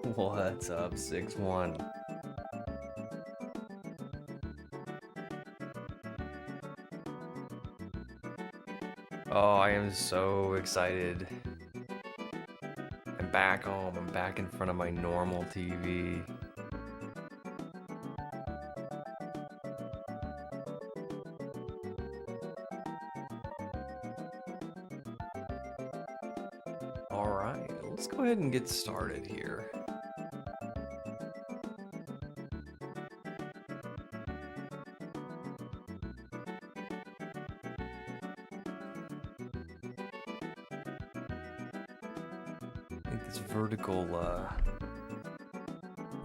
What's up, 6-1? Oh, I am so excited. I'm back home. I'm back in front of my normal TV. Alright, let's go ahead and get started here. I think this vertical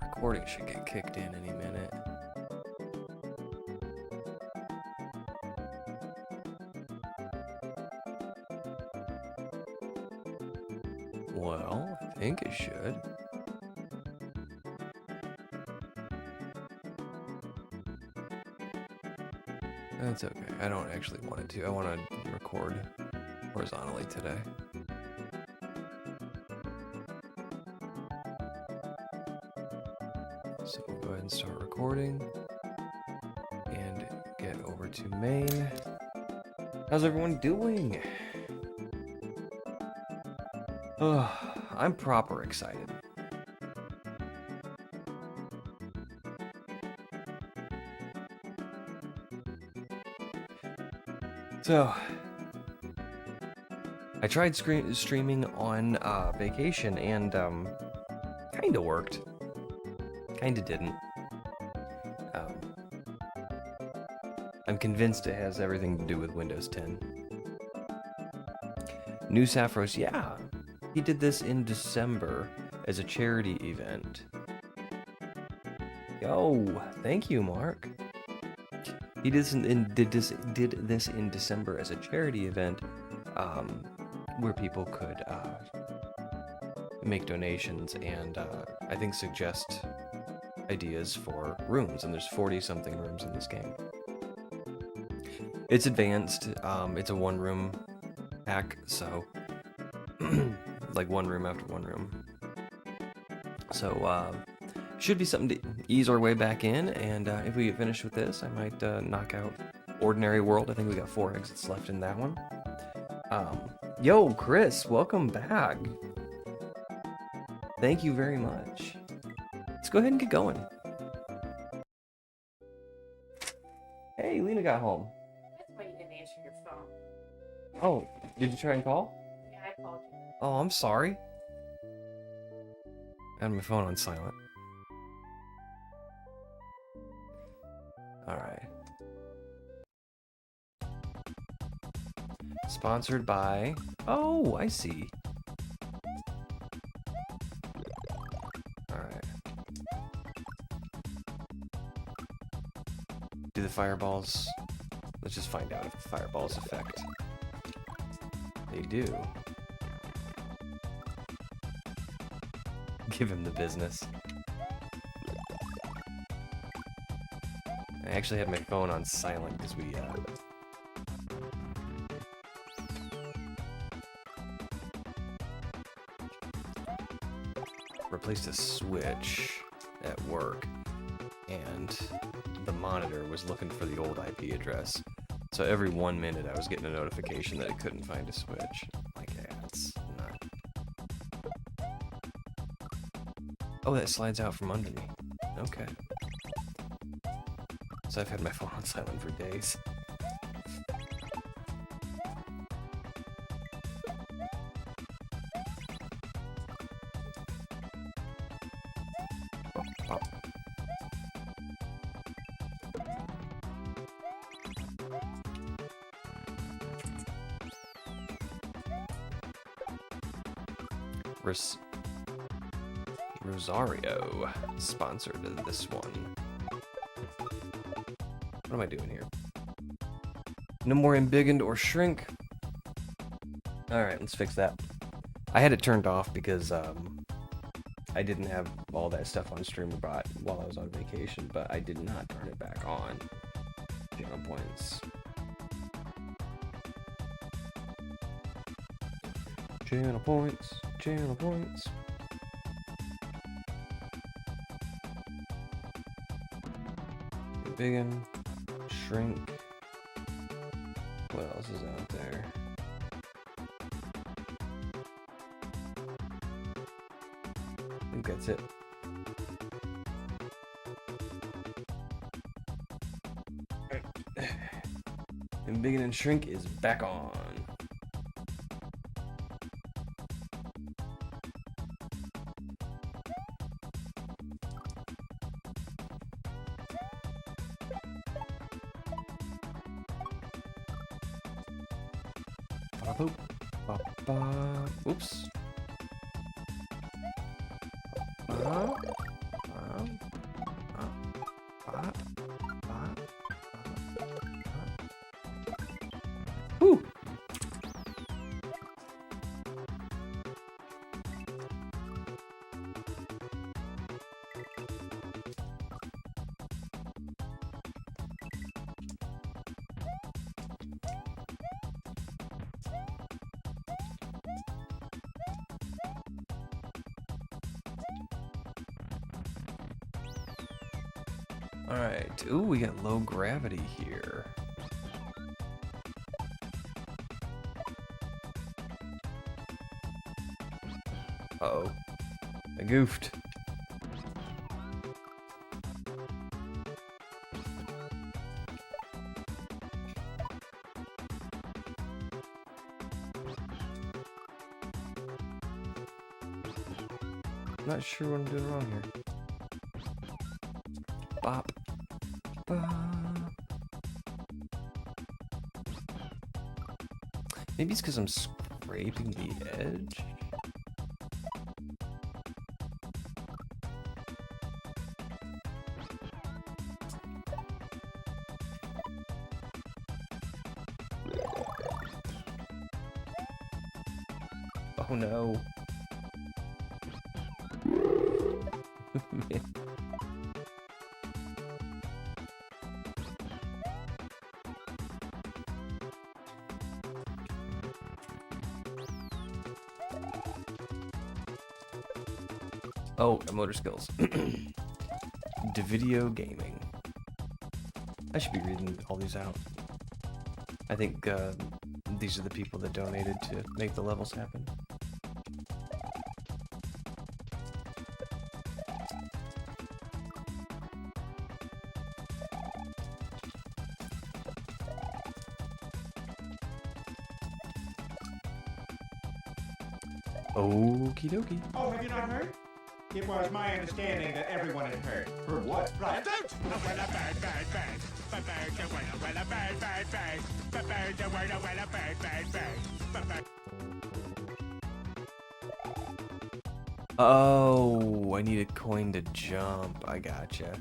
recording should get kicked in any minute. Well, I think it should. That's okay. I don't actually want it to. I want to record horizontally today. So we'll go ahead and start recording and get over to main. How's everyone doing? Oh, I'm proper excited. So, I tried streaming on vacation and kinda worked. Kinda didn't. I'm convinced it has everything to do with Windows 10. New Saphros, yeah. He did this in December as a charity event. Yo, thank you, Mark. He did this in December as a charity event, where people could make donations and I think suggest ideas for rooms. And there's 40-something rooms in this game. It's advanced. It's a one-room pack, so like one room after one room. So should be something to ease our way back in, and if we get finished with this, I might knock out Ordinary World. I think we got 4 exits left in that one. Yo, Chris, welcome back. Thank you very much. Let's go ahead and get going. Hey, Lena got home. That's why you didn't answer your phone. Oh, did you try and call? Yeah, I called you. Oh, I'm sorry. I had my phone on silent. Alright. Sponsored by... Oh, I see. Alright. Do the fireballs... Let's just find out if the fireballs affect. They do. Give him the business. I actually had my phone on silent because we replaced a switch at work, and the monitor was looking for the old IP address. So every 1 minute I was getting a notification that it couldn't find a switch. Like, yeah, it's not... Oh, that slides out from under me. Okay. So I've had my phone on silent for days. Pop. Rosario sponsored this one. What am I doing here? No more embiggened or shrink. Alright, let's fix that. I had it turned off because I didn't have all that stuff on streamer bot while I was on vacation, but I did not turn it back on. Channel points. Channel points. Channel points. Biggin, shrink. What else is out there? I think that's it. And Biggin and Shrink is back on. Oops. Whew. Alright, ooh, we got low gravity here. Uh-oh. I goofed. Not sure what I'm doing wrong here. Bop. Maybe it's because I'm scraping the edge. Oh no. Oh, motor skills. Video gaming. I should be reading all these out. I think these are the people that donated to make the levels happen. Okie dokie. Oh, have you not heard? It was my understanding that everyone had heard. Heard what? Right. Oh, I need a coin to jump. I gotcha.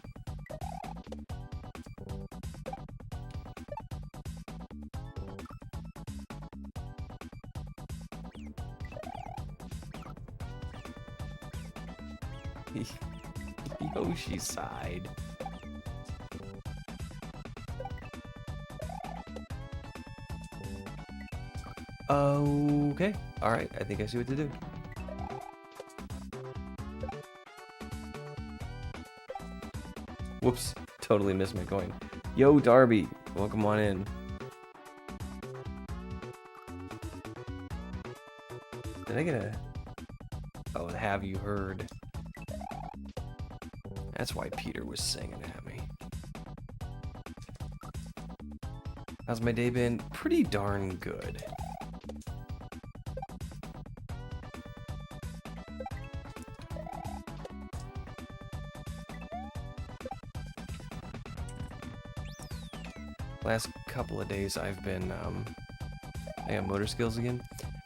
Yoshi side. Okay. Alright, I think I see what to do. Whoops. Totally missed my coin. Yo, Darby. Welcome on in. Did I get a... Oh, have you heard? That's why Peter was singing at me. How's my day been? Pretty darn good. Last couple of days I've been, I got motor skills again.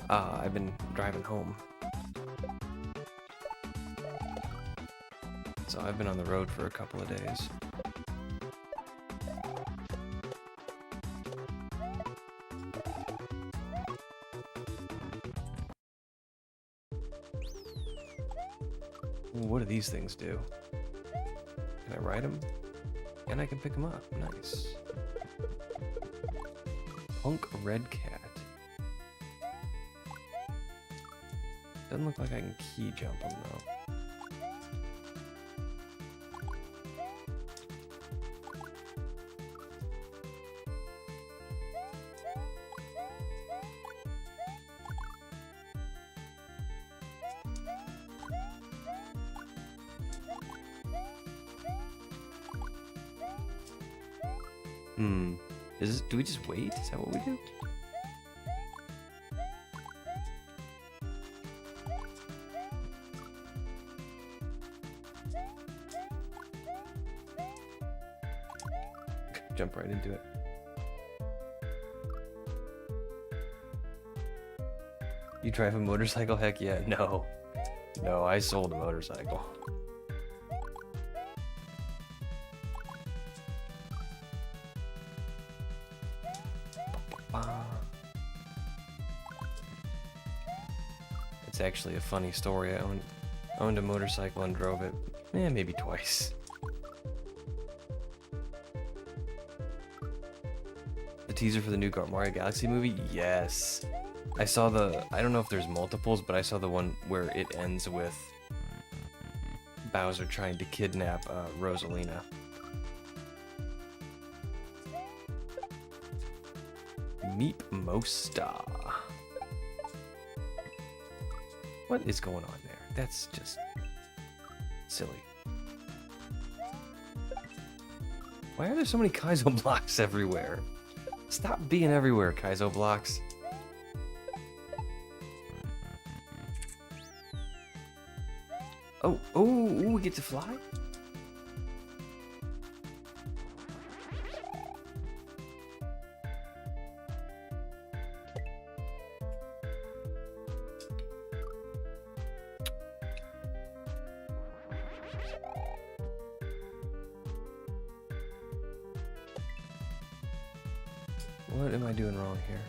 I've been driving home. So I've been on the road for a couple of days. Ooh, what do these things do? Can I ride them? And I can pick them up. Nice. Punk Red Cat. Doesn't look like I can key jump them though. Do we just wait? Is that what we do? Jump right into it. You drive a motorcycle? Heck yeah. No. No, I sold a motorcycle. It's actually a funny story. I owned a motorcycle and drove it, maybe twice. The teaser for the new Mario Galaxy movie? Yes. I saw I don't know if there's multiples, but I saw the one where it ends with Bowser trying to kidnap Rosalina. Meep Mosta. What is going on there? That's just silly. Why are there so many kaizo blocks everywhere? Stop being everywhere, kaizo blocks. Oh, we get to fly? What am I doing wrong here?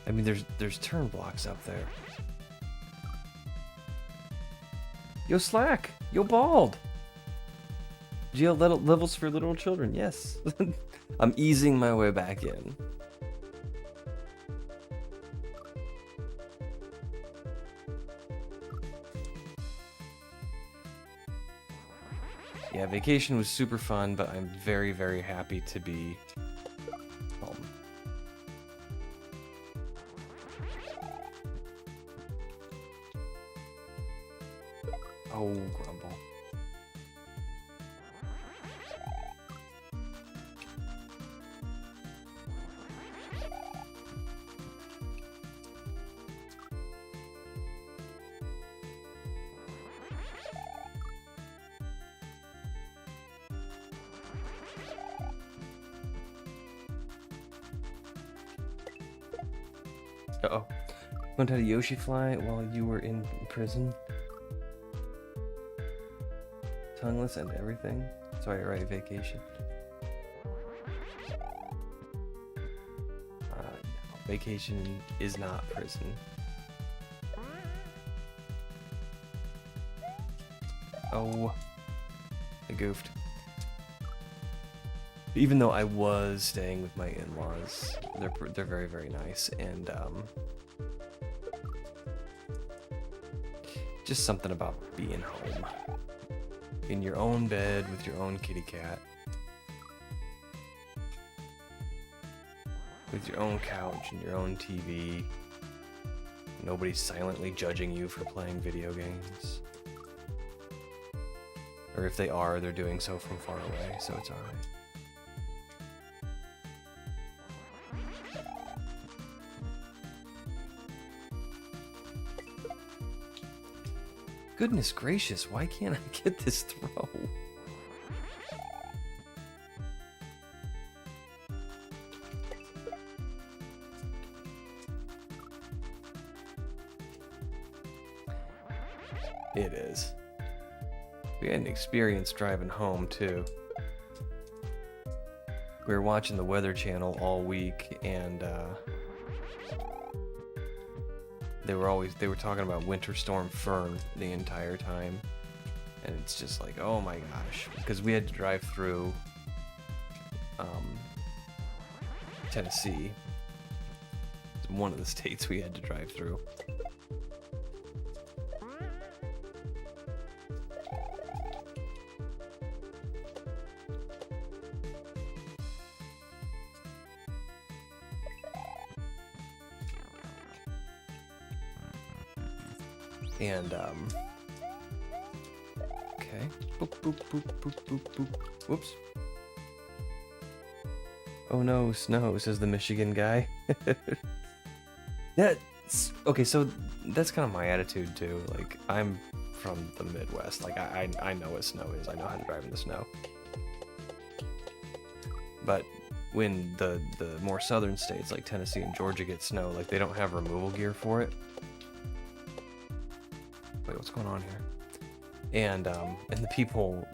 I mean, there's turn blocks up there. Yo, Slack! Yo, Bald! GL levels for little children, yes. I'm easing my way back in. Yeah, vacation was super fun, but I'm very, very happy to be home. Oh, Grumble. Uh-oh. Learned how to Yoshi fly while you were in prison? Tongueless and everything? Sorry, right, vacation. No, vacation is not prison. Oh, I goofed. Even though I was staying with my in-laws, they're very, very nice, and just something about being home. In your own bed with your own kitty cat. With your own couch and your own TV. Nobody's silently judging you for playing video games. Or if they are, they're doing so from far away, so it's alright. Goodness gracious, why can't I get this throw? It is. We had an experience driving home too. We were watching the Weather Channel all week, and they were talking about Winter Storm Fern the entire time, and it's just like, oh my gosh, because we had to drive through Tennessee. It's one of the states we had to drive through. And, okay. Boop, boop, boop, boop, boop, boop. Whoops. Oh no, snow, says the Michigan guy. That's okay, so that's kind of my attitude too. Like, I'm from the Midwest. Like, I know what snow is. I know how to drive in the snow. But when the more southern states like Tennessee and Georgia get snow, like, they don't have removal gear for it. Wait, what's going on here? And the people,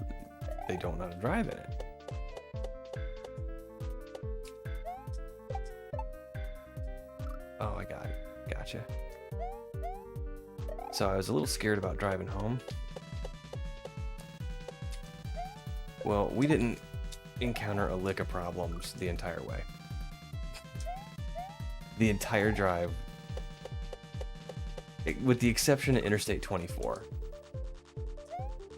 they don't know how to drive in it. Oh, I got it. Gotcha. So I was a little scared about driving home. Well, we didn't encounter a lick of problems the entire way. The entire drive, with the exception of Interstate 24.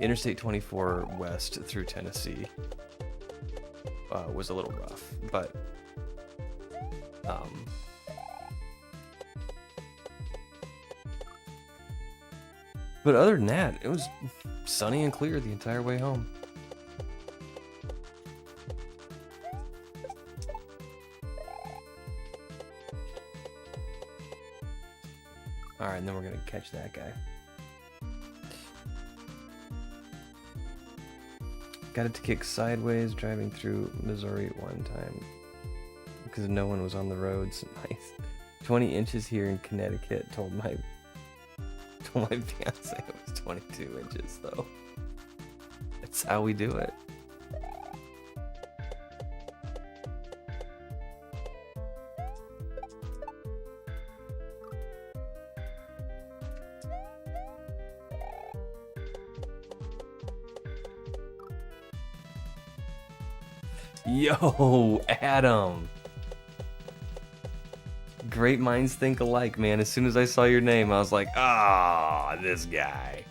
Interstate 24 west through Tennessee was a little rough, but other than that, it was sunny and clear the entire way home. Alright, and then we're gonna catch that guy. Got it to kick sideways driving through Missouri one time because no one was on the roads. Nice. 20 inches here in Connecticut. Told my fiance it was 22 inches though. That's how we do it. Yo, Adam. Great minds think alike, man. As soon as I saw your name, I was like, ah, this guy.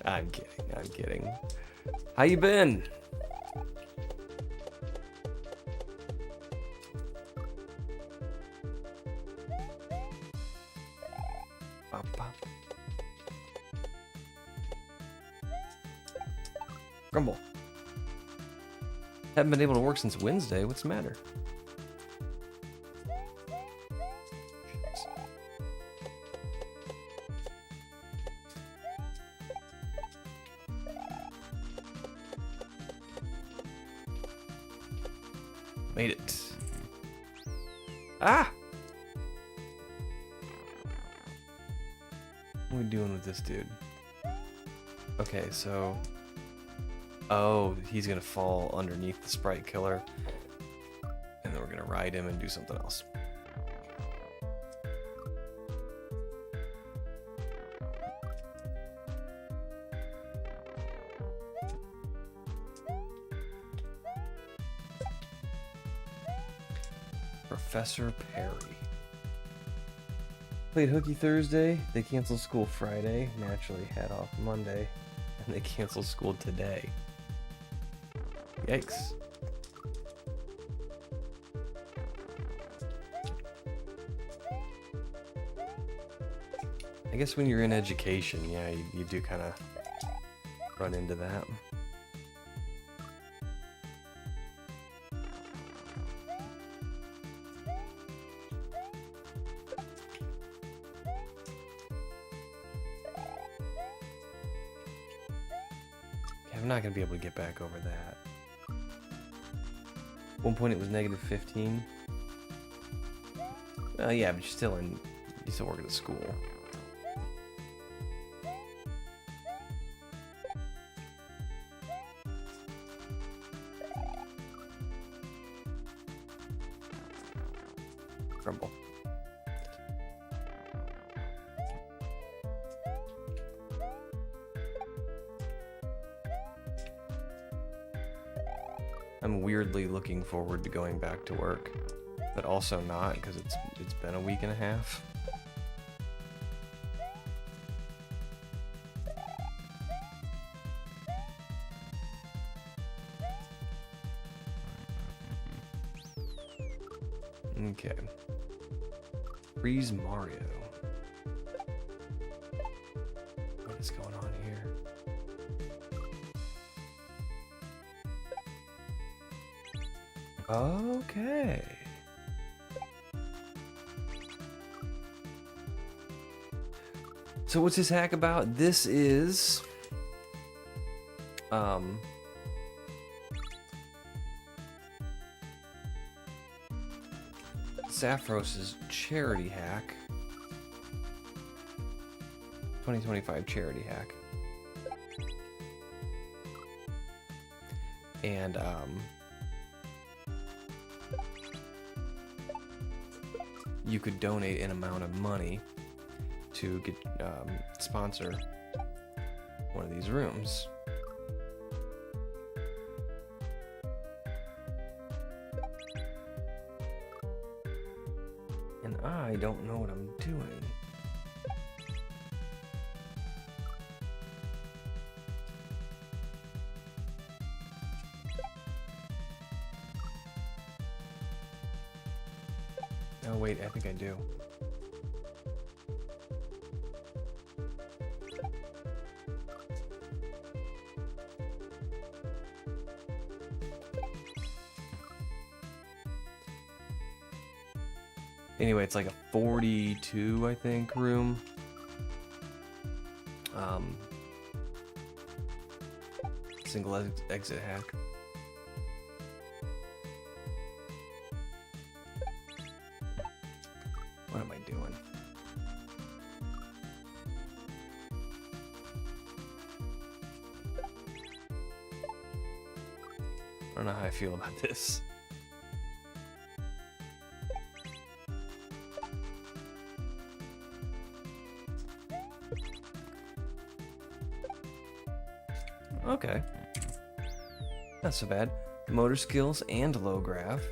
I'm kidding. How you been? Pop, pop. Grumble. Haven't been able to work since Wednesday. What's the matter? Made it. Ah! What are we doing with this dude? Okay, so... Oh, he's gonna fall underneath the sprite killer. And then we're gonna ride him and do something else. Professor Perry. Played hooky Thursday. They canceled school Friday. Naturally had off Monday. And they canceled school today. Yikes. I guess when you're in education, yeah, you do kind of run into that. I'm not going to be able to get back over that. At one point it was -15. Yeah, but you're still working at school. Grumble. I'm weirdly looking forward to going back to work, but also not because it's been a week and a half. Okay. Freeze Mario. What is going on here? Okay. So what's this hack about? This is Saphros' charity hack. 2025 charity hack. And you could donate an amount of money to get sponsor one of these rooms. And I don't know what I'm doing. Oh wait, I think I do. Anyway, it's like a 42, I think, room. Single exit hack. What am I doing? I don't know how I feel about this. Okay. Not so bad. Motor skills and low grav.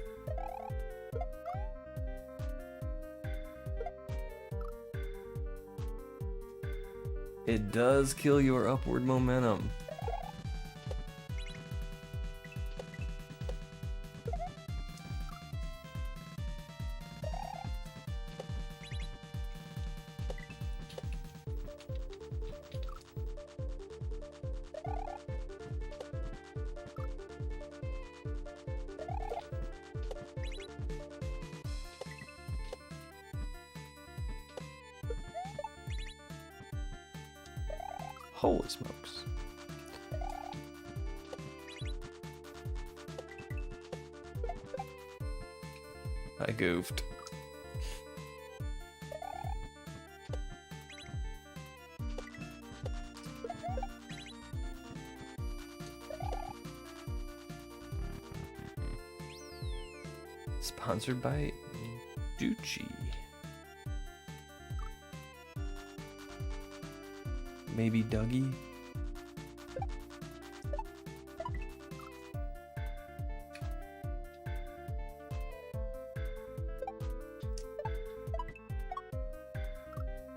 It does kill your upward momentum. Holy smokes. I goofed. Sponsored by Ducci. Maybe Dougie?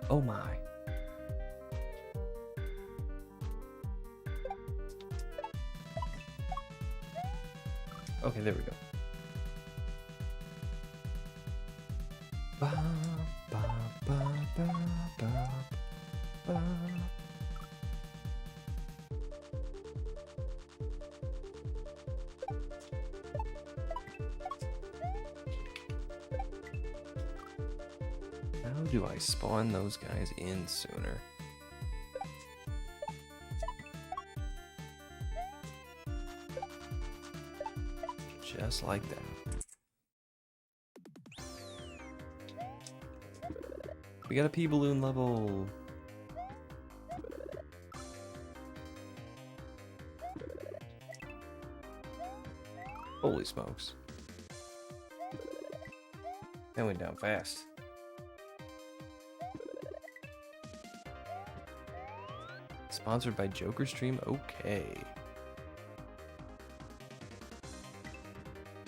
Oh my. Okay, there we go. Ba, ba, ba, ba, ba, ba. How do I spawn those guys in sooner? Just like that. We got a pea balloon level. Holy smokes. That went down fast. Sponsored by Joker Stream? Okay.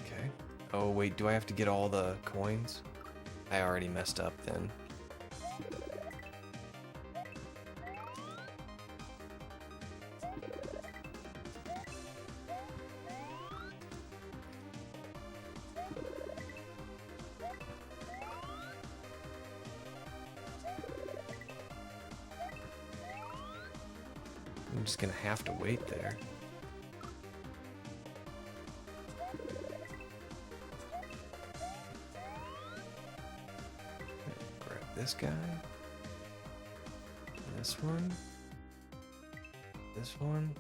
Okay. Oh, wait, do I have to get all the coins? I already messed up then. I'm just gonna have to wait there. this guy. This one. This one.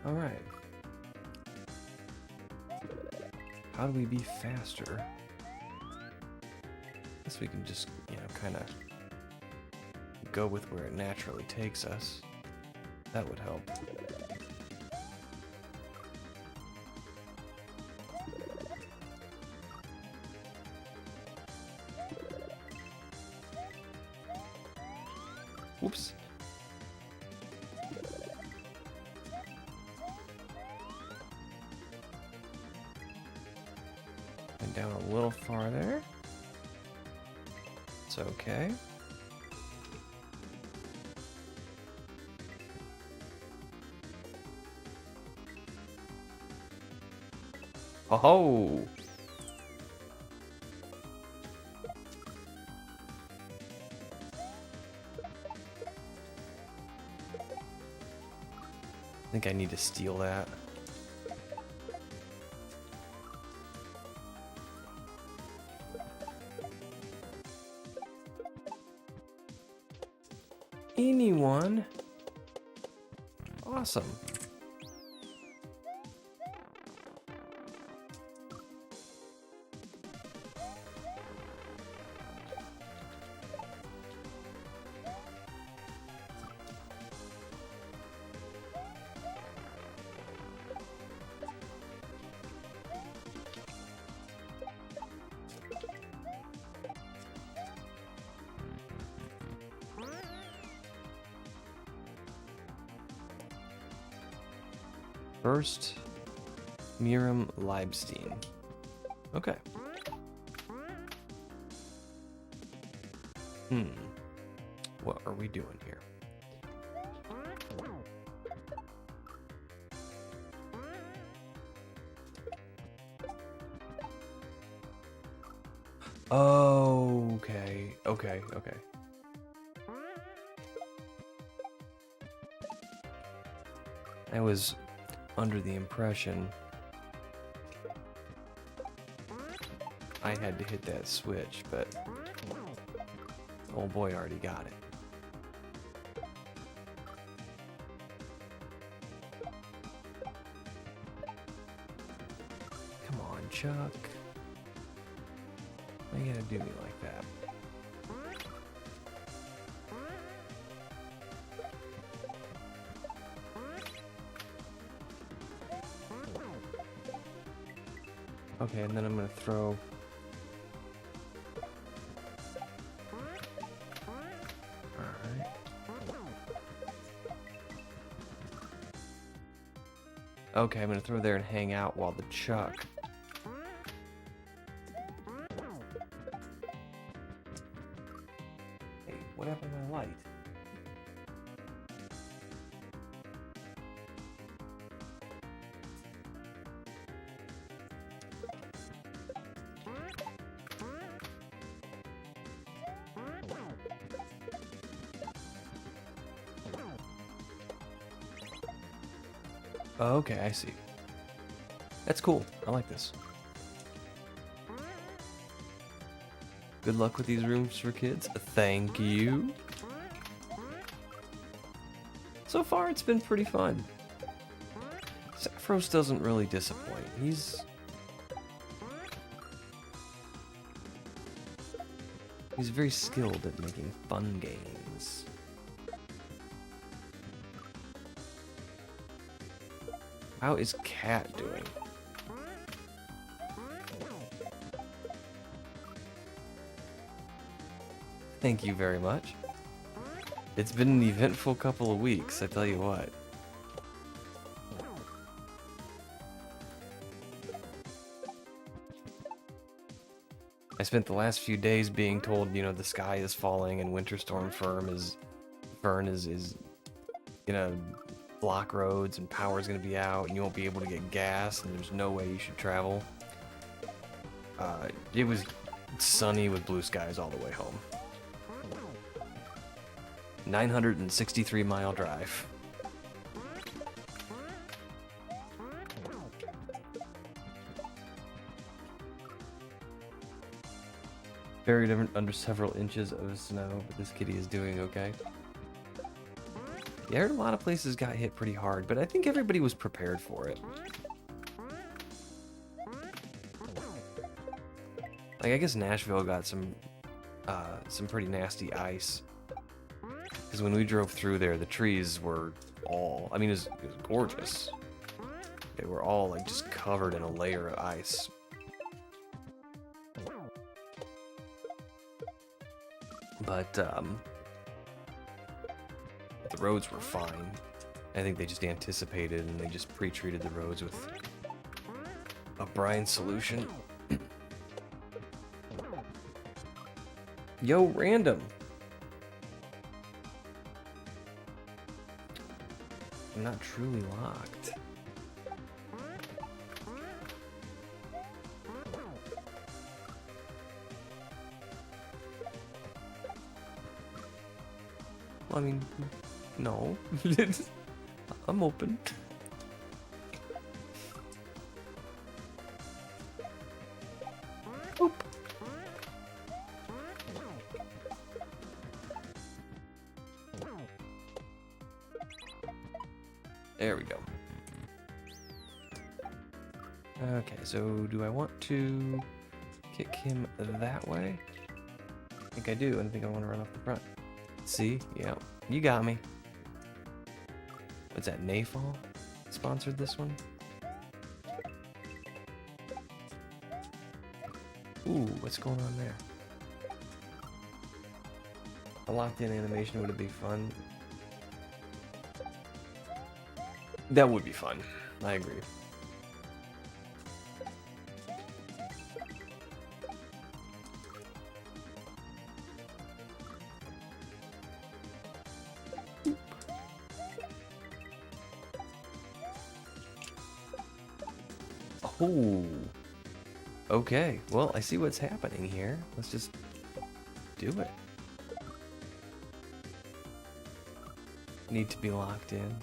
All right. How do we be faster? Guess we can just, kind of go with where it naturally takes us. That would help. Oops. And down a little farther. It's okay. Oh! I think I need to steal that. Anyone? Awesome. First, Miriam Leibstein. Okay. What are we doing here? Oh, okay. I was under the impression I had to hit that switch, but old boy already got it. Come on, Chuck. Why you gotta do me like that? Okay, and then I'm gonna throw... Alright. Okay, I'm gonna throw there and hang out while the Chuck... Hey, what happened to my light? Okay, I see. That's cool. I like this. Good luck with these rooms for kids. Thank you. So far, it's been pretty fun. Saphros doesn't really disappoint. He's very skilled at making fun games. How is Cat doing? Thank you very much. It's been an eventful couple of weeks, I tell you what. I spent the last few days being told, the sky is falling and Winter Storm Fern is gonna block roads and power's gonna be out and you won't be able to get gas and there's no way you should travel. It was sunny with blue skies all the way home. 963-mile drive. Buried under several inches of snow, but this kitty is doing okay. Yeah, I heard a lot of places got hit pretty hard, but I think everybody was prepared for it. Like, I guess Nashville got some pretty nasty ice. Because when we drove through there, the trees were all, I mean, it was gorgeous. They were all, like, just covered in a layer of ice. But, the roads were fine. I think they just anticipated and they just pre-treated the roads with a brine solution. Yo, random! I'm not truly locked. Well, I mean, no. I'm open. Oop. There we go. Okay, so do I want to kick him that way? I think I do. I think I want to run off the front. See? Yeah. You got me. What's that? Nayfall sponsored this one? Ooh, what's going on there? A locked-in animation would be fun. That would be fun. I agree. Oh. Okay. Well, I see what's happening here. Let's just do it. Need to be locked in.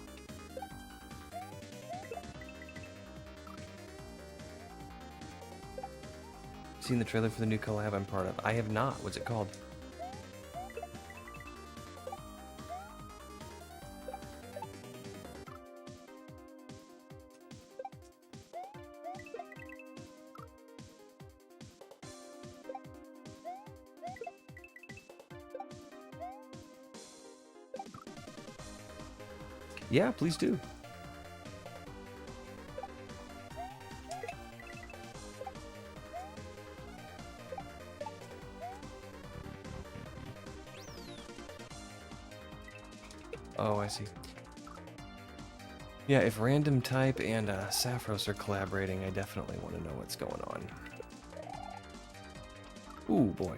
Seen the trailer for the new collab I'm part of? I have not. What's it called? Yeah, please do. Oh, I see. Yeah, if Random Type and Saphros are collaborating, I definitely want to know what's going on. Ooh, boy.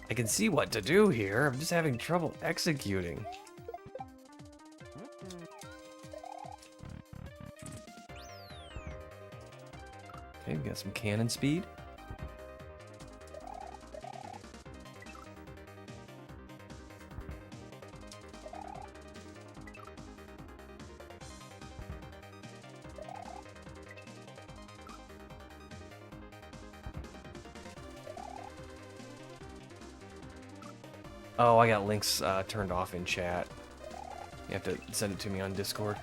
I can see what to do here. I'm just having trouble executing. Okay, we got some cannon speed. Oh, I got links turned off in chat. You have to send it to me on Discord.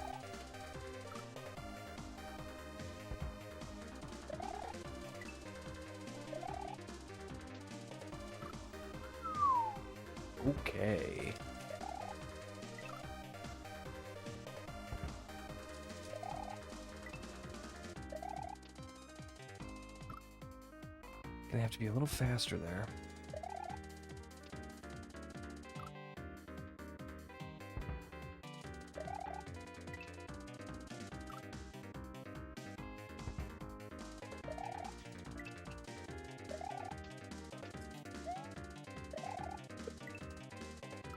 Okay. Gonna have to be a little faster there.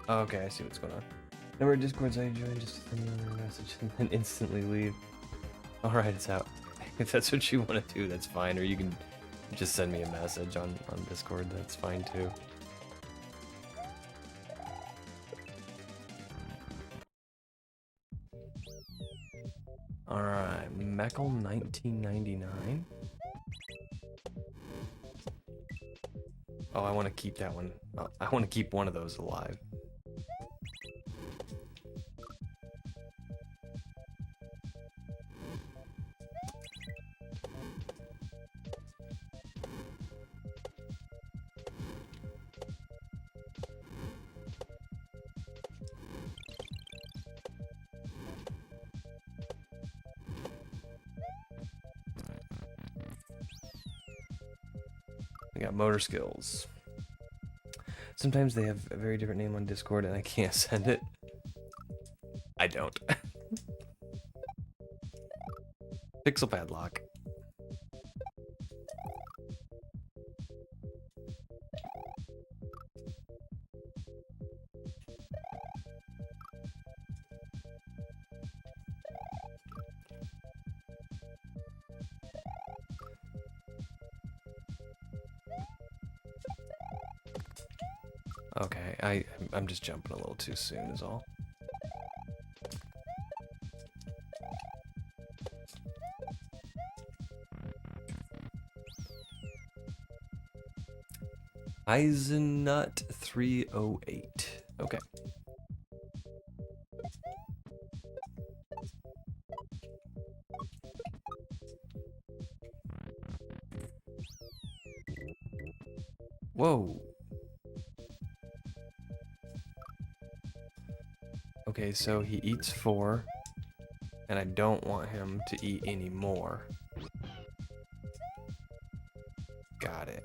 Okay, I see what's going on. Number of Discords I joined, just send me a message and then instantly leave. Alright, it's out. If that's what you want to do, that's fine. Or you can just send me a message on Discord. That's fine too. Alright, Meckel 1999. Oh, I want to keep that one. Oh, I want to keep one of those alive. We got motor skills. Sometimes they have a very different name on Discord and I can't send it. I don't. PixelPadlock. Okay, I'm just jumping a little too soon is all. Eisenut 308. Okay. Whoa. Okay, so he eats 4, and I don't want him to eat any more. Got it.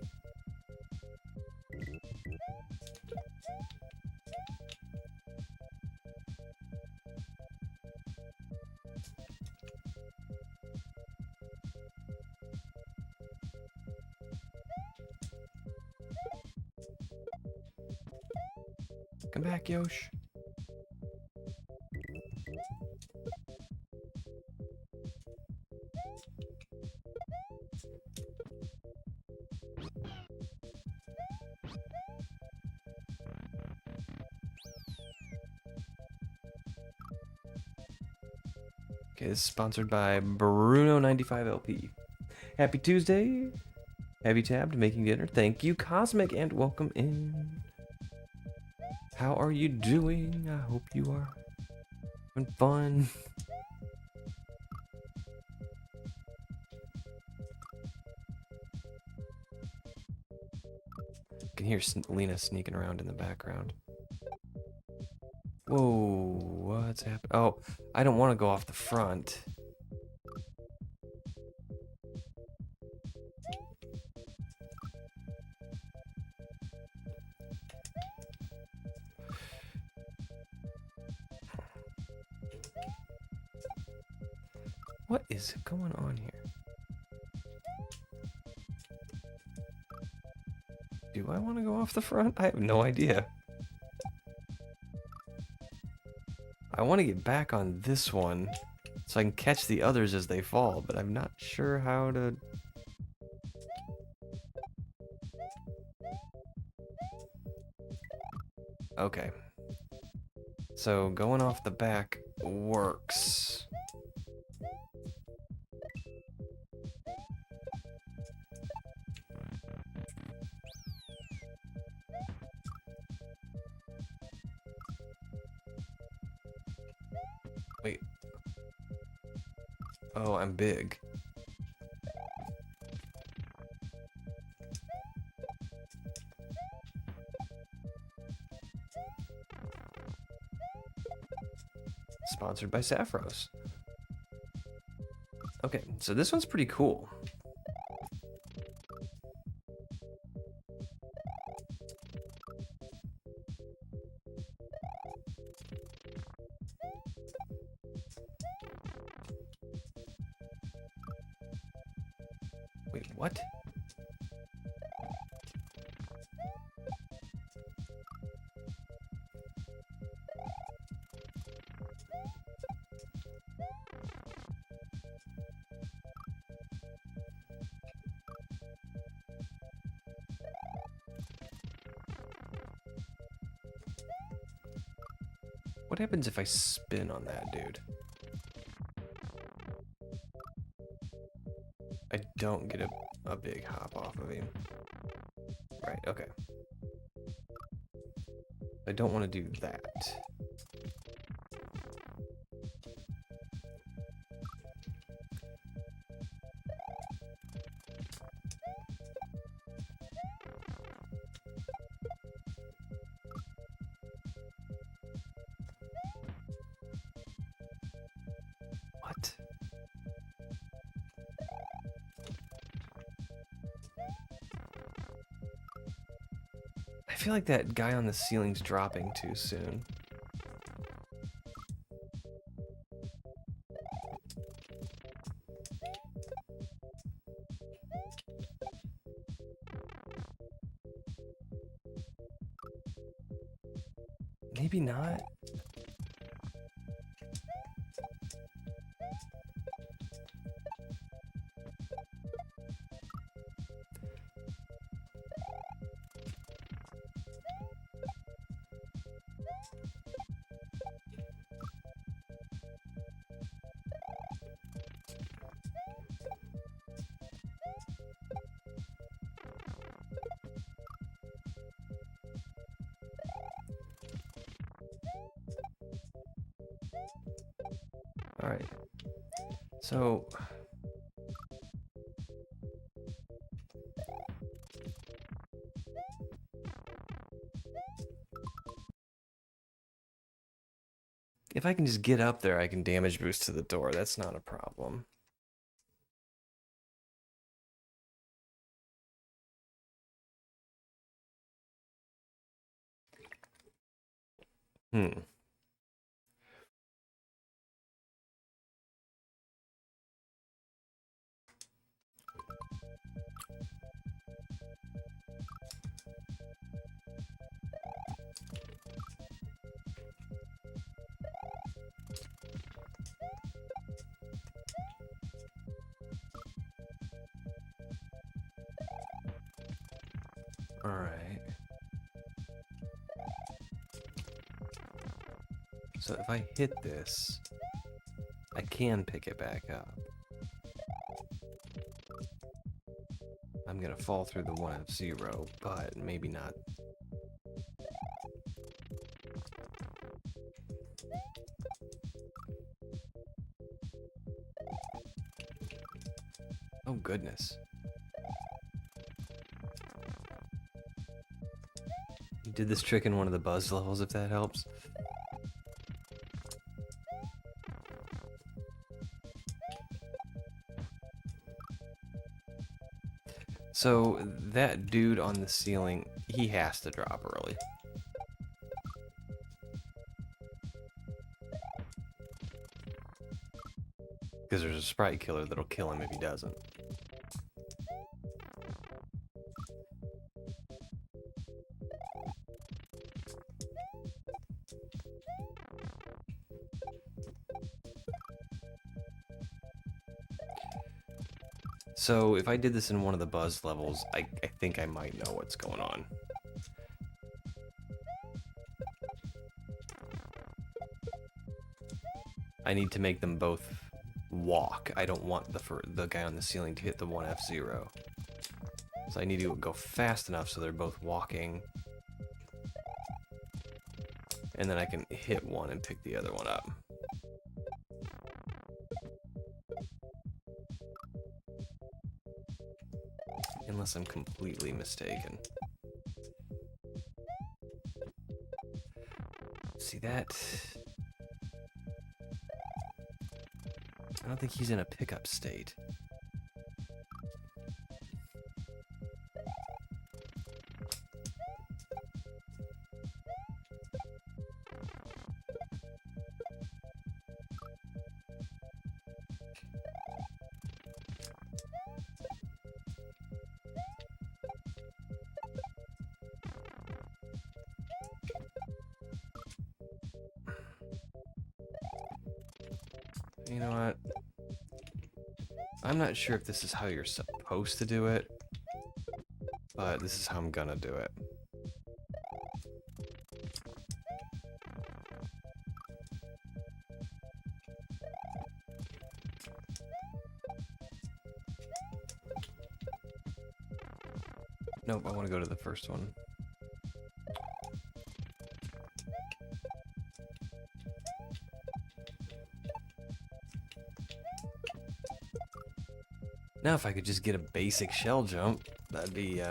Come back, Yosh. Okay, this is sponsored by Bruno95LP. Happy Tuesday. Have you tabbed? Making dinner. Thank you, Cosmic, and welcome in. How are you doing? I hope you are having fun. I can hear Lena sneaking around in the background. Whoa, what's happening? Oh, I don't want to go off the front. What is going on here? Do I want to go off the front? I have no idea. I want to get back on this one so I can catch the others as they fall, but I'm not sure how to... Okay. So going off the back works. Wait. Oh, I'm big. Sponsored by Saphros. Okay, so this one's pretty cool. Wait, what? What happens if I spin on that dude? I don't get a big hop off of him. Right, okay. I don't want to do that. What? I feel like that guy on the ceiling's dropping too soon. Maybe not. All right. So if I can just get up there, I can damage boost to the door. That's not a problem. Hmm. All right. So if I hit this, I can pick it back up. I'm gonna fall through the 1F0, but maybe not. Oh goodness. You did this trick in one of the buzz levels, if that helps. So that dude on the ceiling, he has to drop early. Because there's a sprite killer that'll kill him if he doesn't. So if I did this in one of the buzz levels, I think I might know what's going on. I need to make them both walk. I don't want the guy on the ceiling to hit the 1F0. So I need to go fast enough so they're both walking. And then I can hit one and pick the other one up. Unless I'm completely mistaken. See that? I don't think he's in a pickup state. You know what? I'm not sure if this is how you're supposed to do it, but this is how I'm gonna do it. Nope, I want to go to the first one. Now if I could just get a basic shell jump, that'd be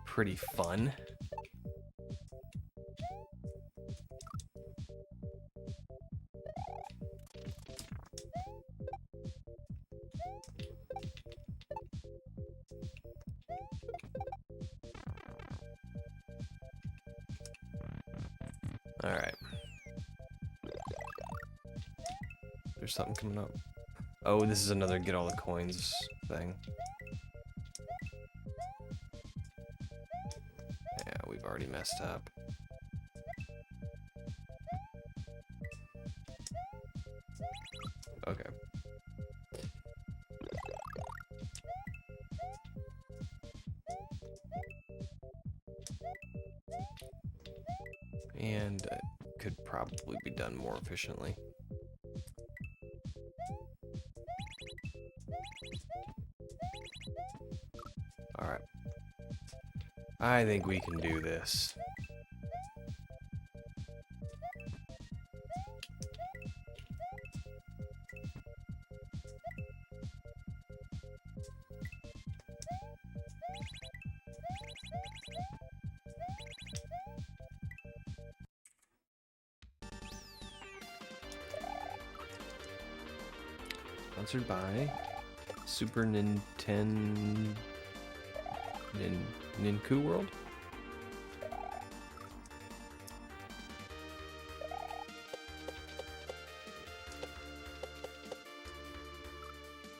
pretty fun. Alright. There's something coming up. Oh, this is another get all the coins thing. Yeah, we've already messed up. Okay. And it could probably be done more efficiently. Alright. I think we can do this. Sponsored by Super Nintendo Ninku World?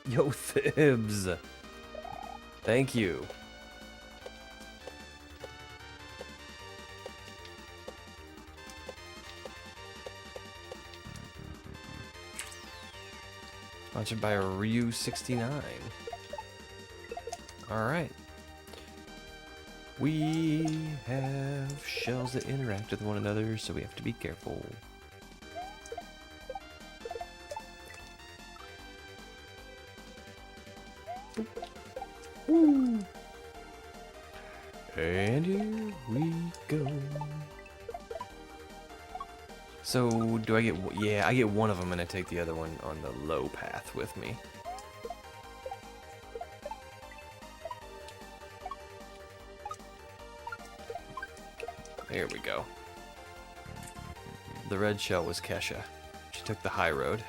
Yo, Thibs! Thank you. Sponsored by Ryu69. Alright. We have shells that interact with one another, so we have to be careful. Woo! And here we go. So, do I get... Yeah, I get one of them and I take the other one on the low path with me. There we go. The red shell was Kesha. She took the high road.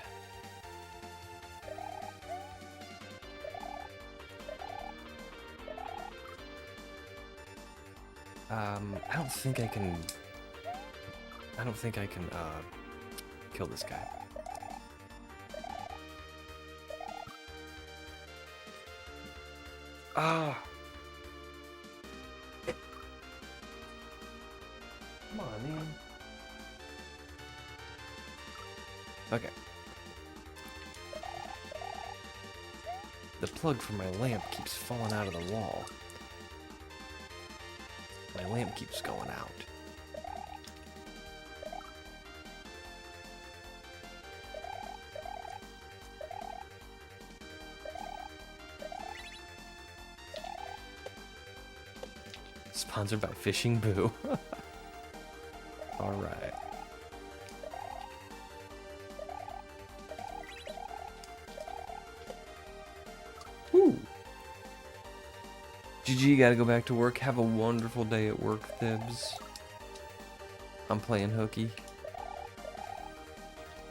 I don't think I can kill this guy. Ah! Come on, man. Okay. The plug for my lamp keeps falling out of the wall. My lamp keeps going out. Sponsored by Fishing Boo. Alright. Woo! GG, gotta go back to work. Have a wonderful day at work, Thibs. I'm playing hooky.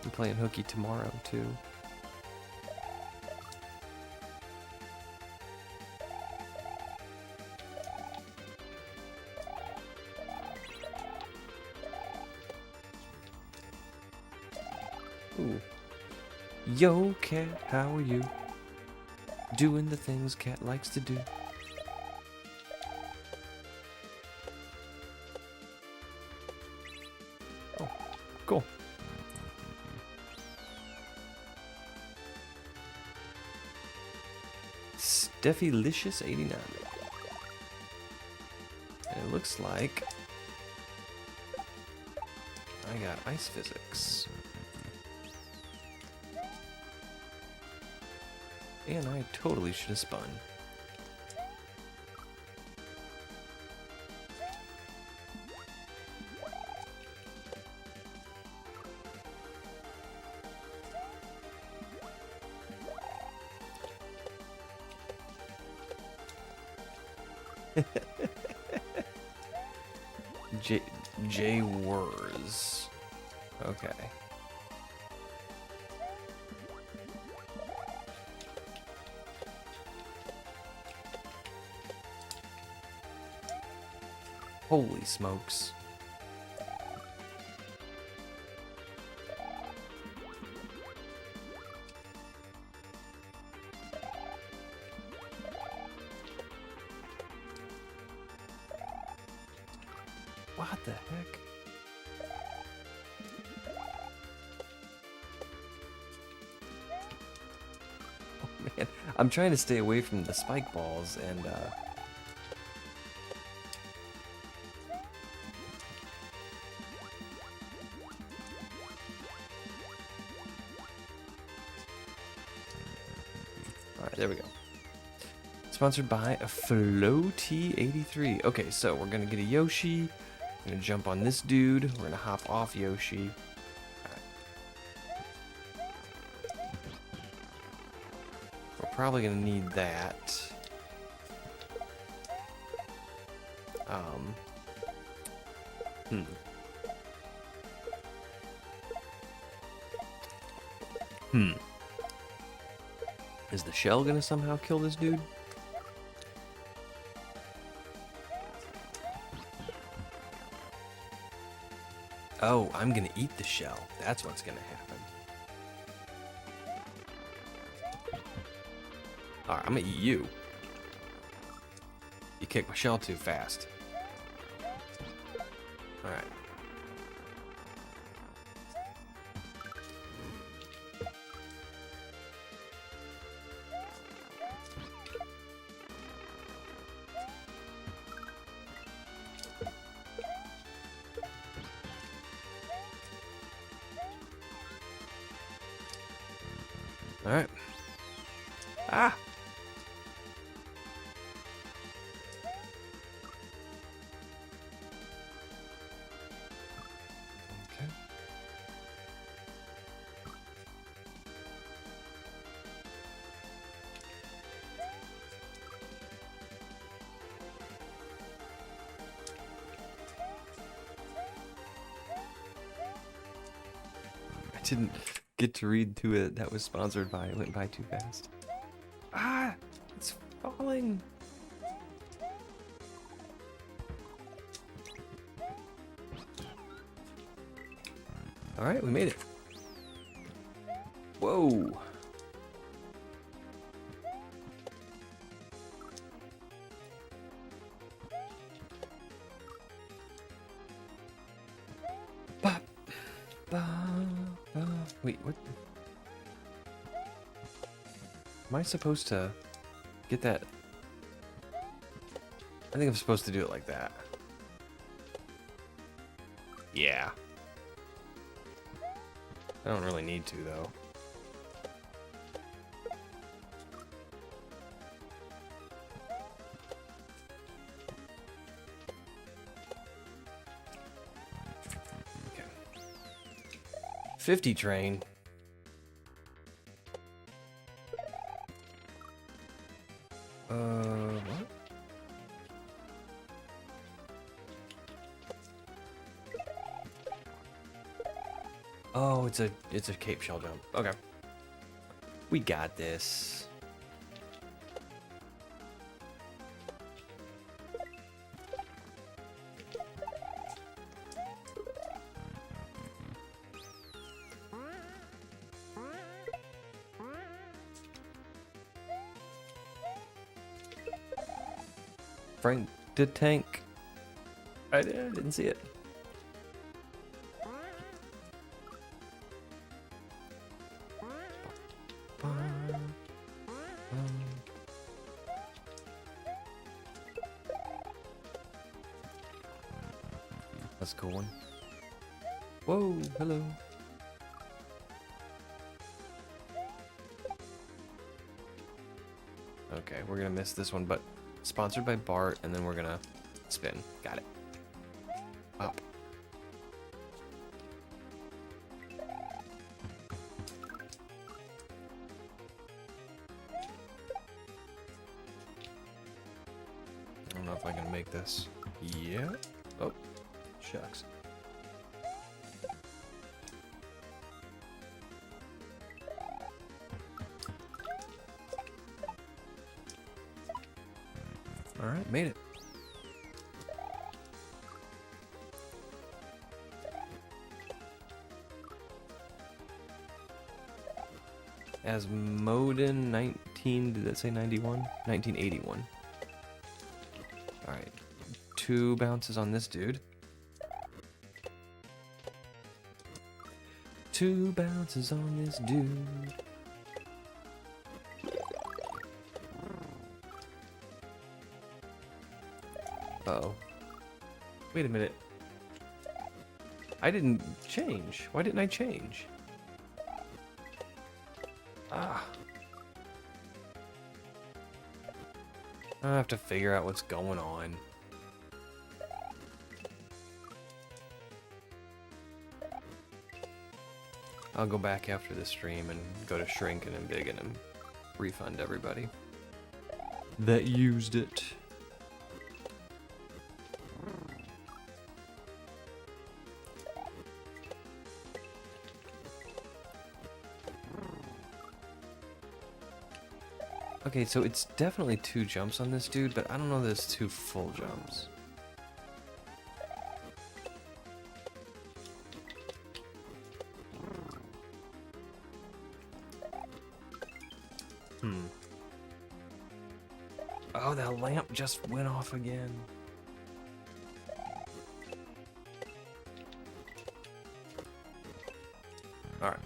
I'm playing hooky tomorrow, too. Ooh. Yo, cat, how are you? Doing the things cat likes to do. Oh, cool. Steffylicious89. And it looks like I got ice physics. And I totally should have spun. J Wurs. Okay. Holy smokes. What the heck? Oh man, I'm trying to stay away from the spike balls and Alright, there we go. Sponsored by Floaty83. Okay, so we're gonna get a Yoshi. We're gonna jump on this dude. We're gonna hop off Yoshi. We're probably gonna need that. Is the shell gonna somehow kill this dude? Oh, I'm gonna eat the shell. That's what's gonna happen. Alright, I'm gonna eat you. You kicked my shell too fast. Alright. Alright. Ah! Okay. I didn't get to read to it. That was sponsored by. It went by too fast. Ah! It's falling! Alright, we made it. Whoa! Ba, ba, ba. Wait, what? Am I supposed to get that? I think I'm supposed to do it like that. Yeah. I don't really need to, though. Okay. 50 train. What? Oh, it's a cape shell jump. Okay. We got this. Frank the Tank. I didn't see it. That's a cool one. Whoa, hello. Okay, we're gonna miss this one, but sponsored by Bart, and then we're gonna spin. Got it. Up. don't know if I can make this. Yeah. Oh, shucks. Alright, made it. As Modin 19, did that say 91? 1981. Alright. 2 bounces on this dude. 2 bounces on this dude. Uh-oh. Wait a minute. I didn't change. Why didn't I change? Ah. I have to figure out what's going on. I'll go back after the stream and go to Shrinking and Biggin and refund everybody that used it. Okay, so it's definitely 2 jumps on this dude, but I don't know that it's 2 full jumps. Oh, that lamp just went off again. Alright.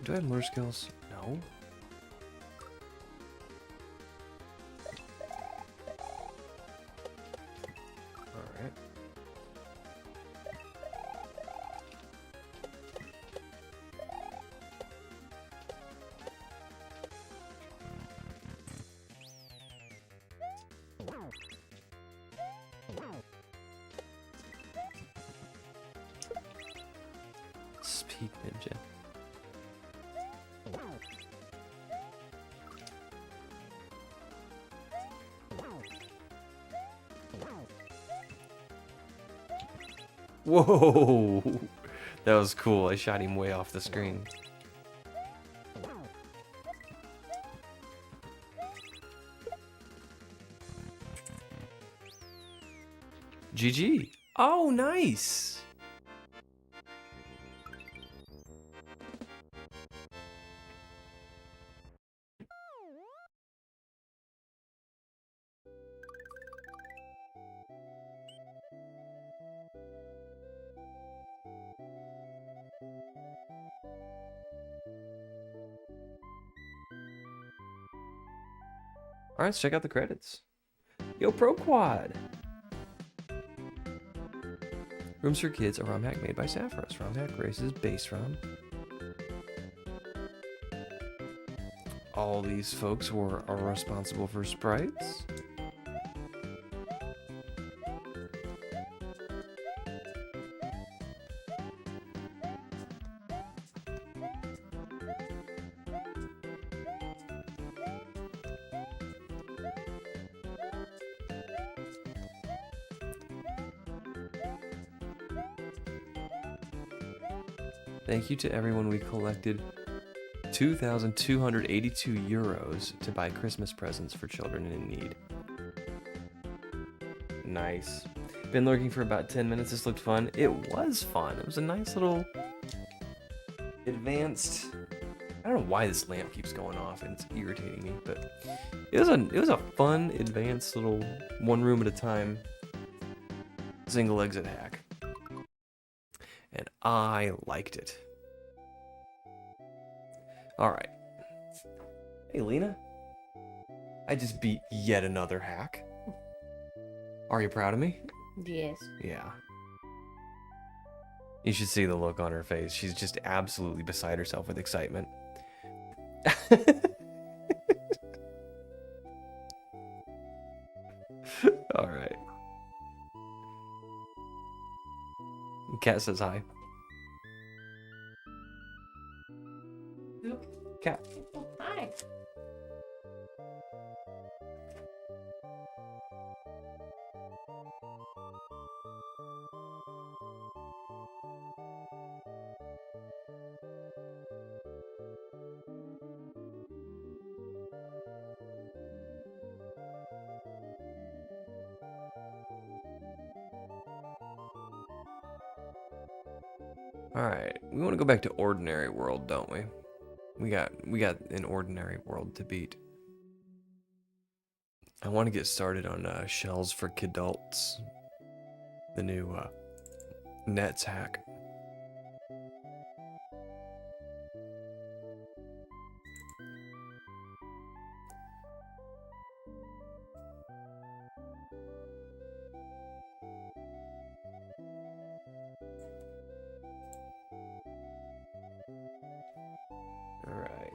Do I have more skills? No. Alright. Speed ninja. Whoa! That was cool. I shot him way off the screen. GG. Oh, nice. Alright, let's check out the credits. Yo, Pro Quad! Rooms for Kids, a ROM hack made by Saphros. ROM hack races base ROM. All these folks are responsible for sprites. Thank you to everyone. We collected 2,282 euros to buy Christmas presents for children in need. Nice. Been lurking for about 10 minutes. This looked fun. It was fun. It was a nice little advanced... I don't know why this lamp keeps going off and it's irritating me, but it was a fun, advanced little 1 room at a time single exit hack. And I liked it. Alright. Hey, Lena. I just beat yet another hack. Are you proud of me? Yes. Yeah. You should see the look on her face. She's just absolutely beside herself with excitement. Alright. Cat says hi. Oop. Cat. Hi. Alright, we want to go back to Ordinary World, don't we? We got an Ordinary World to beat. I want to get started on Shells for Kidults. The new Nets hack. Alright.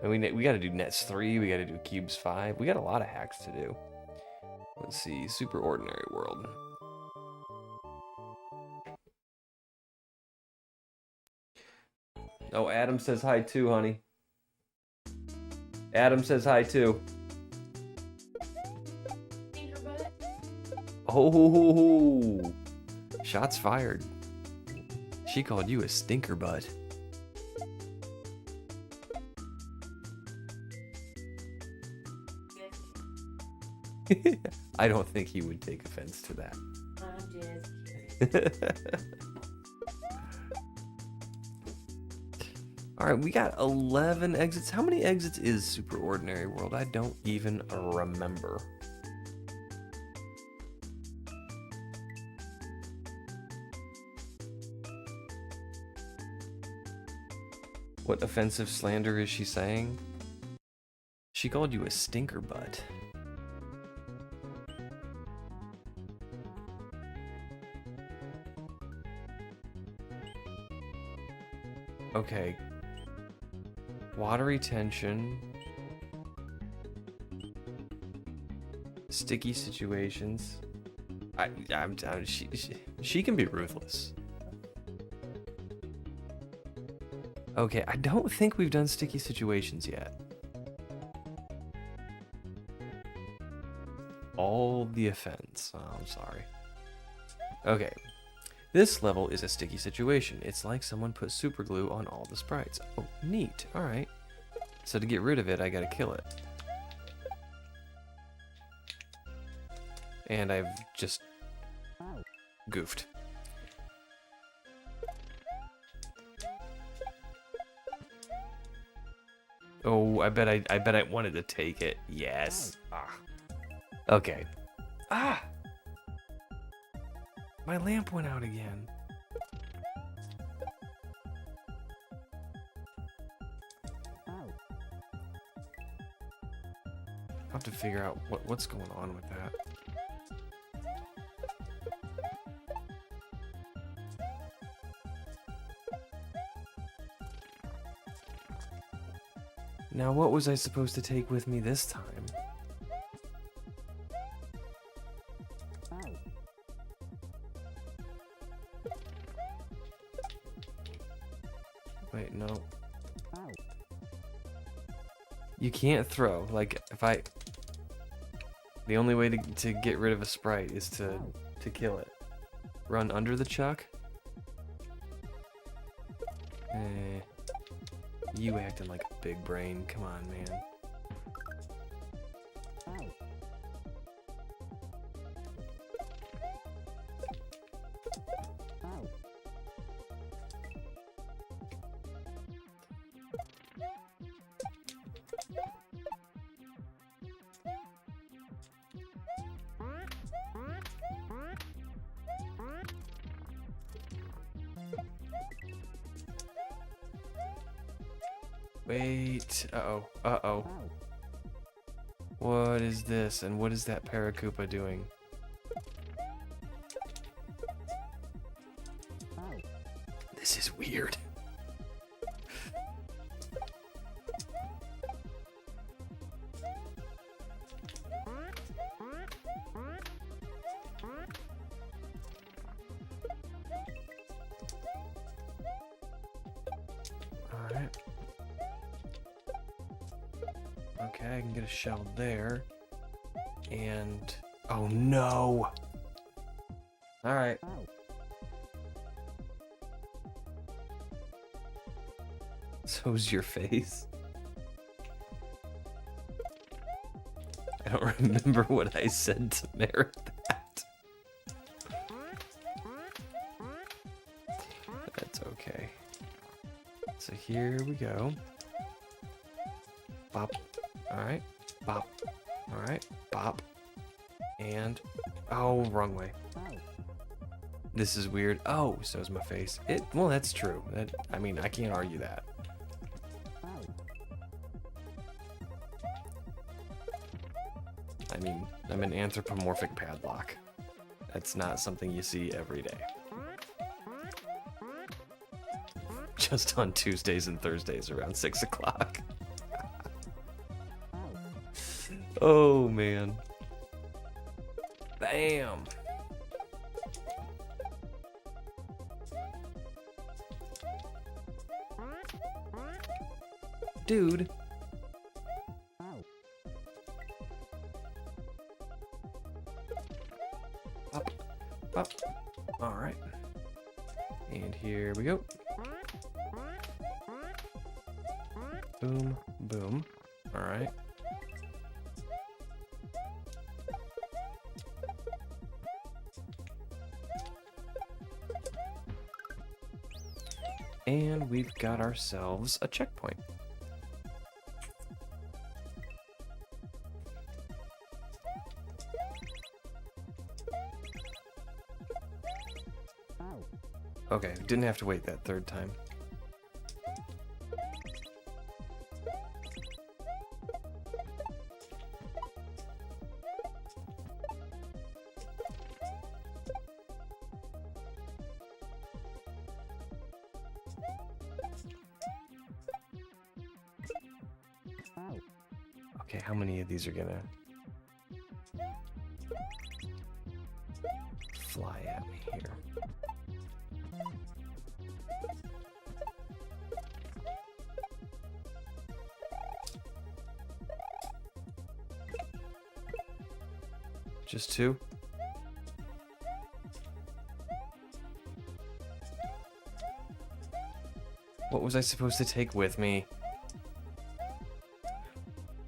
And we got to do Nets 3, we got to do Cubes 5. We got a lot of hacks to do. Let's see, Super Ordinary World. Oh, Adam says hi too, honey. Adam says hi too. Finger butt. Oh, shots fired. She called you a stinker butt. I don't think he would take offense to that. I'm just kidding. Alright, we got 11 exits. How many exits is Super Ordinary World? I don't even remember. What offensive slander is she saying? She called you a stinker butt. Okay. Water retention. Sticky situations. She can be ruthless. Okay, I don't think we've done sticky situations yet. All the offense. Oh, I'm sorry. Okay. This level is a sticky situation. It's like someone put super glue on all the sprites. Oh, neat. Alright. So to get rid of it, I gotta kill it. And I've just goofed. Oh, I bet I wanted to take it. Yes. Ah. Okay. Ah! My lamp went out again. I'll have to figure out what's going on with that. Now, what was I supposed to take with me this time? Wait, no. You can't throw. Like, if I... The only way to get rid of a sprite is to kill it. Run under the chuck? You acting like a big brain. Come on, man. Wait, uh-oh. What is this, and what is that Paracupa doing? This is weird. Alright. Okay, I can get a shell there. And... oh no! Alright. So's your face. I don't remember what I said to merit that. That's okay. So here we go. Bop. Alright. Bop. Alright. Bop. And... oh, wrong way. This is weird. Oh, so's my face. Well, that's true. I mean, I can't argue that. I mean, I'm an anthropomorphic padlock. That's not something you see every day. Just on Tuesdays and Thursdays around 6 o'clock. Oh, man. Bam! Dude. Up, up. All right. And here we go. Boom, boom. All right. And we've got ourselves a checkpoint. Okay, didn't have to wait that third time. Okay, how many of these are gonna fly at me here? Just two? What was I supposed to take with me?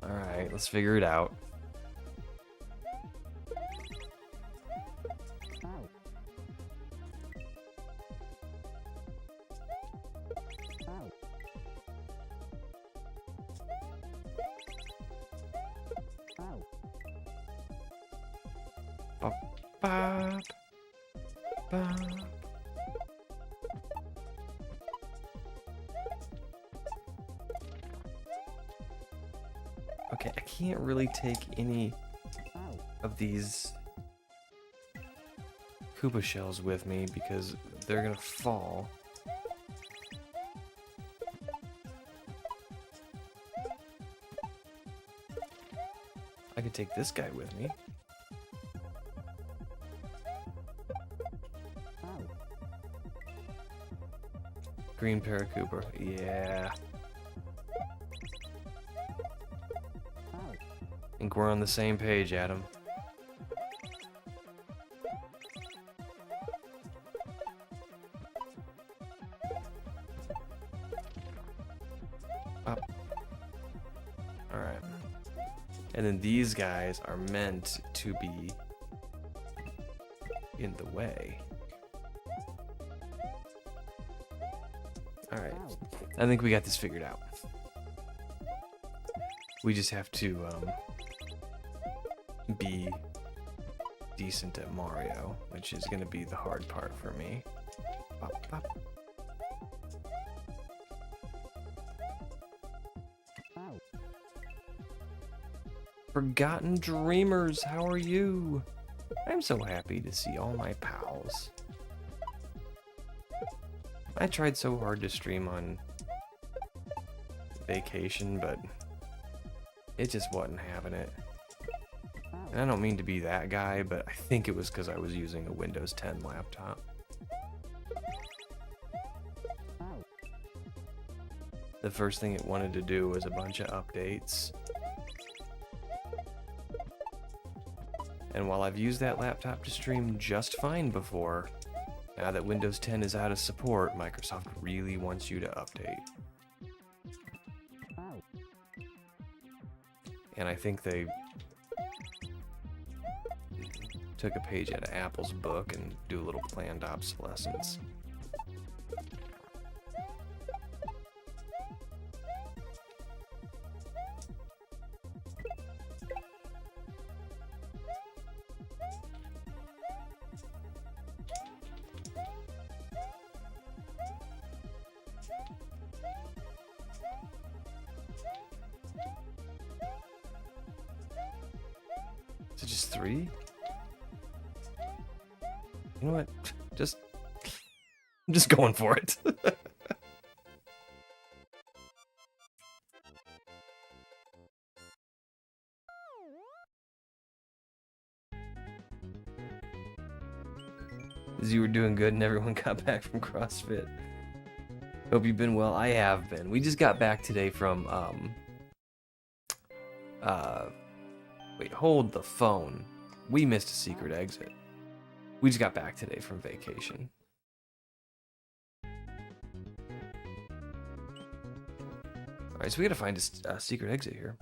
Alright, let's figure it out. Bop, bop, bop. Okay, I can't really take any of these Koopa shells with me because they're gonna fall. I could take this guy with me. Green Paracooper, yeah. I think we're on the same page, Adam. Up. Alright. And then these guys are meant to be in the way. Alright. I think we got this figured out. We just have to be decent at Mario, which is going to be the hard part for me. Bop, bop. Forgotten Dreamers, how are you? I'm so happy to see all my pals. I tried so hard to stream on vacation, but it just wasn't having it. And I don't mean to be that guy, but I think it was because I was using a Windows 10 laptop. the first thing it wanted to do was a bunch of updates. And while I've used that laptop to stream just fine before, now that Windows 10 is out of support, Microsoft really wants you to update. And I think they took a page out of Apple's book and do a little planned obsolescence. Is it just 3? You know what? I'm just going for it. As you were doing good and everyone got back from CrossFit. Hope you've been well. I have been. We just got back today from wait, hold the phone. We missed a secret exit. We just got back today from vacation. Alright, so we gotta find a secret exit here.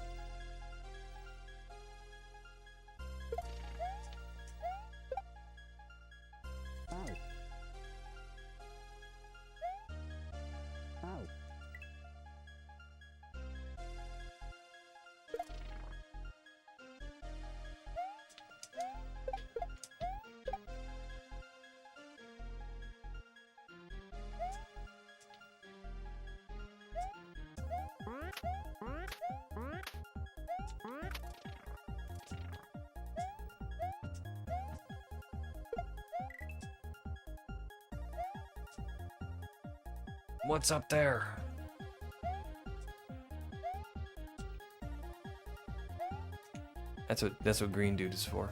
What's up there? That's what green dude is for.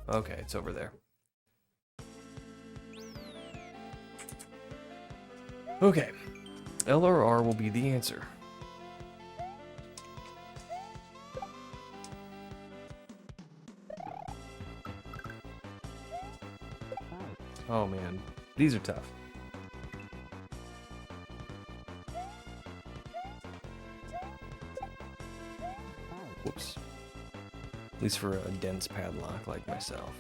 Okay, it's over there. Okay. L or R will be the answer. Oh man, these are tough. Whoops. At least for a dense padlock like myself.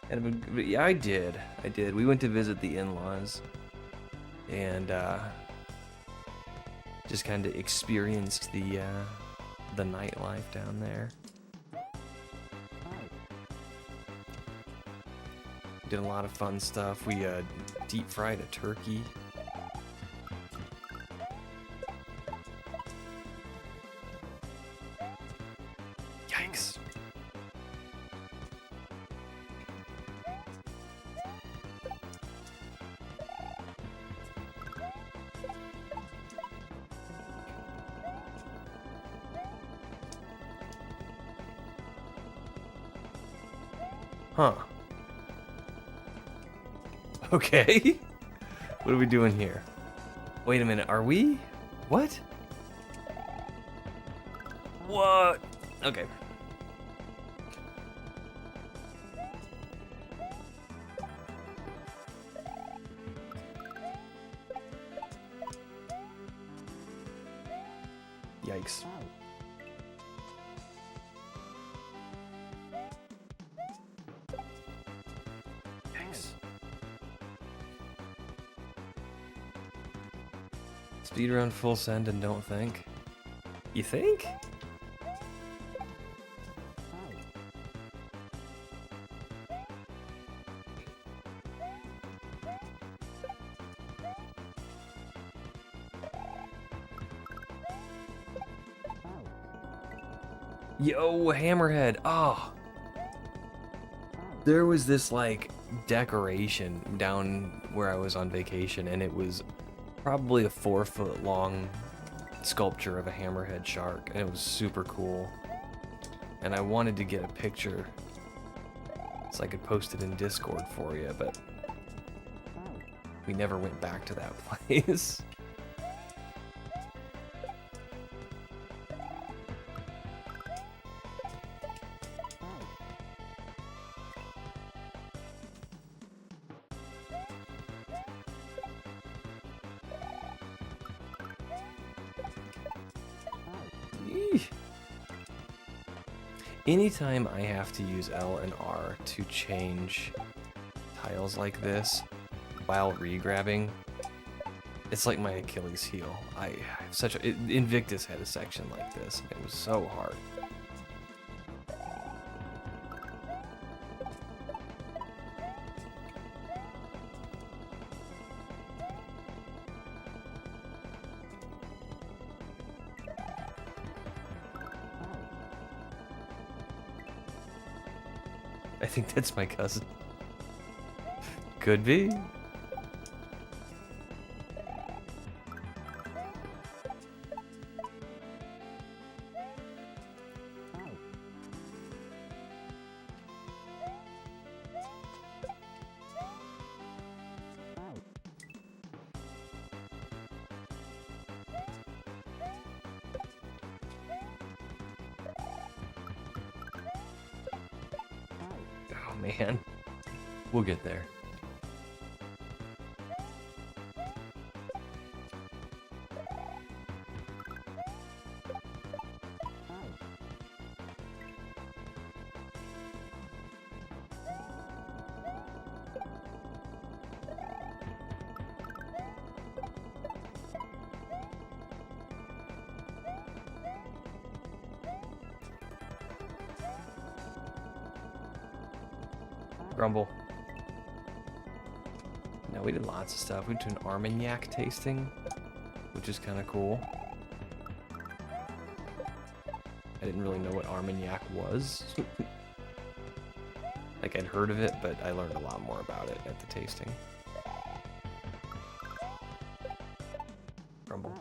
And yeah, I did. We went to visit the in-laws, and just kind of experienced the nightlife down there. Did a lot of fun stuff. We deep fried a turkey. Yikes. Huh. Okay. What are we doing here? Wait a minute, are we? What? What? Okay. Yikes. Speedrun full send and don't think. You think? Yo, Hammerhead. Oh. There was this like decoration down where I was on vacation, and it was probably a 4-foot long sculpture of a hammerhead shark, and it was super cool. And I wanted to get a picture so I could post it in Discord for you, but we never went back to that place. Anytime I have to use L and R to change tiles like this while regrabbing, it's like my Achilles heel. I have such a... Invictus had a section like this, and it was so hard. I think that's my cousin. Could be. Man, we'll get there. Grumble. Now we did lots of stuff. We went to an Armagnac tasting, which is kind of cool. I didn't really know what Armagnac was. Like, I'd heard of it, but I learned a lot more about it at the tasting. Grumble.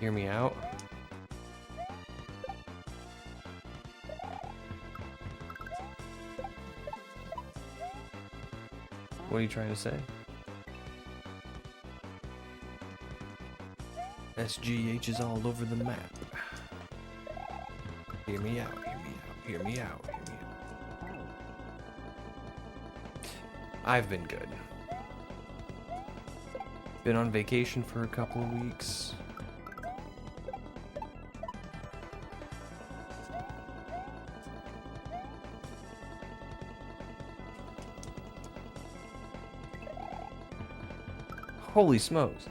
Hear me out. What are you trying to say? SGH is all over the map. Hear me out, hear me out, hear me out, hear me out. I've been good. Been on vacation for a couple of weeks. Holy smokes.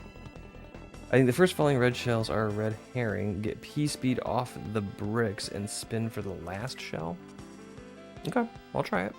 I think the first falling red shells are a red herring. Get P-speed off the bricks and spin for the last shell. Okay, I'll try it.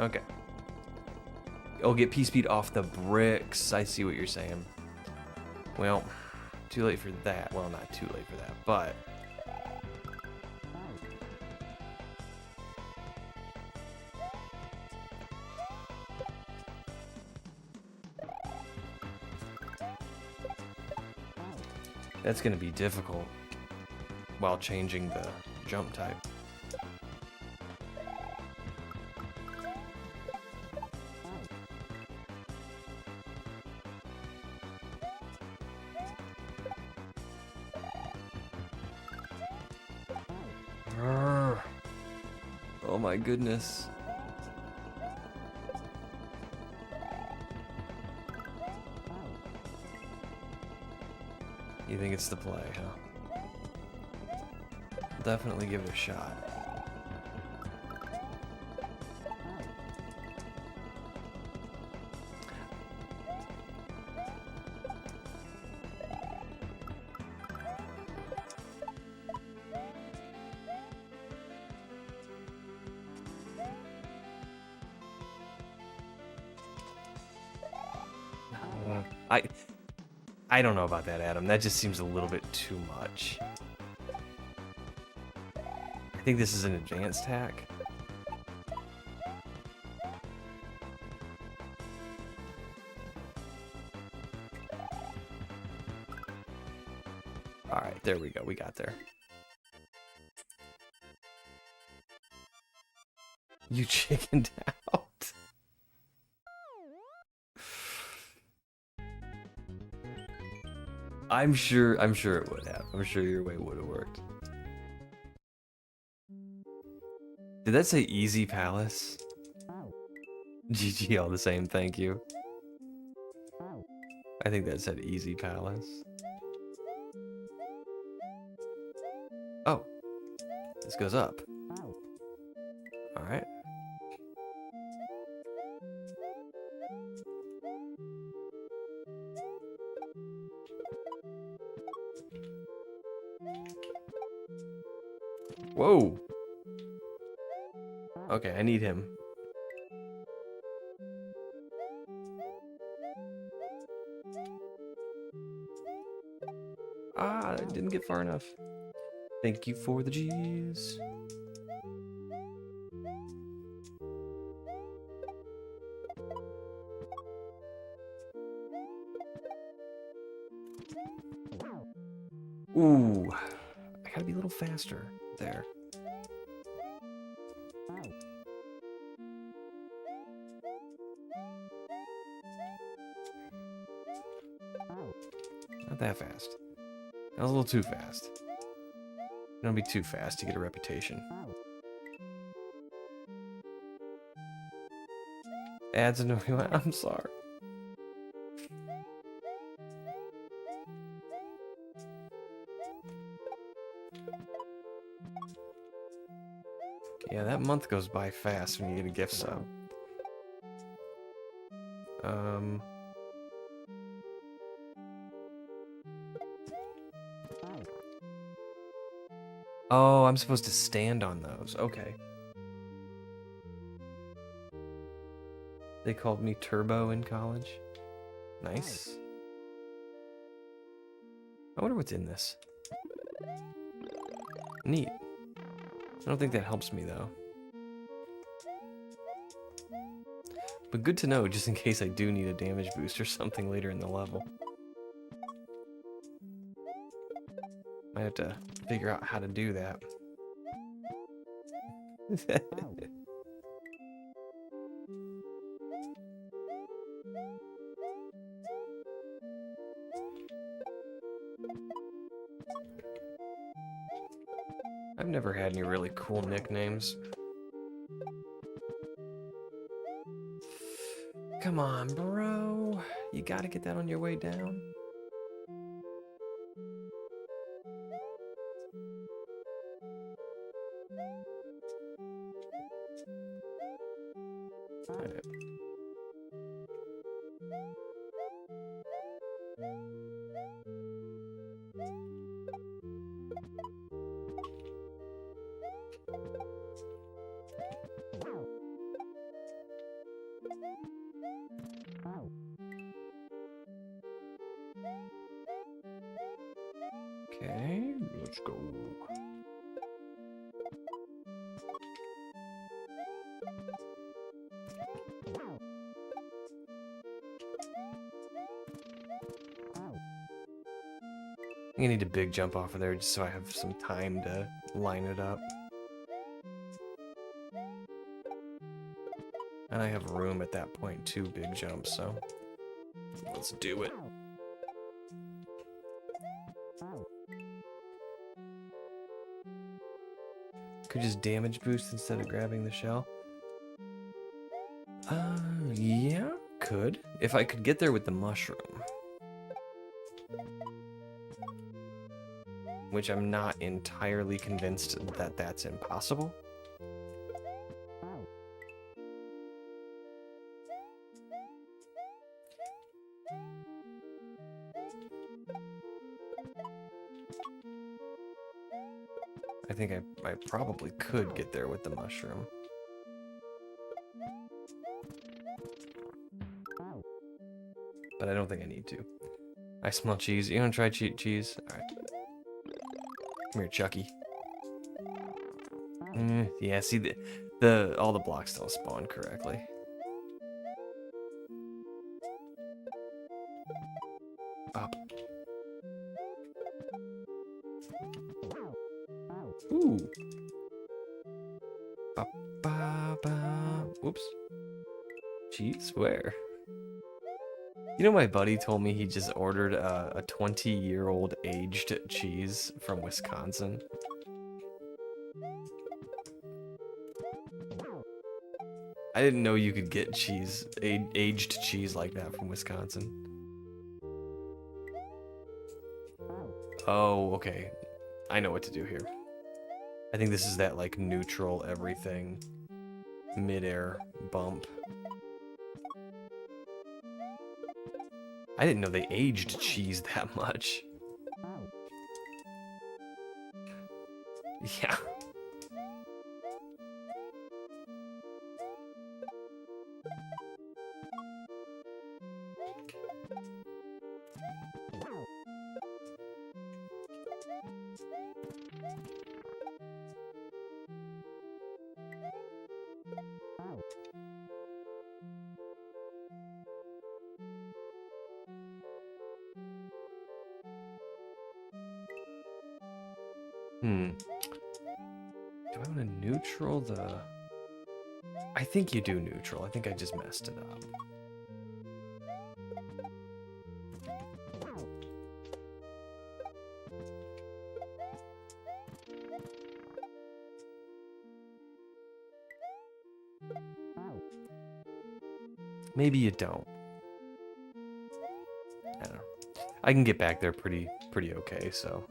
Okay. Oh, get P-speed off the bricks. I see what you're saying. Well, too late for that. Well, not too late for that, but... That's gonna be difficult while changing the jump type. Arrgh. Oh my goodness. You think it's the play, huh? Definitely give it a shot. I don't know about that, Adam. That just seems a little bit too much. I think this is an advanced hack. Alright, there we go. We got there. You chickened out. I'm sure it would have. I'm sure your way would have worked. Did that say Easy Palace? GG all the same, thank you. I think that said Easy Palace. Oh. This goes up. Alright. Whoa. Okay, I need him. Ah, I didn't get far enough. Thank you for the G's. Ooh, I gotta be a little faster there. Not that fast. That was a little too fast. Don't be too fast to get a reputation. Adds a no. I'm sorry. Yeah, that month goes by fast when you get a gift sub. Oh, I'm supposed to stand on those. Okay. They called me Turbo in college. Nice. I wonder what's in this. Neat. I don't think that helps me, though. But good to know, just in case I do need a damage boost or something later in the level. Might have to figure out how to do that. I've never had any really cool nicknames. Come on, bro. You gotta get that on your way down. Alright. Okay, let's go. think I need a big jump off of there just so I have some time to line it up. And I have room at that point, 2 big jumps, so let's do it. Could just damage boost instead of grabbing the shell. Yeah, could. If I could get there with the mushroom. Which I'm not entirely convinced that that's impossible. I think I probably could get there with the mushroom. But I don't think I need to. I smell cheese. You wanna try cheese? Alright. Come here, Chucky. Yeah, see, all the blocks don't spawn correctly. Up. Ooh. Ba ba ba. Whoops. Cheese? Where? You know, my buddy told me he just ordered a 20-year-old aged cheese from Wisconsin. I didn't know you could get cheese, aged cheese like that from Wisconsin. Oh, okay. I know what to do here. I think this is that, like, neutral everything, mid-air bump. I didn't know they aged cheese that much. Yeah. Do I want to neutral the... I think you do neutral. I think I just messed it up. Maybe you don't. I don't know. I can get back there pretty okay, so...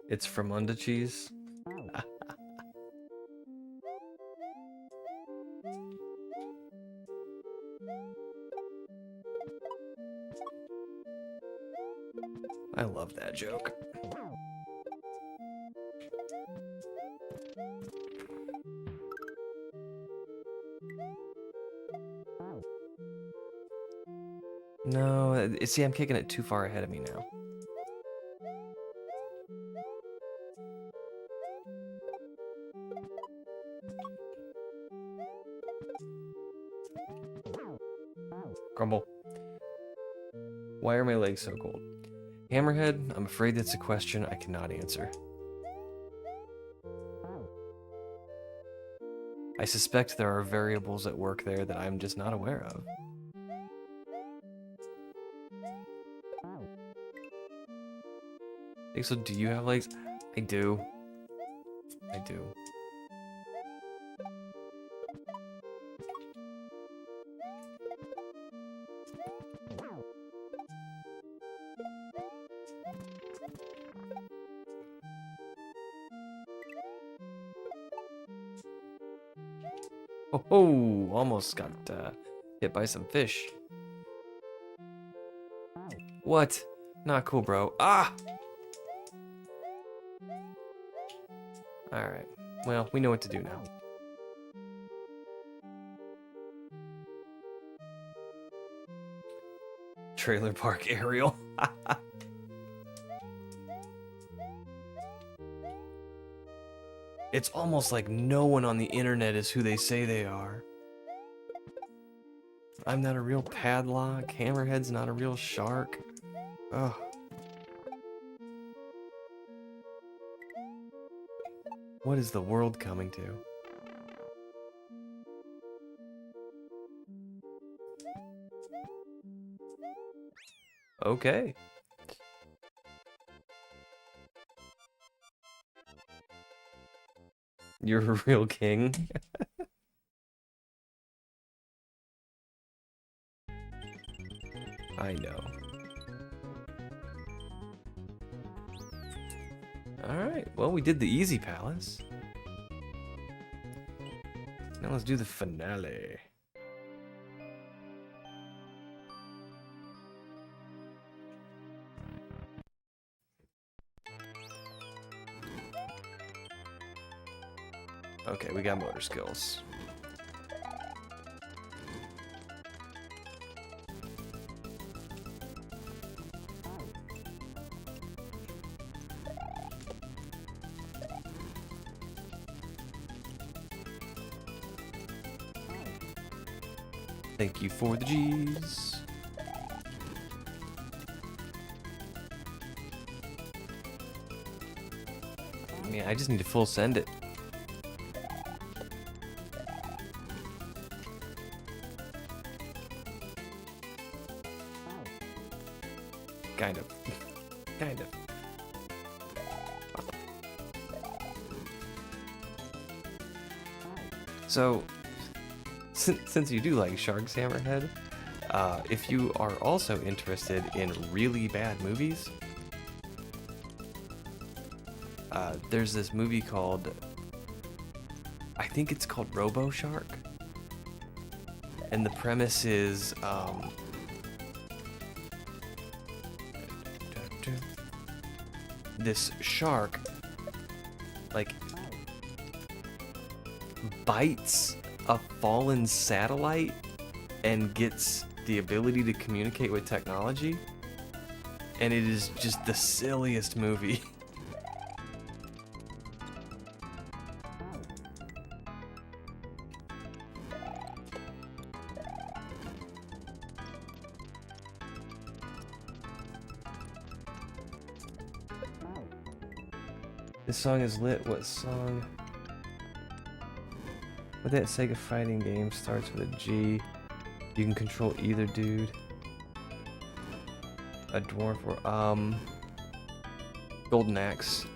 It's Fremunda cheese. I love that joke. No, see, I'm kicking it too far ahead of me now. Grumble. Why are my legs so cold? Hammerhead, I'm afraid that's a question I cannot answer. I suspect there are variables at work there that I'm just not aware of. Pixel, do you have legs? I do. I do. Oh, almost got hit by some fish. What? Not cool, bro. Ah! Alright. Well, we know what to do now. Trailer park aerial. It's almost like no one on the internet is who they say they are. I'm not a real padlock. Hammerhead's not a real shark. Ugh. What is the world coming to? Okay. You're a real king. I know. Alright, well, we did the easy palace. Now let's do the finale. Okay, we got motor skills. Thank you for the G's. Man, I just need to full send it. Kind of. Kind of. So, since you do like sharks, Hammerhead, if you are also interested in really bad movies, there's this movie called, I think it's called Robo Shark, and the premise is, this shark, like, bites a fallen satellite and gets the ability to communicate with technology, and it is just the silliest movie. This song is lit. What song? What that Sega fighting game starts with a G? You can control either dude. A dwarf or Golden Axe.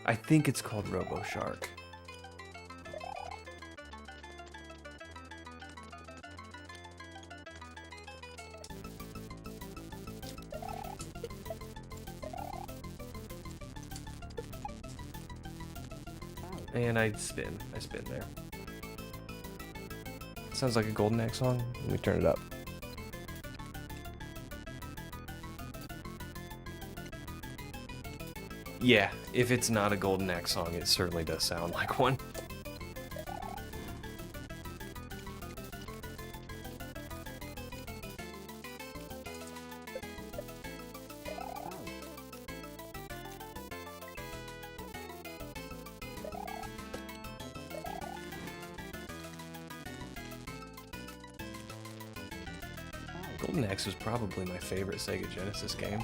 I think it's called Robo Shark. And I spin there. Sounds like a Golden Axe song. Let me turn it up. Yeah, if it's not a Golden Axe song, it certainly does sound like one. Golden Axe was probably my favorite Sega Genesis game.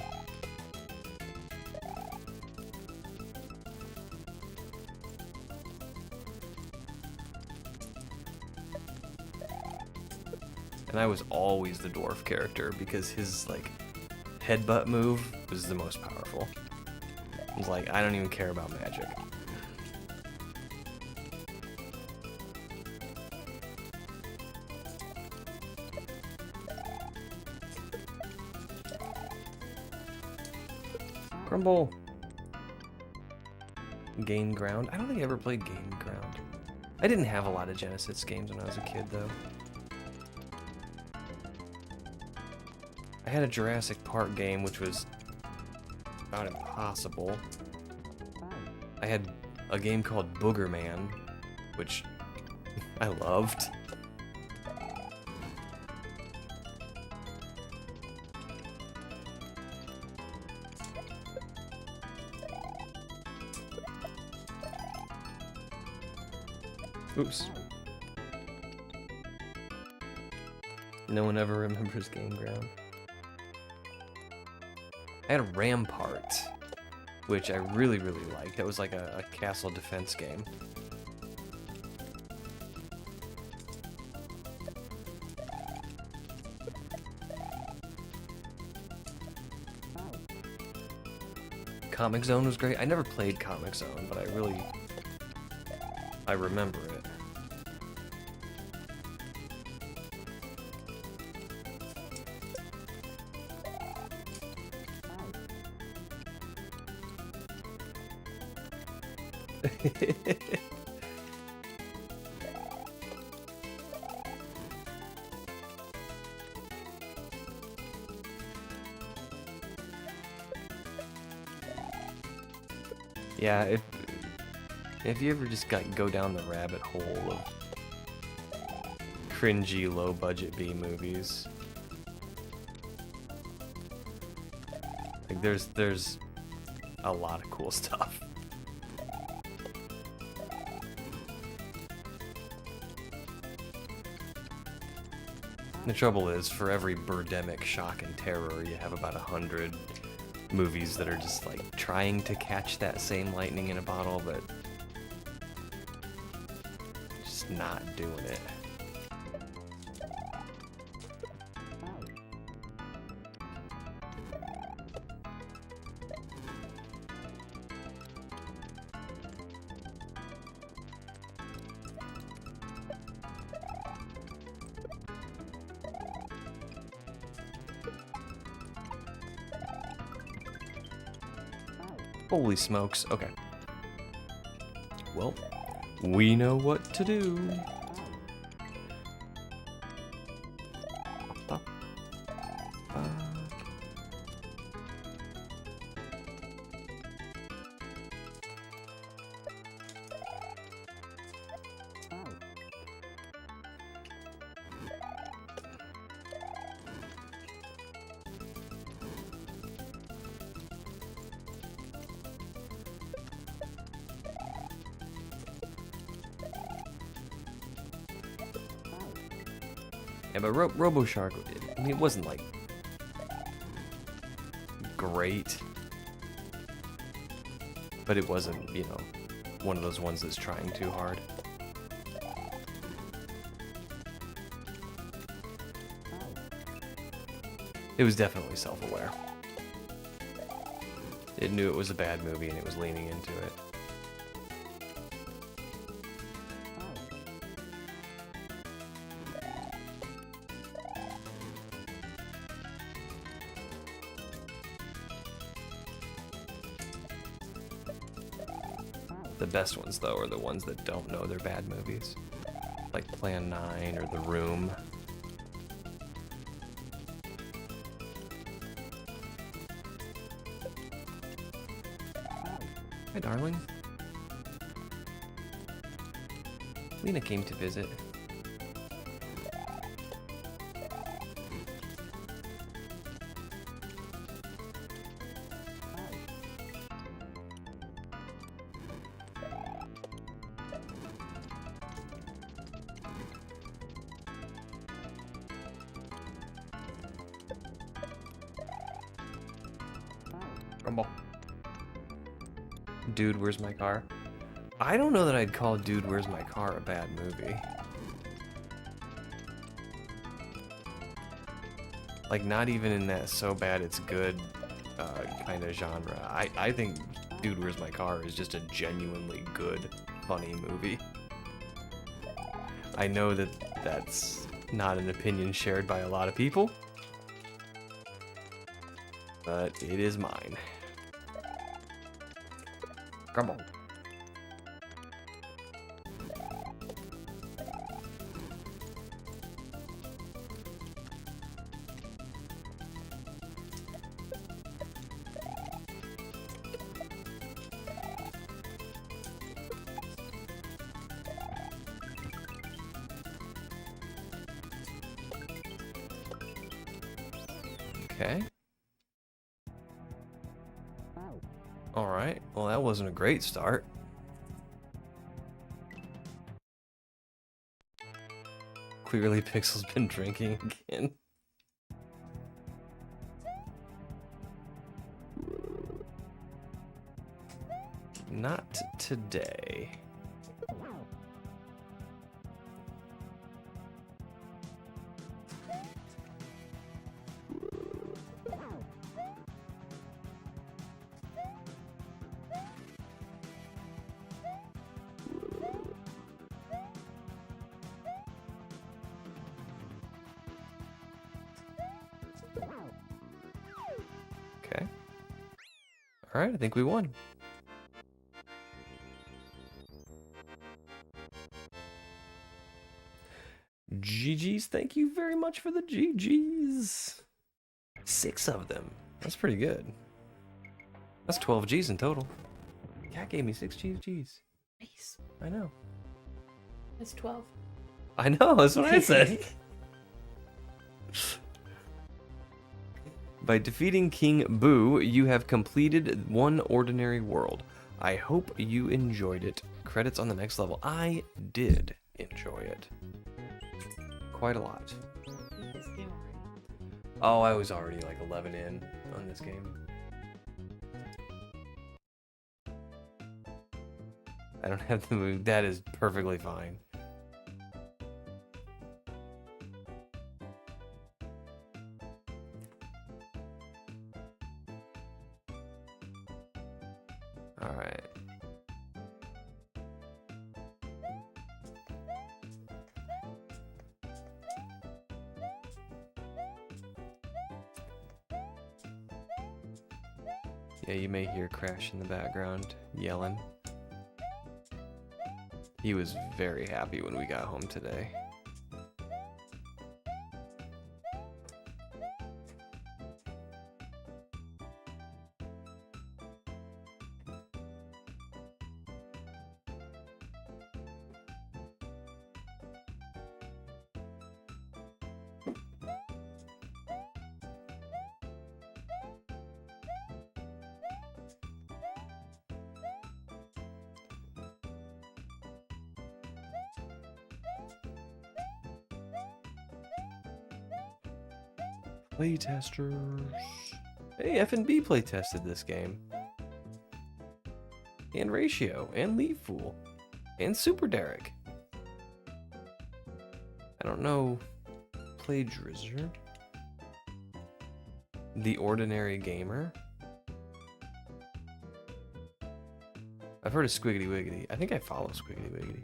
And I was always the dwarf character because his, like, headbutt move was the most powerful. I was like, I don't even care about magic. Crumble. Gain Ground. I don't think I ever played Gain Ground. I didn't have a lot of Genesis games when I was a kid, though. I had a Jurassic Park game, which was about impossible. I had a game called Booger Man, which I loved. Oops. No one ever remembers Game Ground. I had a Rampart, which I really, really liked. That was like a castle defense game. Comic Zone was great. I never played Comic Zone, but I remember it. Yeah, if you ever just go down the rabbit hole of cringy low budget B movies, like there's a lot of cool stuff. The trouble is, for every birdemic shock and terror, you have about 100 movies that are just like trying to catch that same lightning in a bottle, but just not doing it. Holy smokes. Okay. Well, we know what to do. Yeah, but RoboShark, I mean, it wasn't like great, but it wasn't, you know, one of those ones that's trying too hard. It was definitely self-aware. It knew it was a bad movie and it was leaning into it. The best ones, though, are the ones that don't know they're bad movies. Like Plan 9 or The Room. Hi, darling. Lena came to visit. Rumble. Dude, Where's My Car? I don't know that I'd call Dude, Where's My Car a bad movie. Like, not even in that so bad it's good kind of genre. I think Dude, Where's My Car is just a genuinely good, funny movie. I know that that's not an opinion shared by a lot of people, but it is mine. Grumble. Okay. All right. Well, that wasn't a great start. Clearly, Pixel's been drinking again. Not today. Okay. All right, I think we won. GG's, thank you very much for the GG's. 6 of them. That's pretty good. That's 12 G's in total. Cat gave me 6 G's. Nice. I know. That's 12. I know, that's what I said. By defeating King Boo, you have completed one ordinary world. I hope you enjoyed it. Credits on the next level. I did enjoy it. Quite a lot. Beat this game already. Oh, I was already like 11 in on this game. I don't have the move. That is perfectly fine. All right. Yeah, you may hear Crash in the background yelling. He was very happy when we got home today. Playtesters. Hey, F&B playtested this game. And Ratio, and Leaf Fool, and Super Derek. I don't know. Plagiarizer. The Ordinary Gamer. I've heard of Squiggity Wiggity. I think I follow Squiggity Wiggity.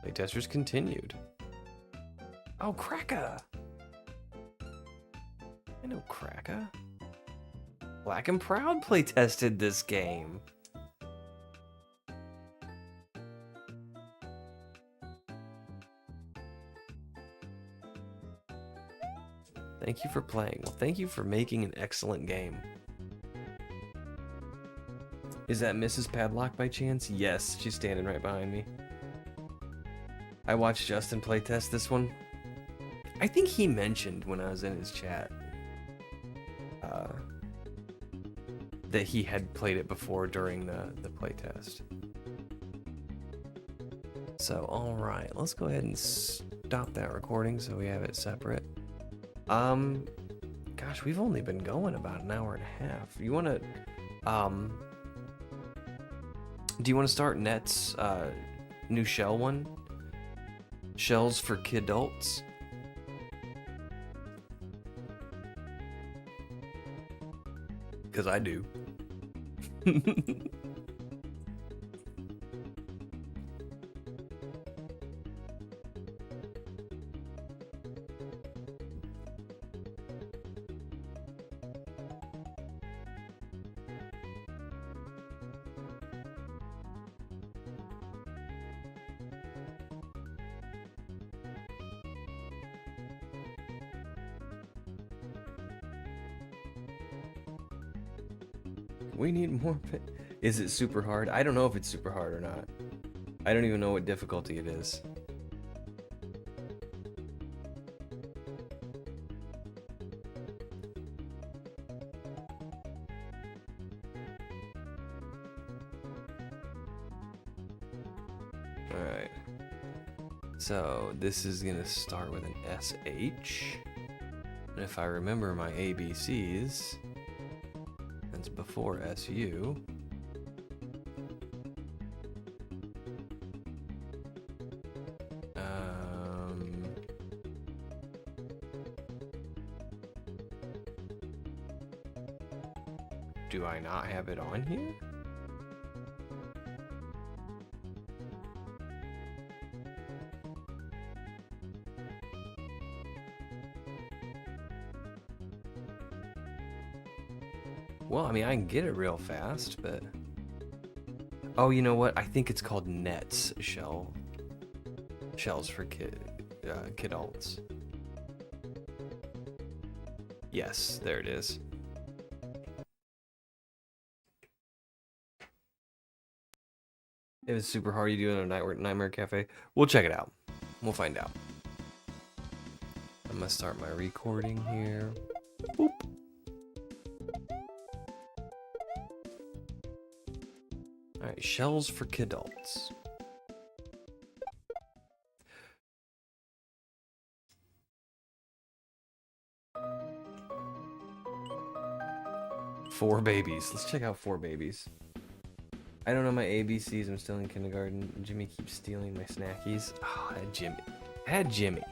Playtesters continued. Oh, Cracker! I know Cracker. Black and Proud playtested this game. Thank you for playing. Well, thank you for making an excellent game. Is that Mrs. Padlock by chance? Yes, she's standing right behind me. I watched Justin playtest this one. I think he mentioned when I was in his chat that he had played it before during the playtest. So, alright, let's go ahead and stop that recording so we have it separate. Gosh, we've only been going about an hour and a half. You wanna, do you want to start Net's new shell one? Shells for kidults? Because I do. We need more. Is it super hard? I don't know if it's super hard or not. I don't even know what difficulty it is. Alright. So this is gonna start with an SH. And if I remember my ABCs, that's before SU. Do I not have it on here? Well, I mean, I can get it real fast, but... Oh, you know what? I think it's called nets shells for kidults. Yes, there it is. If it's super hard, you do it in a Nightmare Cafe. We'll check it out. We'll find out. I'm gonna start my recording here. Boop. Alright, shells for kidults. Four babies. Let's check out four babies. I don't know my ABCs. I'm still in kindergarten. Jimmy keeps stealing my snackies. Oh, I had Jimmy.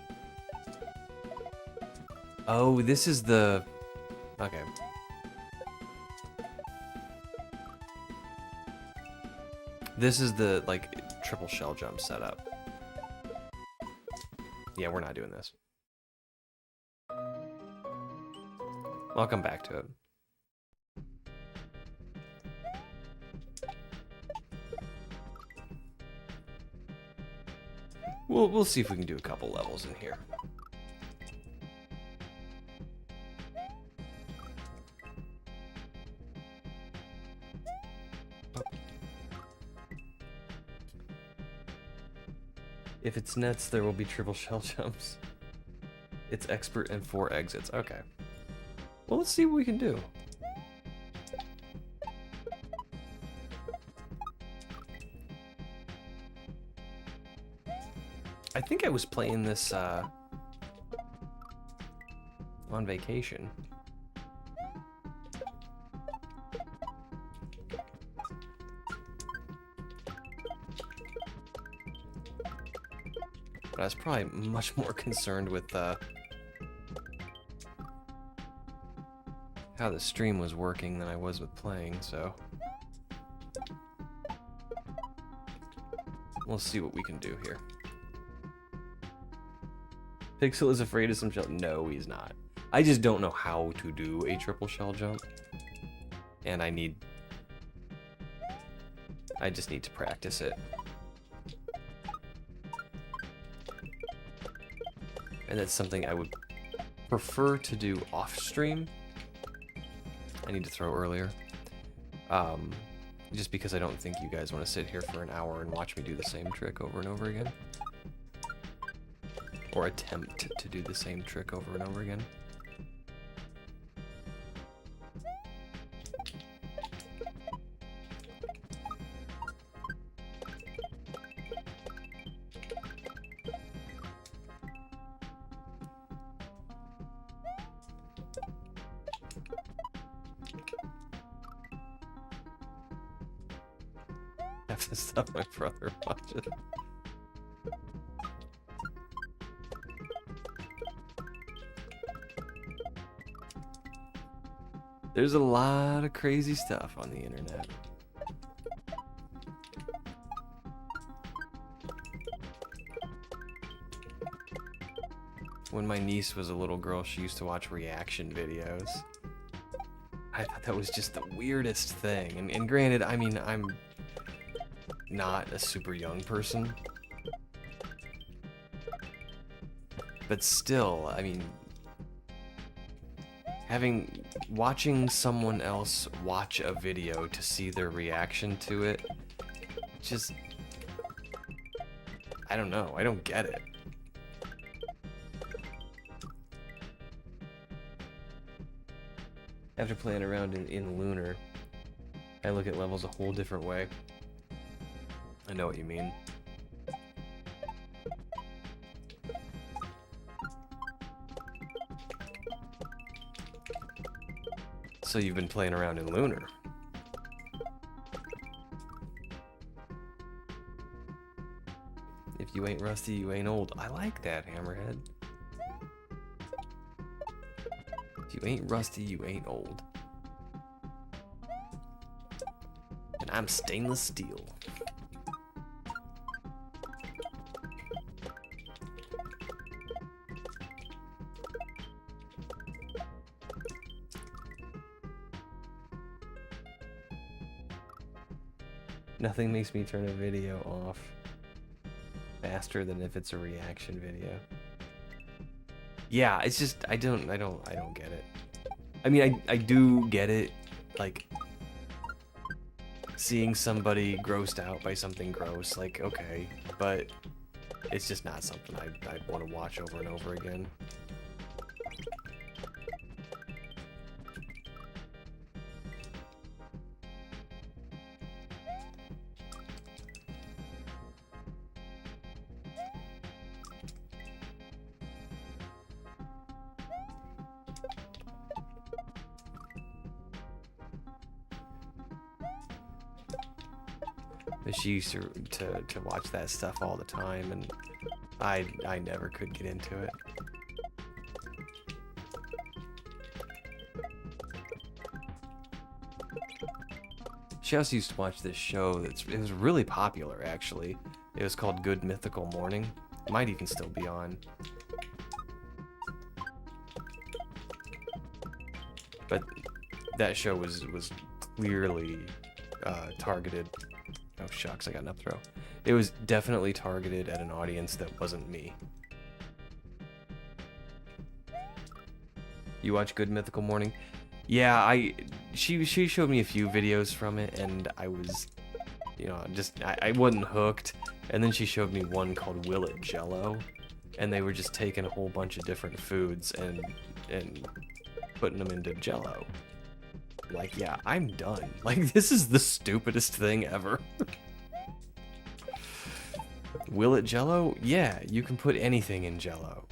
Oh, this is the... Okay. This is the, like, triple shell jump setup. Yeah, we're not doing this. I'll come back to it. We'll see if we can do a couple levels in here. If it's nets, there will be triple shell jumps. It's expert and 4 exits. Okay. Well, let's see what we can do. I think I was playing this on vacation. But I was probably much more concerned with how the stream was working than I was with playing, so we'll see what we can do here. Pixel is afraid of some shell. No, he's not. I just don't know how to do a triple shell jump. And I just need to practice it. And that's something I would prefer to do off stream. I need to throw earlier. Just because I don't think you guys want to sit here for an hour and watch me do the same trick over and over again. Or attempt to do the same trick over and over again. Half the stuff my brother watches. There's a lot of crazy stuff on the internet. When my niece was a little girl, she used to watch reaction videos. I thought that was just the weirdest thing. And granted, I mean, I'm not a super young person. But still, I mean, watching someone else watch a video to see their reaction to it, just, I don't know, I don't get it. After playing around in Lunar, I look at levels a whole different way. I know what you mean. So you've been playing around in Lunar. If you ain't rusty, you ain't old. I like that, Hammerhead. If you ain't rusty, you ain't old. And I'm stainless steel. Nothing makes me turn a video off faster than if it's a reaction video. Yeah, it's just I don't get it. I mean, I do get it, like seeing somebody grossed out by something gross, like okay, but it's just not something I'd want to watch over and over again. She used to watch that stuff all the time, and I never could get into it. She also used to watch this show it was really popular, actually. It was called Good Mythical Morning. It might even still be on. But that show was clearly targeted. Oh shucks, I got an up throw. It was definitely targeted at an audience that wasn't me. You watch Good Mythical Morning? Yeah, she showed me a few videos from it, and I was, you know, I wasn't hooked. And then she showed me one called Will It Jello, and they were just taking a whole bunch of different foods and putting them into Jello. Like, yeah, I'm done. Like, this is the stupidest thing ever. Will it Jello? Yeah, you can put anything in Jello.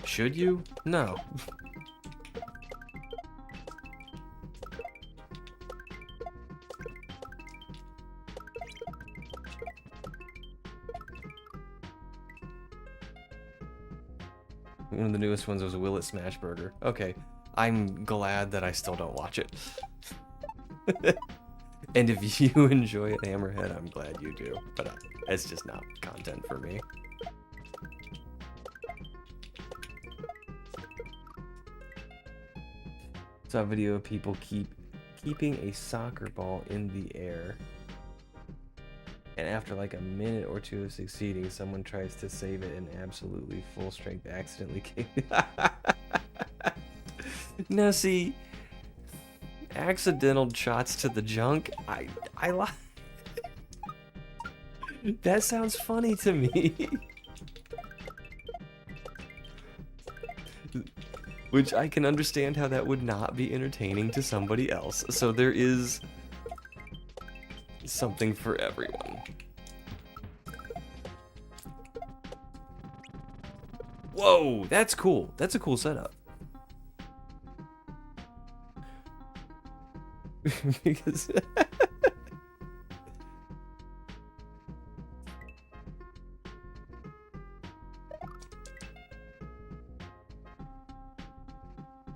Should you? No. One of the newest ones was Will It Smash Burger. Okay, I'm glad that I still don't watch it. And if you enjoy it, Hammerhead, I'm glad you do. But it's just not content for me. Saw a video of people keeping a soccer ball in the air. And after like a minute or two of succeeding, someone tries to save it and absolutely full strength accidentally kick. Now see, accidental shots to the junk, I like. That sounds funny to me. Which I can understand how that would not be entertaining to somebody else. So there is something for everyone. Whoa, that's cool. That's a cool setup. Because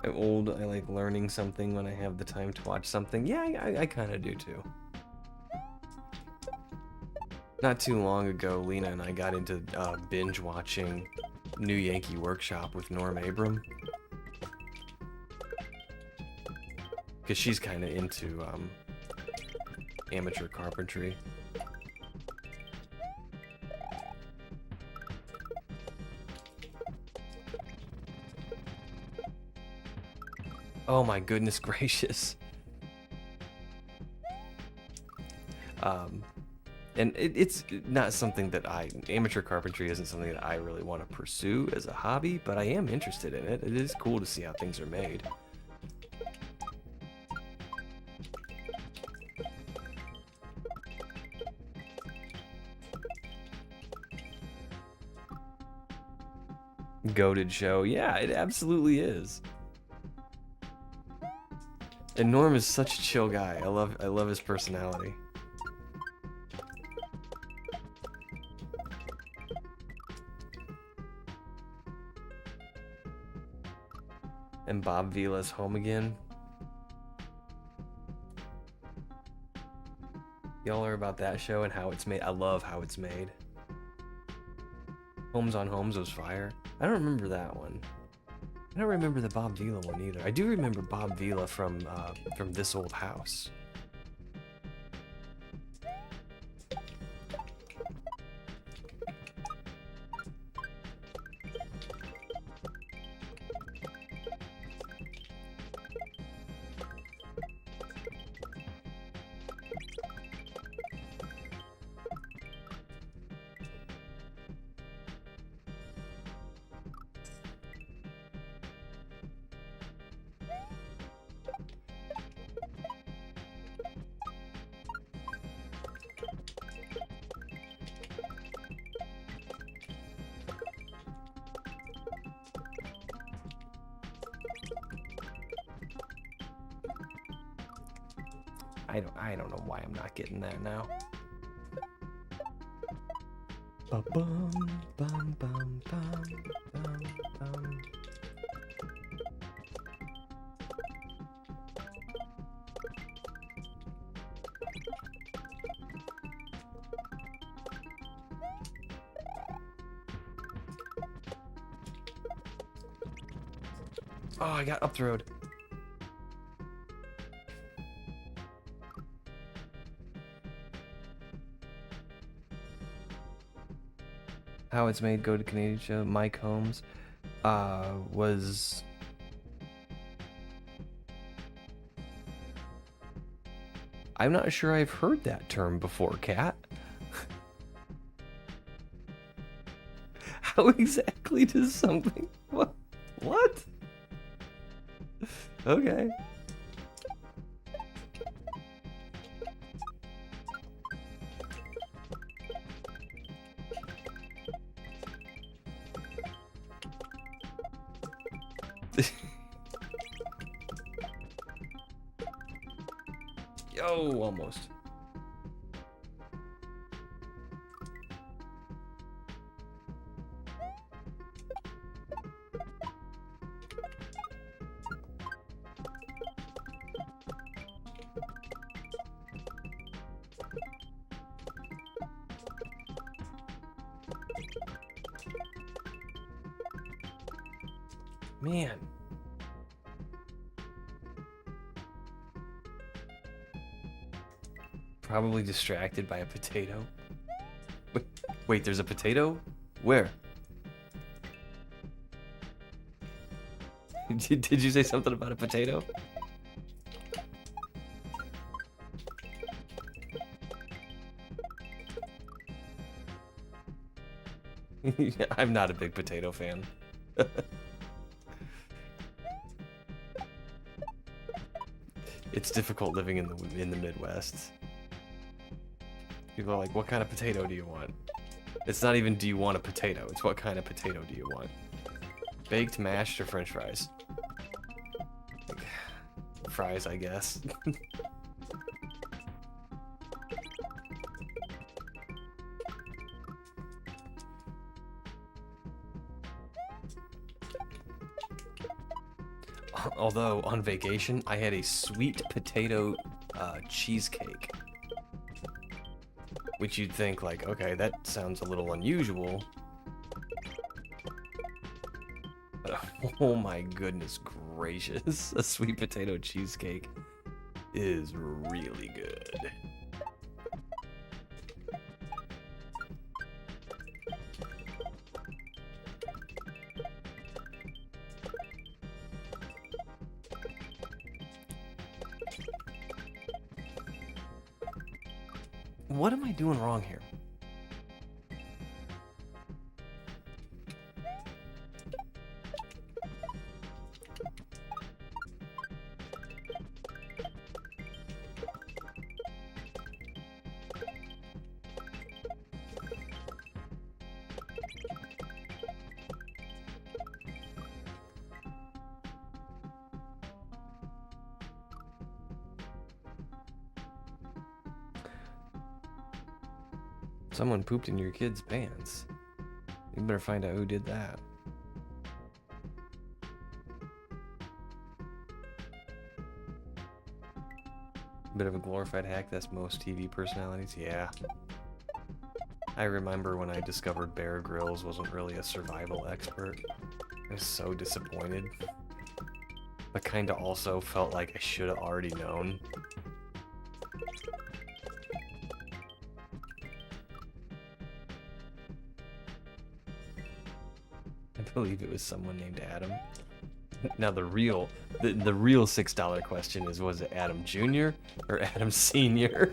I'm old, I like learning something when I have the time to watch something. Yeah, I kind of do too. Not too long ago, Lena and I got into binge watching New Yankee Workshop with Norm Abram. Because she's kind of into amateur carpentry. Oh my goodness gracious. And it's not something that amateur carpentry isn't something that I really want to pursue as a hobby, but I am interested in it. It is cool to see how things are made. Goated show. Yeah, it absolutely is. And Norm is such a chill guy. I love his personality. And Bob Vila's home again. Y'all are about that show and how it's made. I love how it's made. Homes on Homes was fire. I don't remember that one. I don't remember the Bob Vila one either. I do remember Bob Vila from This Old House. I don't know why I'm not getting that now. Ba-bum, bum, bum, bum, bum, bum. Oh, I got up the road. How It's Made, Go to Canadian Show, Mike Holmes, was... I'm not sure I've heard that term before, Kat. How exactly does something... What? Okay. Yo, almost. Man. Probably distracted by a potato. Wait, there's a potato? Where? Did you say something about a potato? I'm not a big potato fan. It's difficult living in the Midwest. People are like, what kind of potato do you want? It's not even do you want a potato, it's what kind of potato do you want? Baked, mashed, or french fries? Fries, I guess. Although, on vacation, I had a sweet potato cheesecake. Which you'd think, like, okay, that sounds a little unusual. But, oh my goodness gracious, a sweet potato cheesecake is really good. What am I doing wrong here? Someone pooped in your kid's pants. You better find out who did that. Bit of a glorified hack, that's most TV personalities, yeah. I remember when I discovered Bear Grylls wasn't really a survival expert. I was so disappointed. But kinda also felt like I should have already known. I believe it was someone named Adam. Now the real $6 question is, was it Adam Jr. or Adam Sr.?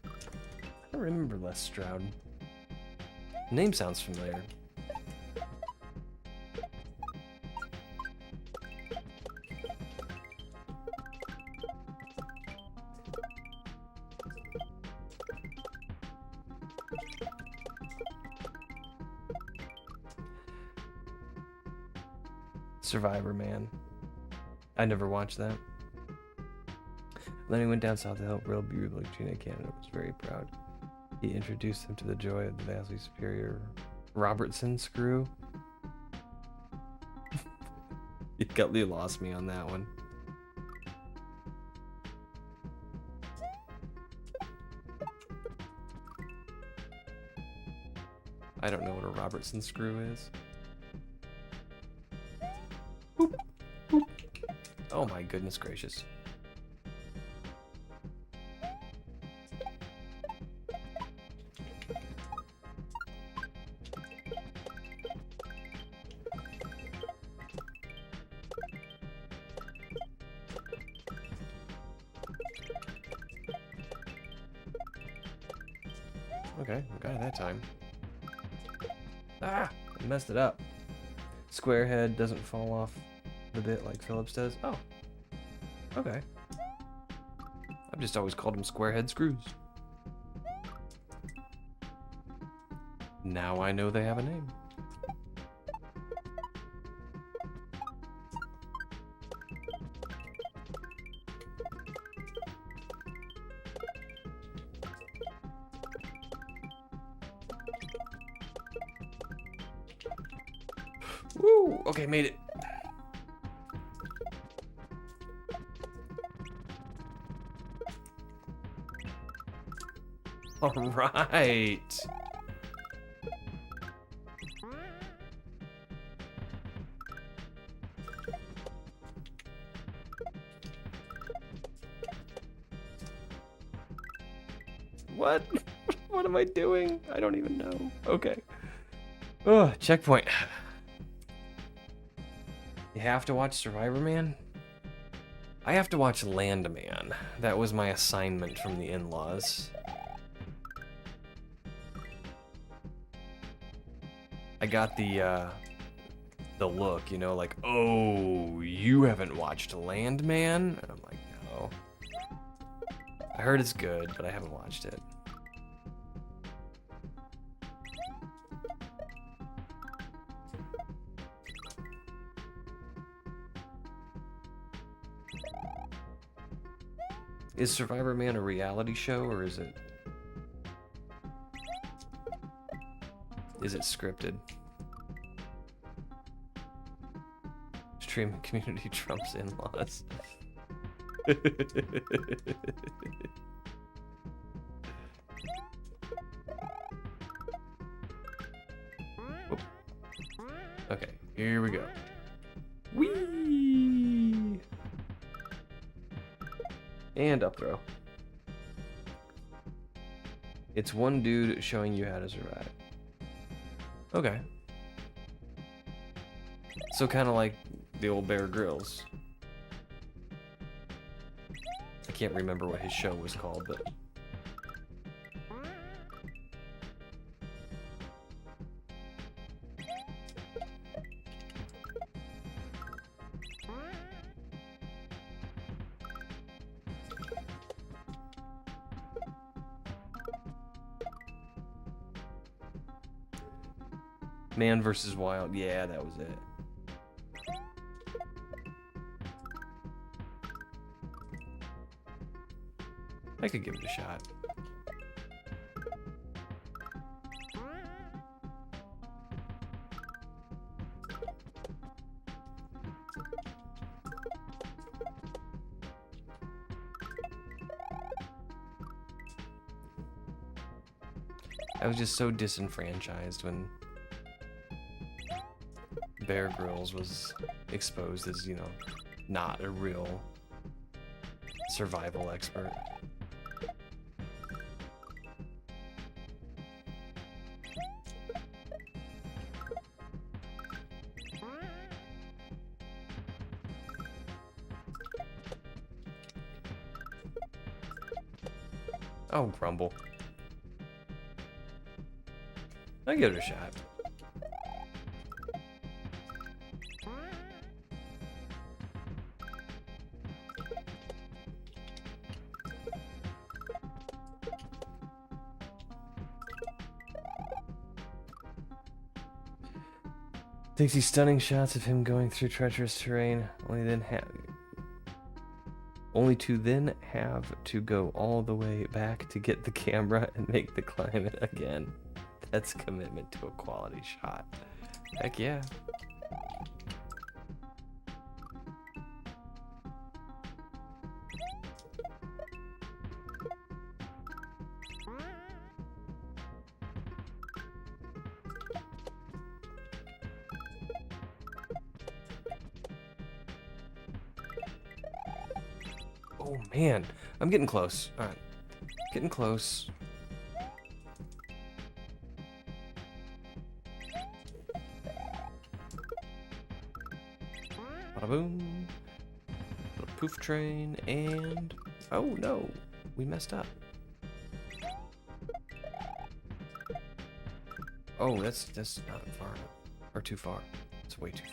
I don't remember Les Stroud. Name sounds familiar. Survivor Man. I never watched that. Lenny went down south to help Real Beautiful Gina Canada was very proud. He introduced him to the joy of the vastly superior Robertson screw. You lost me on that one. I don't know what a Robertson screw is. Boop, boop. Oh my goodness gracious. Okay, we got it that time. Ah! I messed it up. Square head doesn't fall off the bit like Phillips does. Oh. Okay. I've just always called them square head screws. Now I know they have a name. Woo! Okay, made it. All right. What? What am I doing? I don't even know. Okay. Oh, checkpoint. You have to watch Survivor Man? I have to watch Landman. That was my assignment from the in-laws. I got the look, you know, like, oh, you haven't watched Landman? And I'm like, no. I heard it's good, but I haven't watched it. Is Survivor Man a reality show, or is it scripted? Streaming community trumps in-laws. Okay, here we go. Whee! And up throw. It's one dude showing you how to survive. Okay. So kind of like the old Bear Grylls. I can't remember what his show was called, but... Man versus Wild. Yeah, that was it. I could give it a shot. I was just so disenfranchised when Bear Grylls was exposed as, you know, not a real survival expert. Oh, Grumble. I'll give it a shot. Takes these stunning shots of him going through treacherous terrain, only to then have to go all the way back to get the camera and make the climb again. That's commitment to a quality shot. Heck yeah. Oh man, I'm getting close. All right, getting close. Bada boom. Little poof train and oh no, we messed up. Oh, that's not far enough, or too far. It's way too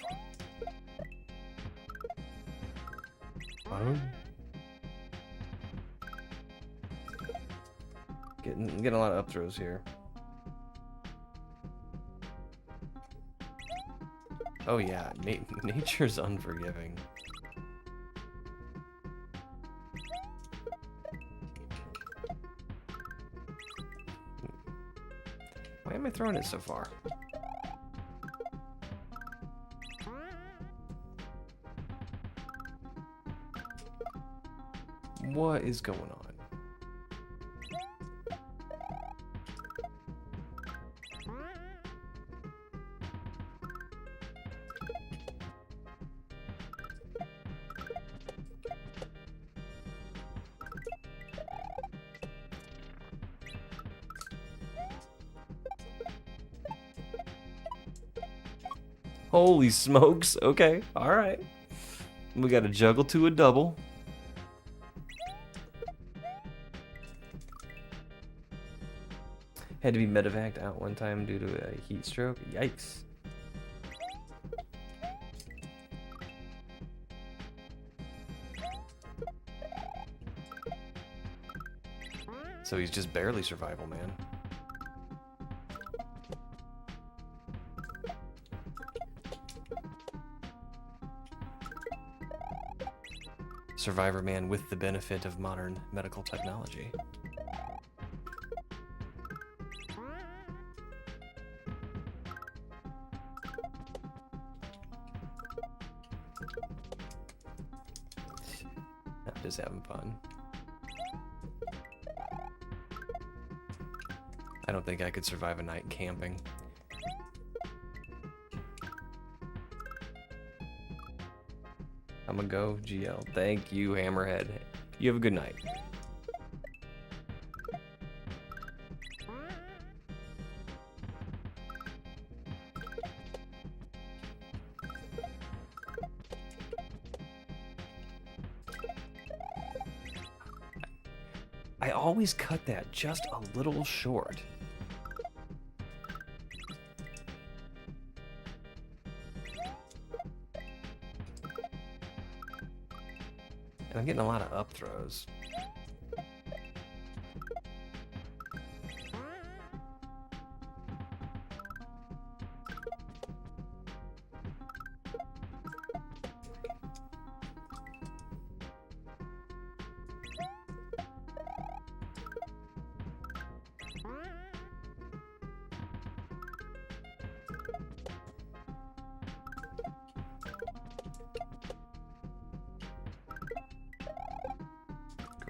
far. Bada boom. Getting a lot of up throws here. Oh yeah, nature's unforgiving. Why am I throwing it so far? What is going on? Holy smokes. Okay, alright. We got a juggle to a double. Had to be medevaced out one time due to a heat stroke. Yikes. So he's just barely survival, man. Survivor man with the benefit of modern medical technology. I'm just having fun. I don't think I could survive a night camping. I'm gonna go GL. Thank you, Hammerhead. You have a good night. I always cut that just a little short. And I'm getting a lot of up throws.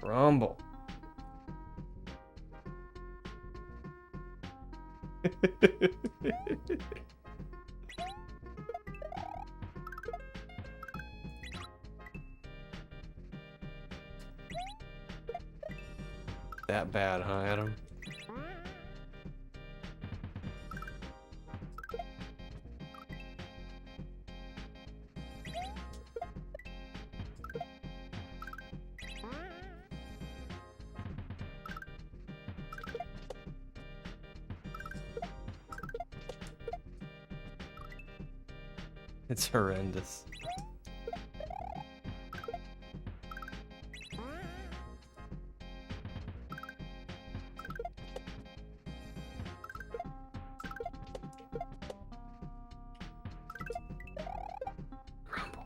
Grumble. That bad, huh, Adam? It's horrendous. Grumble.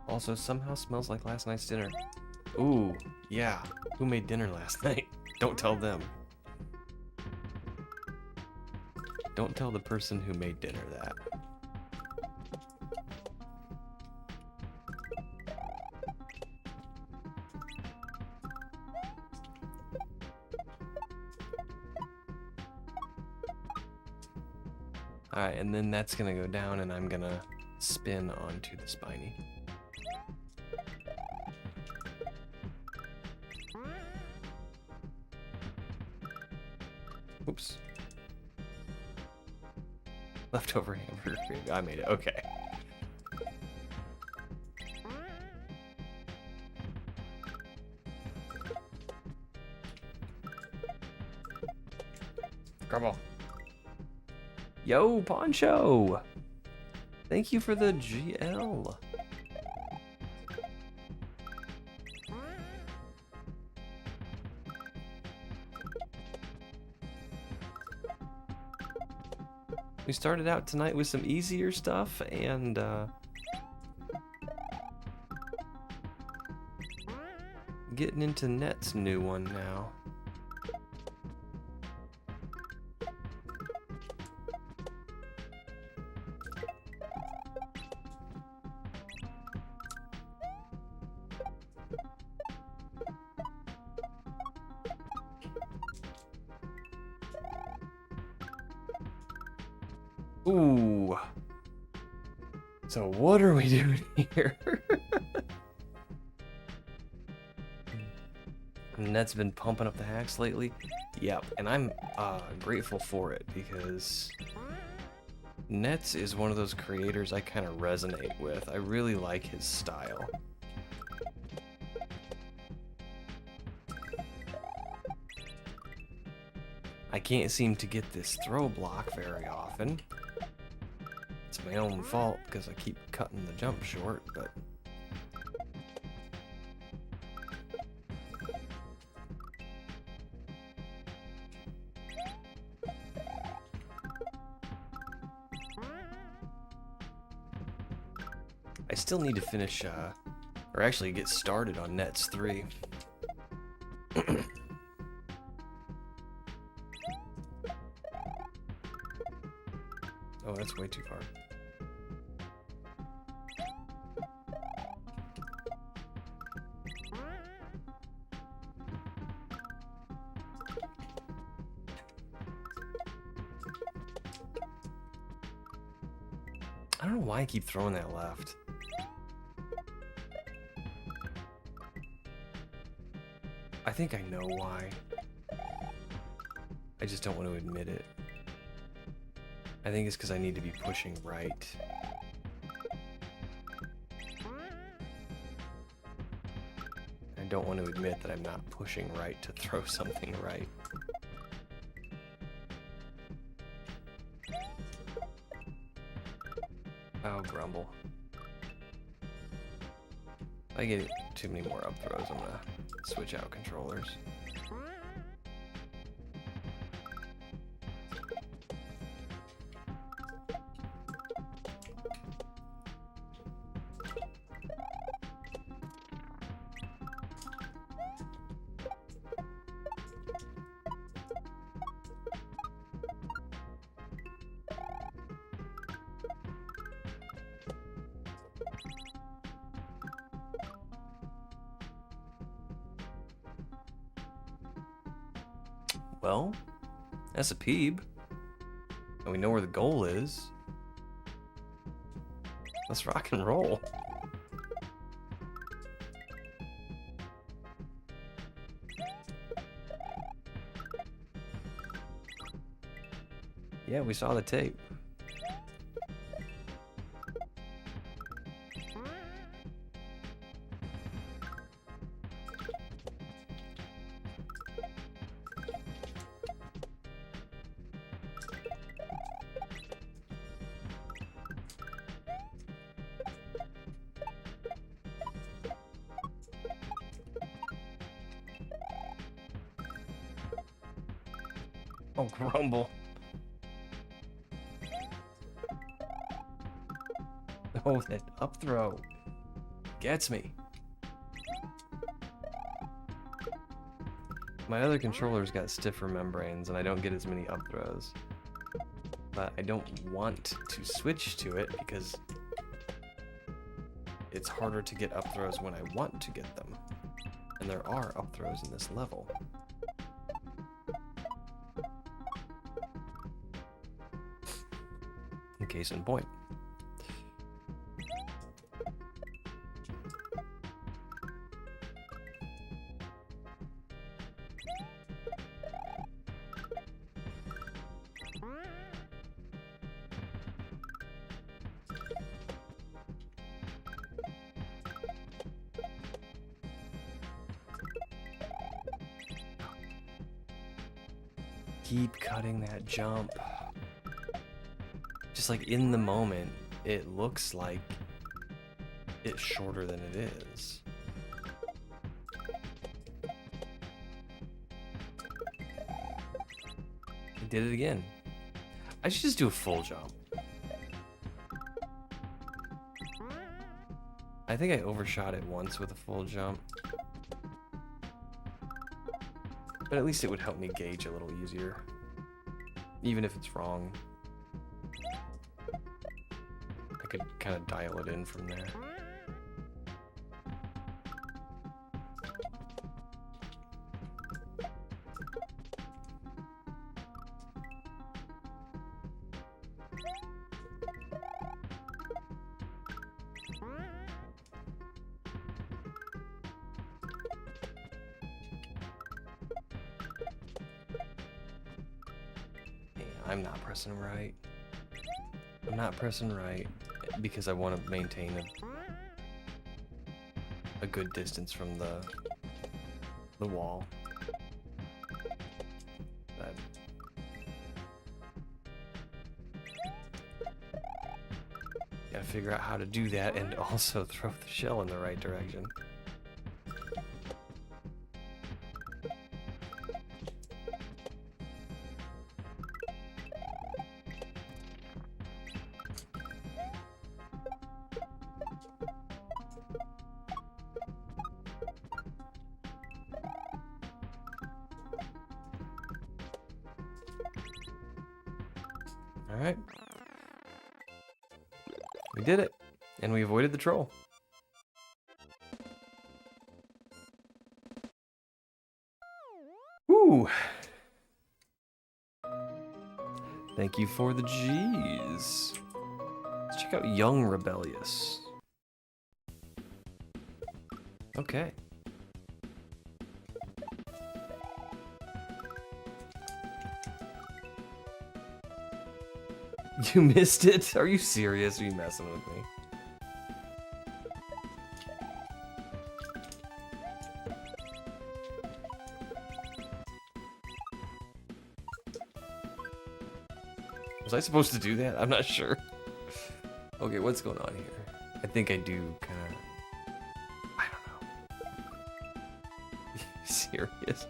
Also, somehow smells like last night's dinner. Ooh, yeah. Who made dinner last night? Don't tell them. Don't tell the person who made dinner that. Alright, and then that's gonna go down and I'm gonna spin onto the spiny. Oops. Leftover hamburger gravy. I made it. Okay. Grumble. Yo, Poncho! Thank you for the GL. We started out tonight with some easier stuff, and getting into Net's new one now. Ooh. So what are we doing here? Net's been pumping up the hacks lately. Yep, and I'm grateful for it because Nets is one of those creators I kind of resonate with. I really like his style. I can't seem to get this throw block very often. It's my own fault because I keep cutting the jump short, but I still need to finish, or actually get started on Nets 3. Oh, that's way too far. I don't know why I keep throwing that left. I think I know why. I just don't want to admit it. I think it's because I need to be pushing right. I don't want to admit that I'm not pushing right to throw something right. Oh, grumble. If I get too many more up throws, I'm gonna switch out controllers. Well, that's a peeb. And we know where the goal is. Let's rock and roll. Yeah, we saw the tape. Oh, grumble. Oh, that up throw gets me. My other controller's got stiffer membranes and I don't get as many up throws. But I don't want to switch to it because it's harder to get up throws when I want to get them. And there are up throws in this level. Case in point. Keep cutting that jump. Just like in the moment, it looks like it's shorter than it is. I did it again. I should just do a full jump. I think I overshot it once with a full jump. But at least it would help me gauge a little easier. Even if it's wrong. I could kind of dial it in from there. I'm not pressing right. I'm not pressing right because I want to maintain a good distance from the wall. But gotta figure out how to do that and also throw the shell in the right direction. Alright. We did it. And we avoided the troll. Woo! Thank you for the G's. Let's check out Young Rebellious. Okay. You missed it? Are you serious? Are you messing with me? Was I supposed to do that? I'm not sure. Okay, what's going on here? I think I do kind of... I don't know. Serious?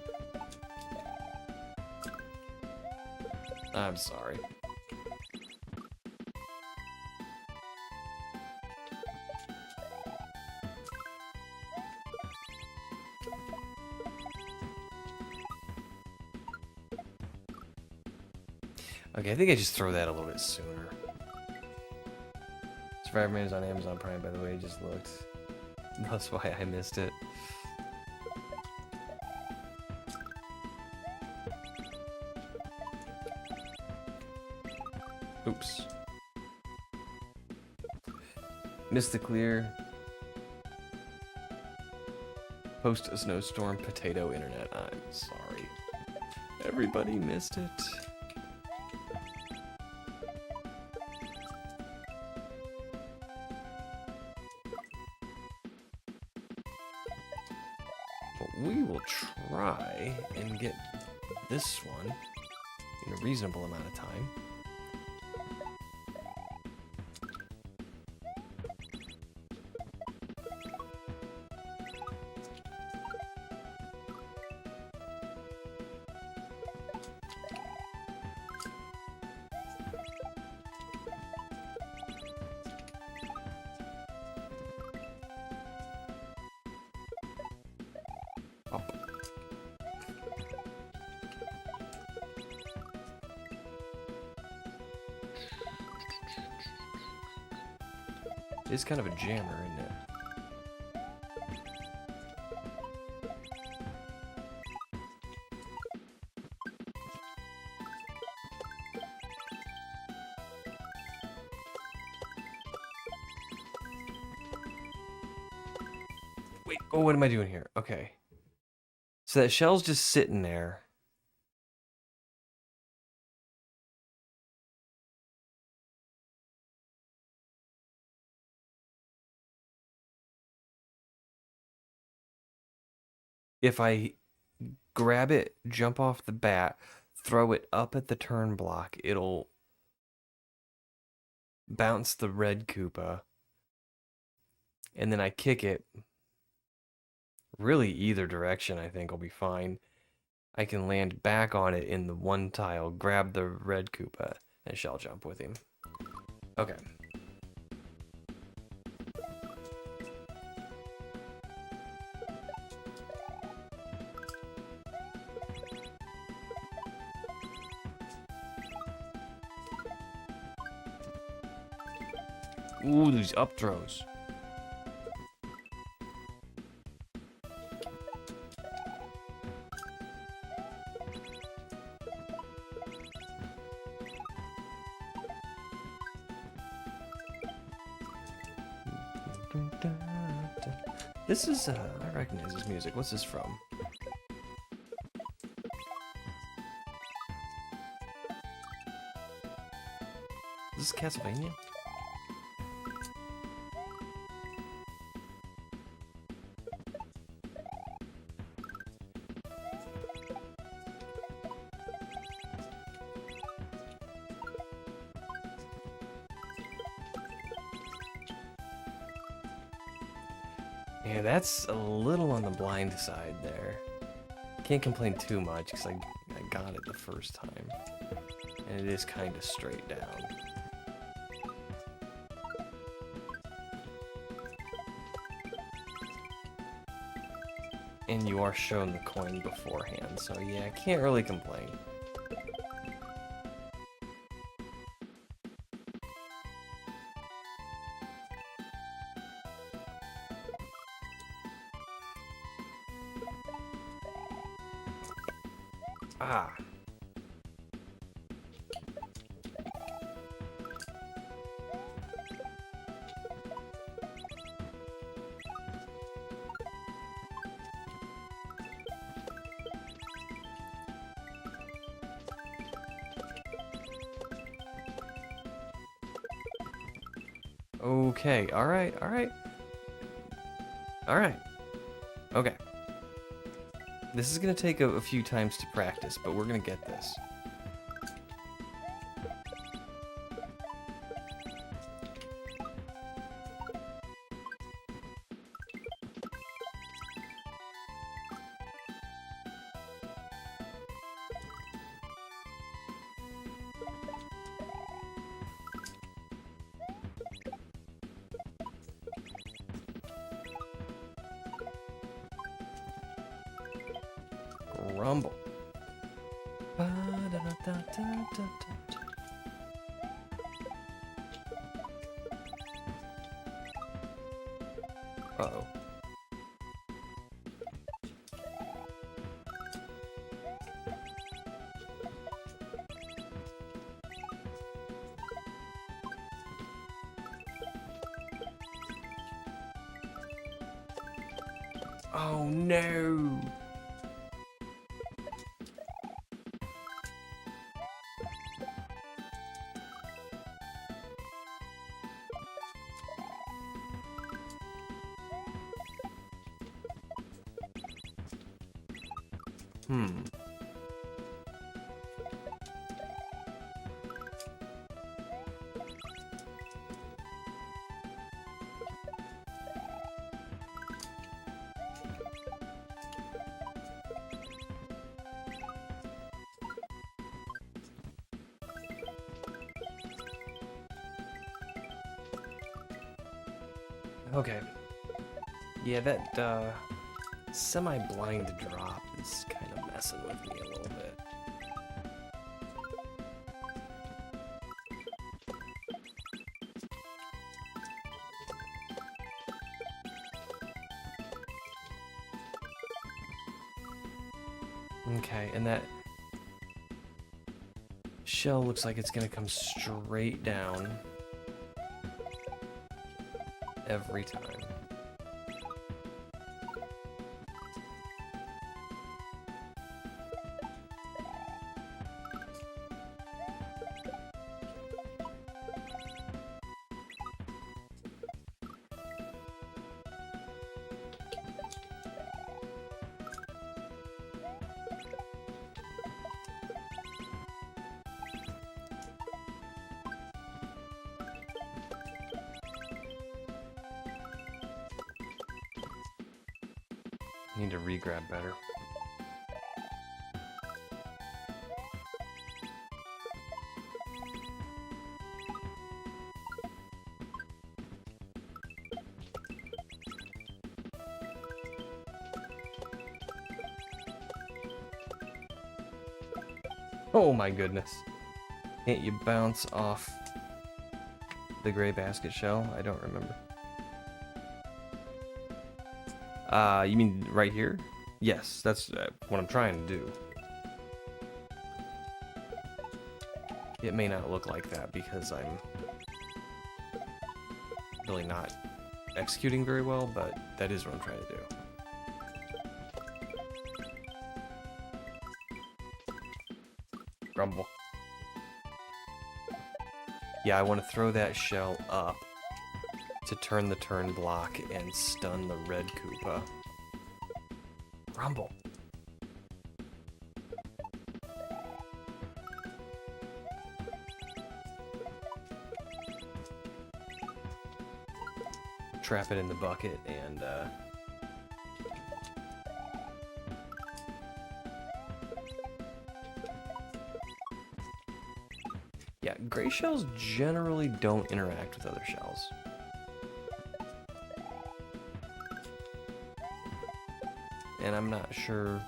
I'm sorry. Okay, I think I just throw that a little bit sooner. Spider-Man is on Amazon Prime, by the way, I just looked. That's why I missed it. Oops. Missed the clear. Post a snowstorm potato internet. I'm sorry. Everybody missed it. But we will try and get this one in a reasonable amount of time. Up. It's kind of a jammer, isn't it? Wait, oh, what am I doing here? Okay. So that shell's just sitting there. If I grab it, jump off the bat, throw it up at the turn block, it'll bounce the red Koopa, and then I kick it. Really, either direction I think will be fine. I can land back on it in the one tile, grab the red Koopa, and shell jump with him. Okay. Ooh, these up throws. This is, I recognize this music. What's this from? Is this Castlevania? Yeah, that's a little on the blind side there. Can't complain too much because I got it the first time. And it is kind of straight down. And you are shown the coin beforehand, so yeah, I can't really complain. Ah. Okay, alright. Alright. Okay. This is gonna take a few times to practice, but we're gonna get this. Rumble. Uh-oh. Oh no! Hmm. Okay. Yeah, that semi-blind drop is kind of messing with me a little bit. Okay, and that shell looks like it's gonna come straight down every time. Need to re-grab better. Oh my goodness. Can't you bounce off the gray basket shell? I don't remember. You mean right here? Yes, that's what I'm trying to do. It may not look like that because I'm really not executing very well, but that is what I'm trying to do. Grumble. Yeah, I want to throw that shell up to turn the turn block and stun the red Koopa. Grumble. Trap it in the bucket and yeah, gray shells generally don't interact with other shells. And I'm not sure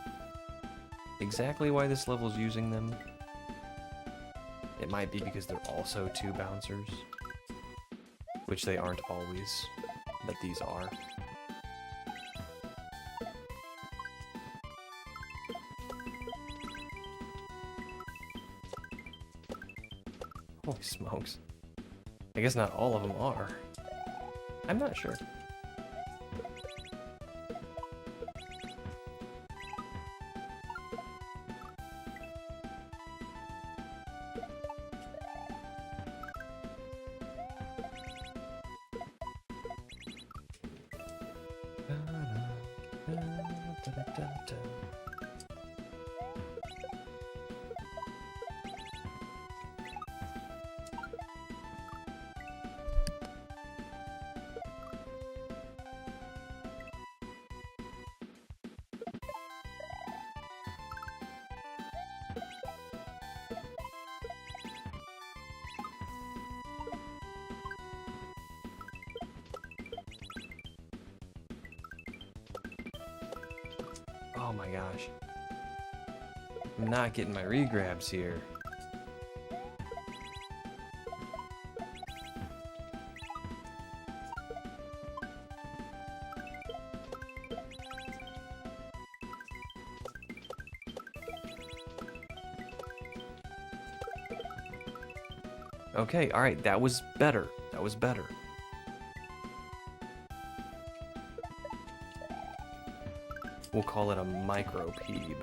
exactly why this level is using them. It might be because they're also two bouncers, which they aren't always, but these are. Holy smokes. I guess not all of them are. I'm not sure. Oh my gosh. I'm not getting my regrabs here. Okay, alright, that was better. That was better. We'll call it a micro-peeb.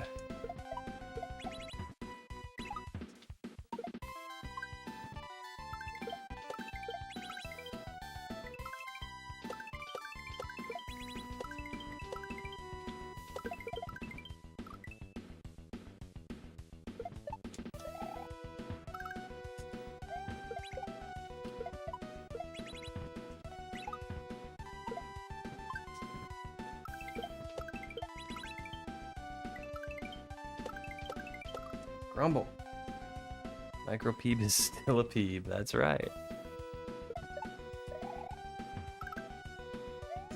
Grumble. Micro-peeb is still a peeb, that's right.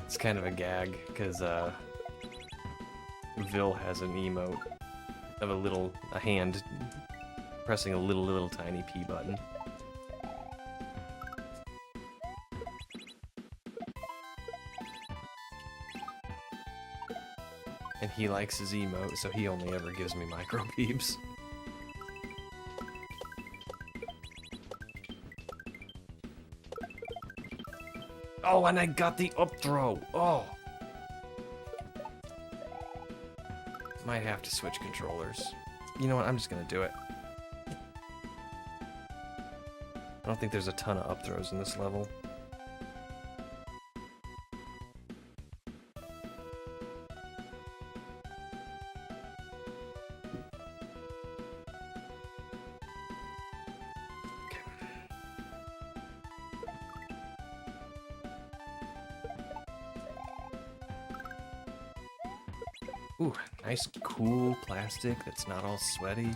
It's kind of a gag, because Vil has an emote of a hand pressing a little tiny P button. And he likes his emote, so he only ever gives me micro-peebs. Oh, and I got the up throw. Oh. Might have to switch controllers. You know what? I'm just gonna do it. I don't think there's a ton of up throws in this level. Ooh, nice cool plastic that's not all sweaty.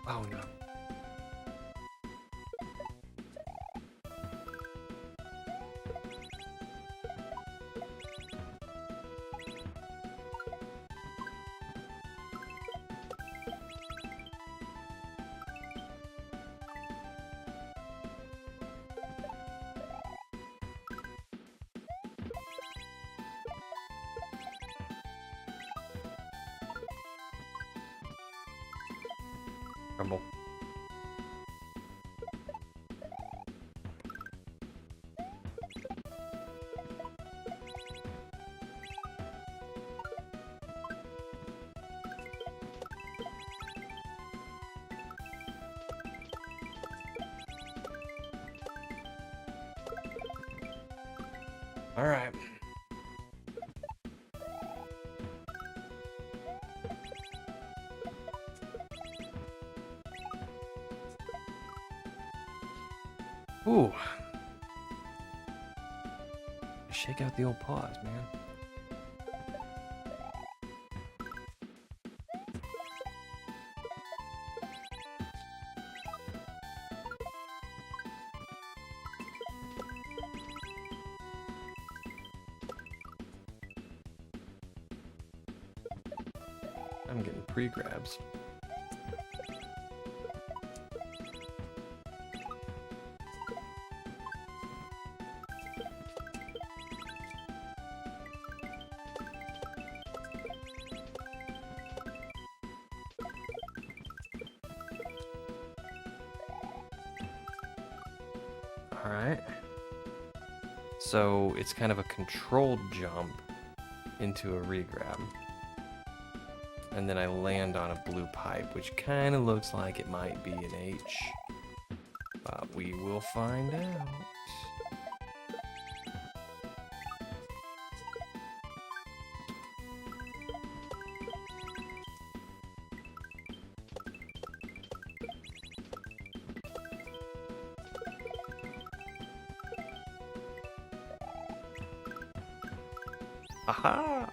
Oh no. Rumble. All right. Ooh. Shake out the old paws, man. I'm getting pre-grabs. Alright. So it's kind of a controlled jump into a regrab. And then I land on a blue pipe, which kind of looks like it might be an H. But we will find out. Aha!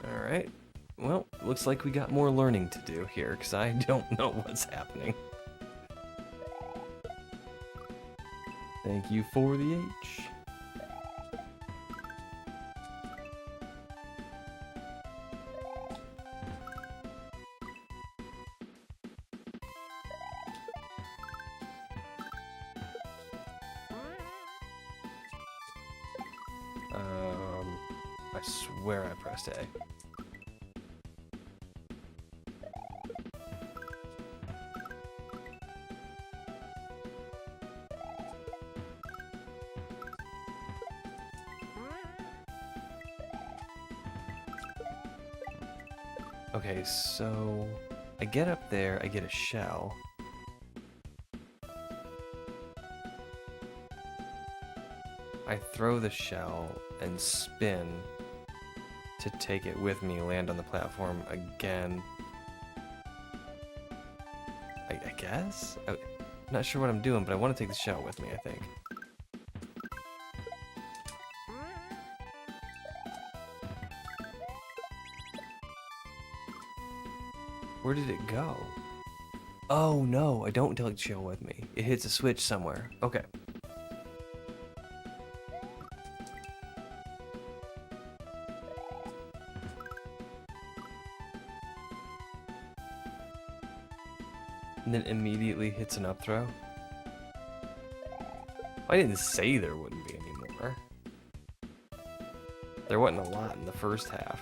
Alright. Well, looks like we got more learning to do here, because I don't know what's happening. Thank you for the H. I swear I pressed A. Okay, so I get up there, I get a shell. I throw the shell and spin to take it with me, land on the platform again. I guess? I'm not sure what I'm doing, but I want to take the shell with me, I think. Where did it go? Oh no, I don't take the shell with me. It hits a switch somewhere. Okay. And then immediately hits an up throw. I didn't say there wouldn't be any more. There wasn't a lot in the first half.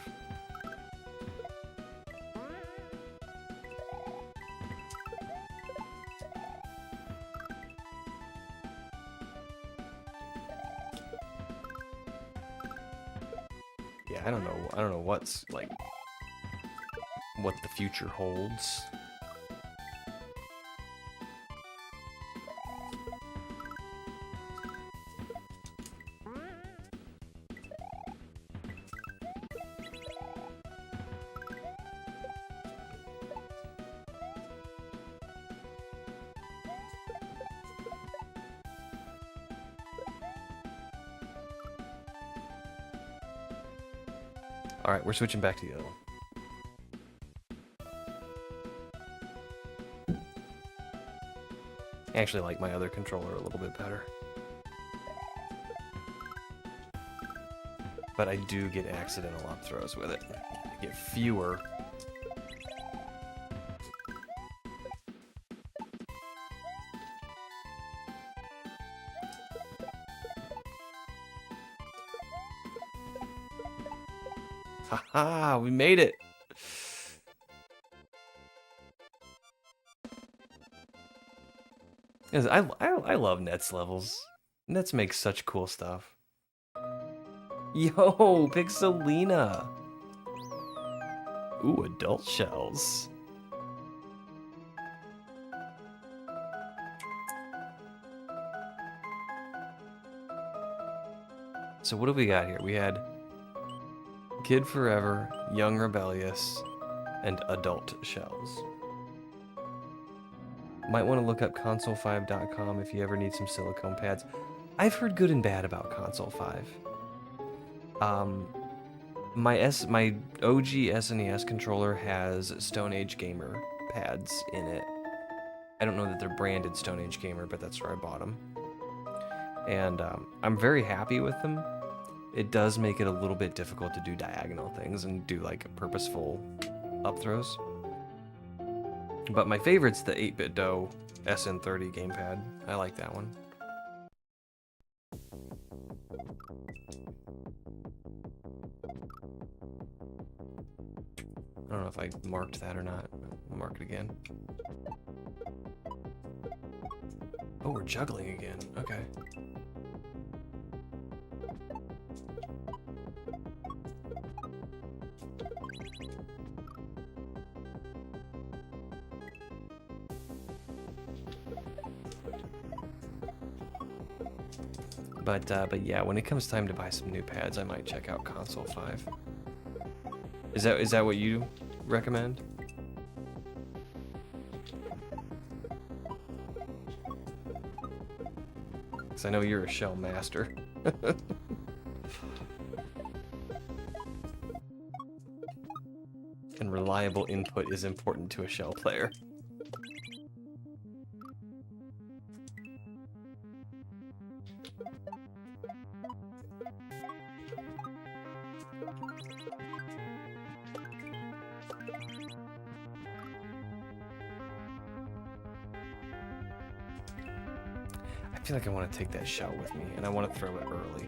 Yeah, I don't know what's like what the future holds. Alright, we're switching back to the other one. I actually like my other controller a little bit better. But I do get accidental up throws with it. I get fewer. Haha, we made it! Yes, I love Nets levels. Nets make such cool stuff. Yo, Pixelina! Ooh, adult shells. So what do we got here? We had Kid Forever, Young Rebellious, and Adult Shells. Might want to look up console5.com if you ever need some silicone pads. I've heard good and bad about Console 5. My OG SNES controller has Stone Age Gamer pads in it. I don't know that they're branded Stone Age Gamer, but that's where I bought them. And I'm very happy with them. It does make it a little bit difficult to do diagonal things and do like purposeful up throws. But my favorite's the 8-bit Do SN30 gamepad. I like that one. I don't know if I marked that or not. I'll mark it again. Oh, we're juggling again. Okay. But yeah, when it comes time to buy some new pads, I might check out Console 5. Is that what you recommend? Because I know you're a shell master. And reliable input is important to a shell player. I feel like I want to take that shell with me, and I want to throw it early.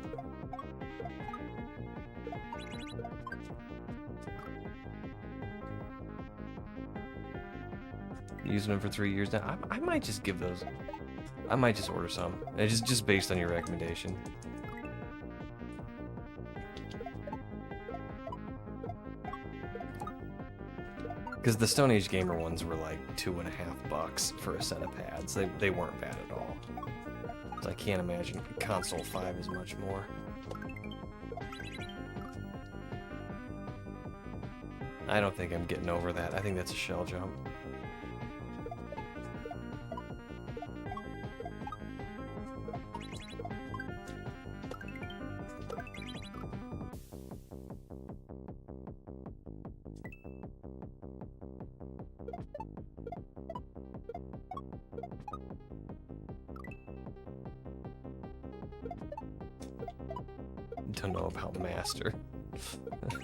Using them for 3 years now. I might just give those. I might just order some. It's just based on your recommendation. Because the Stone Age Gamer ones were like $2.50 for a set of pads. They weren't bad at all. So I can't imagine Console 5 is much more. I don't think I'm getting over that. I think that's a shell jump. Don't know about Master.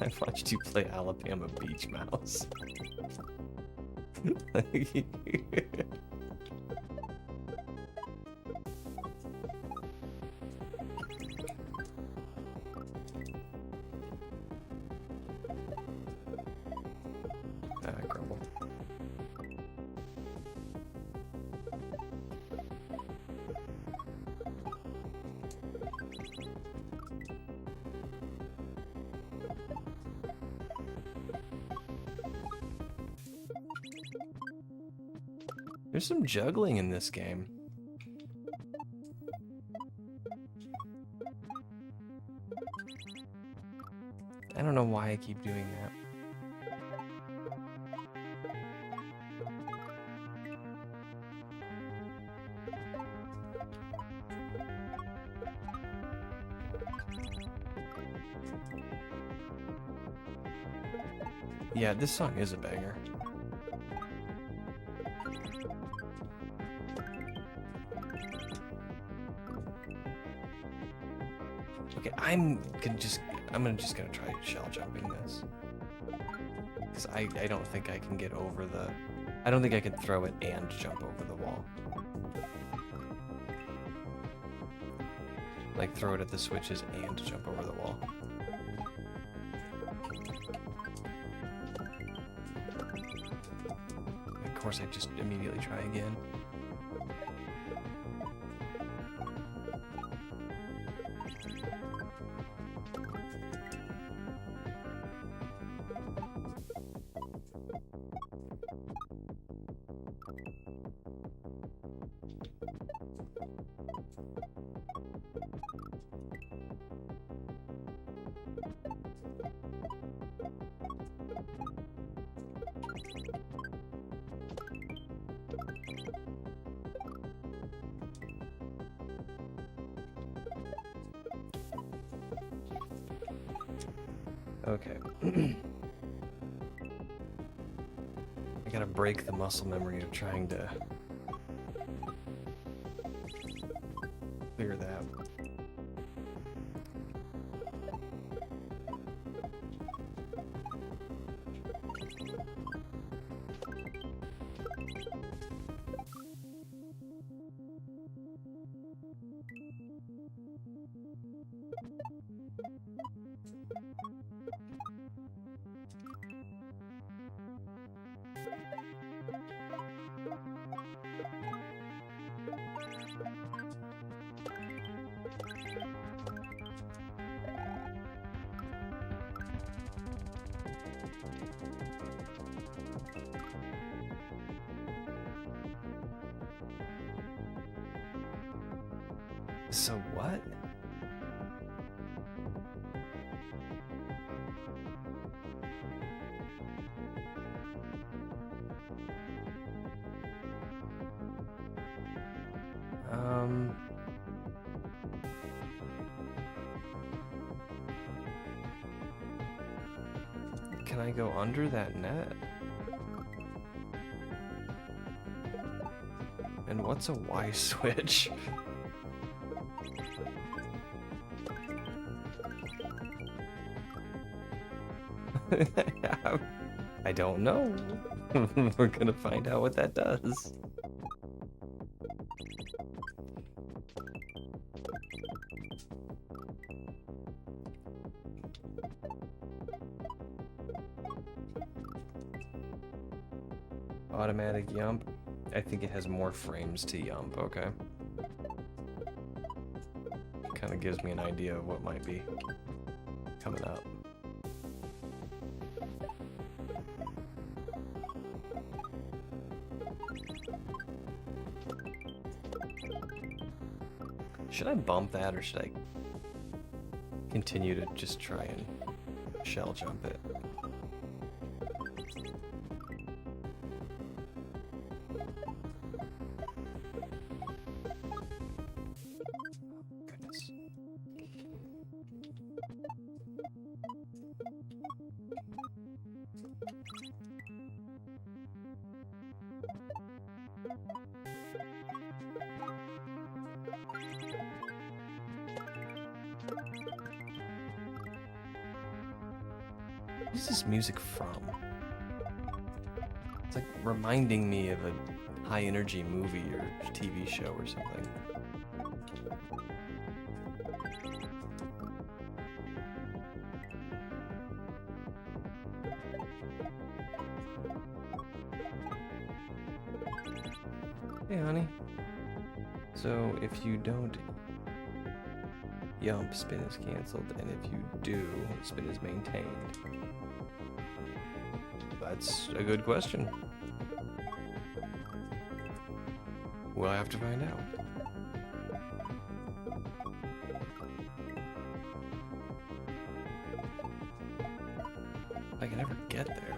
I watched you play Alabama Beach Mouse. Grumble. There's some juggling in this game. I don't know why I keep doing that. Yeah, this song is a banger. Okay, I'm just gonna try shell jumping this. Because I don't think I can get over the... I don't think I can throw it and jump over the wall. Like, throw it at the switches and jump over the wall. Of course, I just immediately try again. Okay. I gotta break the muscle memory of trying to clear that. So what? Can I go under that net? And what's a Y switch? I don't know. We're gonna find out what that does. Automatic yump. I think it has more frames to yump, okay. Kind of gives me an idea of what might be coming up. Should I bump that, or should I continue to just try and shell jump it? Goodness. What is this music from? It's like reminding me of a high energy movie or TV show or something. Hey, honey. So if you don't yump, spin is cancelled, and if you do, spin is maintained. That's a good question. We'll have to find out. I can never get there.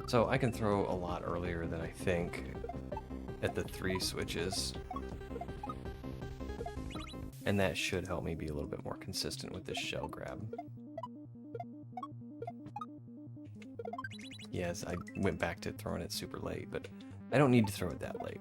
So I can throw a lot earlier than I think at the 3 switches. And that should help me be a little bit more consistent with this shell grab. Yes, I went back to throwing it super late, but I don't need to throw it that late.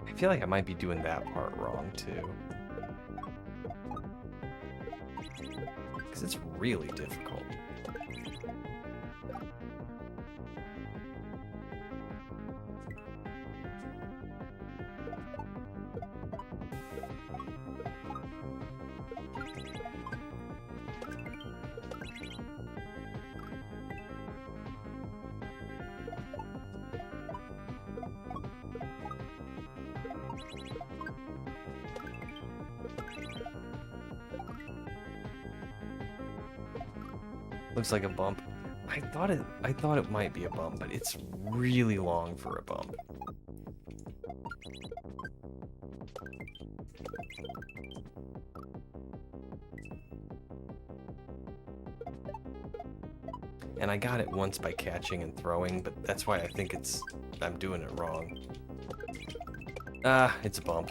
I feel like I might be doing that part wrong too. Because it's really difficult. Looks like a bump. I thought it might be a bump, but it's really long for a bump. And I got it once by catching and throwing, but that's why I think I'm doing it wrong. Ah, it's a bump.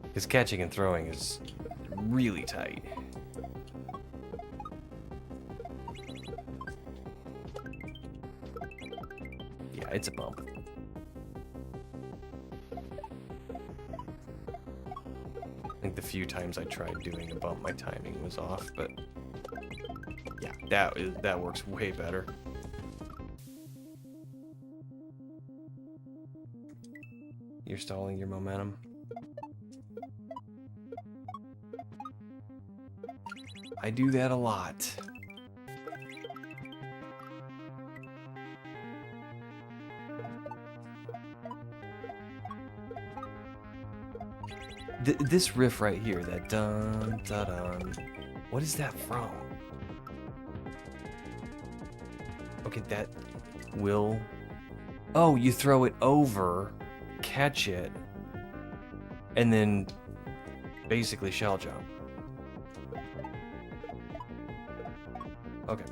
Because catching and throwing is really tight. Yeah, it's a bump. I think the few times I tried doing a bump, my timing was off, but yeah, that works way better. You're stalling your momentum. I do that a lot. This riff right here, that dun da dun. What is that from? Okay, that will. Oh, you throw it over, catch it, and then basically shell jump. Okay.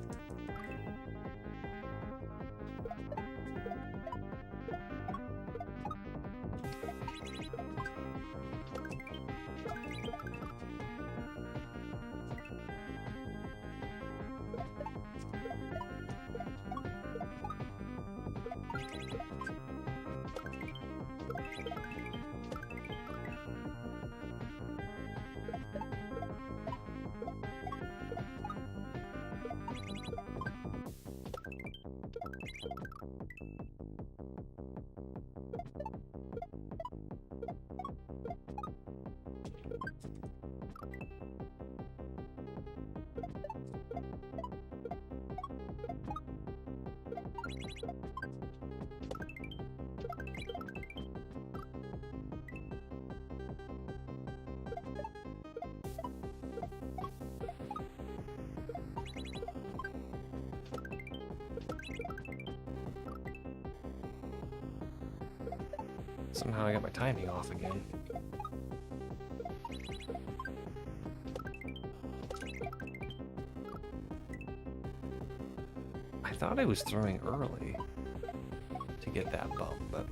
Somehow I got my timing off again. I thought I was throwing early to get that bump, but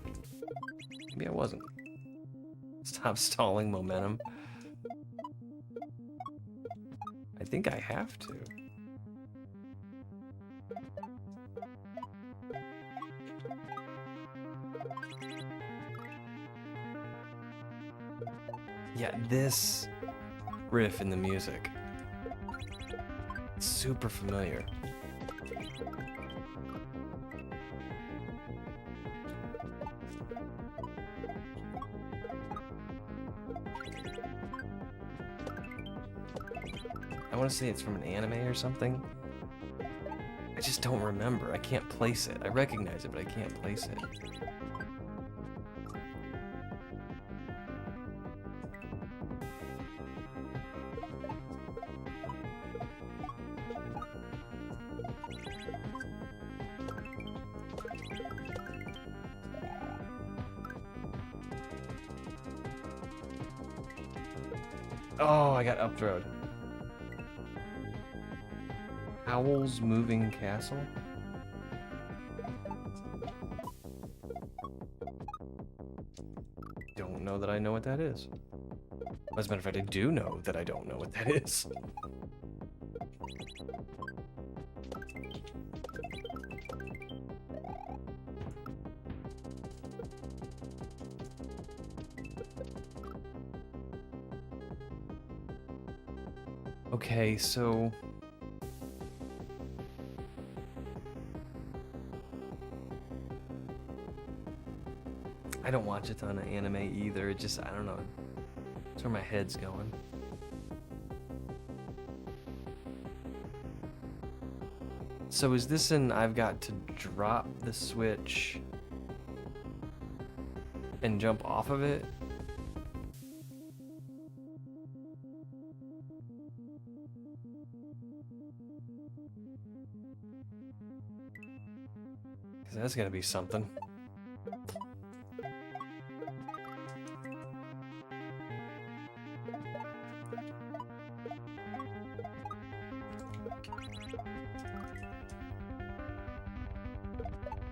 maybe I wasn't. Stop stalling momentum. I think I have to. Yeah, this riff in the music, it's super familiar. I want to say it's from an anime or something. I just don't remember. I can't place it. I recognize it, but I can't place it. Oh, I got upthrowed. Howl's Moving Castle? Don't know that I know what that is. As a matter of fact, I do know that I don't know what that is. Okay, so... I don't watch a ton of anime either, it just, I don't know. That's where my head's going. So is this an I've got to drop the switch and jump off of it? Because that's gonna be something.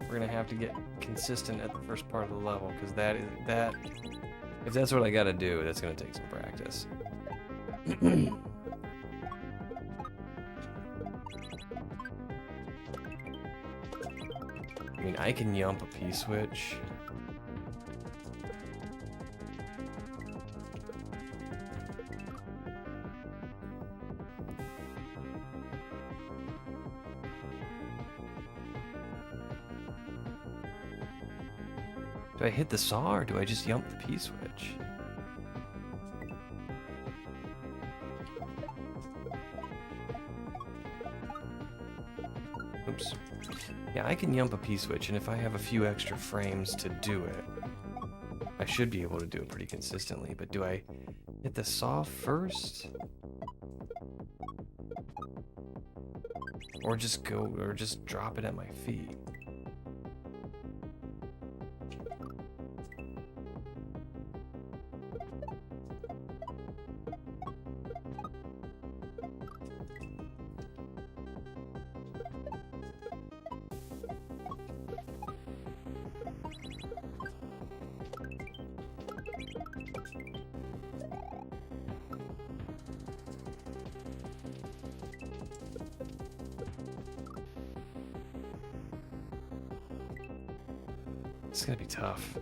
We're gonna have to get consistent at the first part of the level, because if that's what I gotta do, that's gonna take some practice. I mean, I can yump a P-switch. Do I hit the saw, or do I just yump the P-switch? Oops. Yeah, I can yump a P-switch, and if I have a few extra frames to do it, I should be able to do it pretty consistently, but do I hit the saw first? Or just drop it at my feet? It's gonna be tough.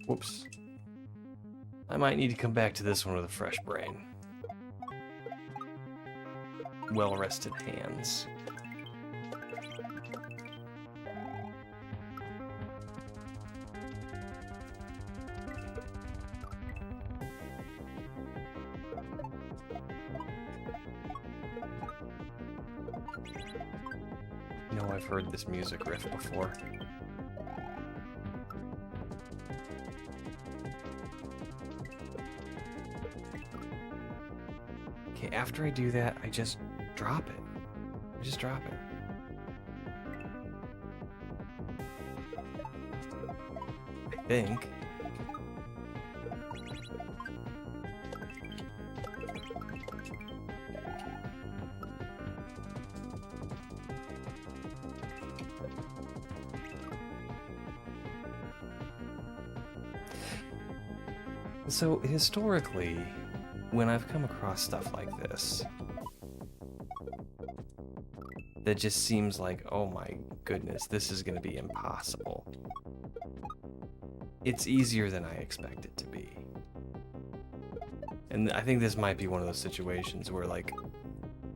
Whoops. I might need to come back to this one with a fresh brain. Well-rested hands. You know, I've heard this music riff before. Okay, after I do that, I just drop it. I just drop it. I think. So, historically, when I've come across stuff like this, that just seems like, oh my goodness, this is going to be impossible. It's easier than I expect it to be. And I think this might be one of those situations where, like,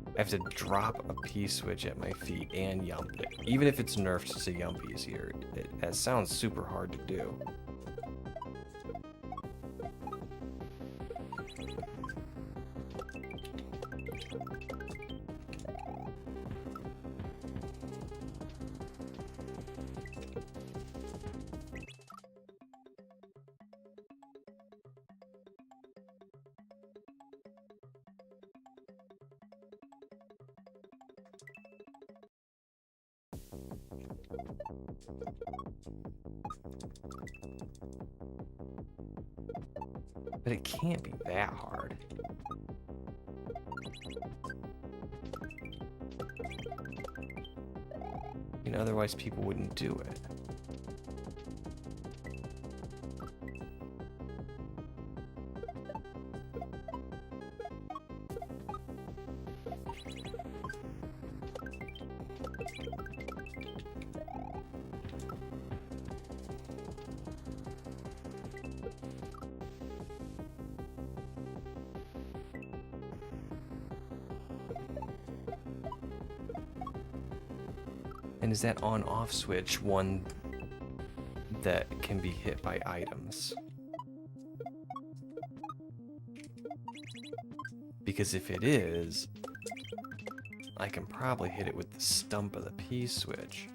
I have to drop a P-switch at my feet and yump it. Even if it's nerfed to yump easier, it sounds super hard to do. But it can't be that hard. You know, otherwise people wouldn't do it. And is that on-off switch one that can be hit by items? Because if it is, I can probably hit it with the stump of the P-switch.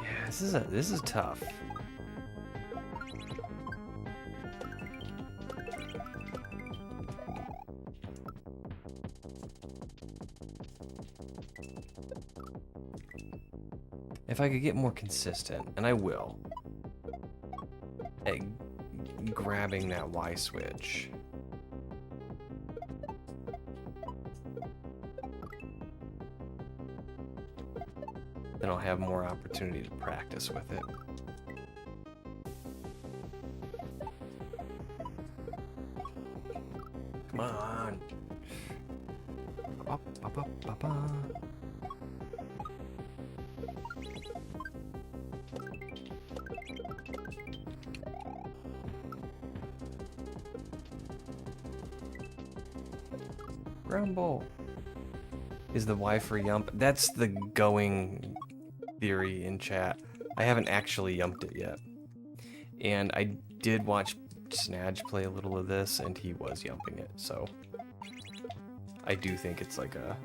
Yeah, this is tough. if I could get more consistent, and I will, at grabbing that Y switch. Then I'll have more opportunity to practice with it. Come on. Up, up, up, up, up. Grumble. Is the Y for yump? That's the going theory in chat. I haven't actually yumped it yet. And I did watch Snadge play a little of this, and he was yumping it, so I do think it's like a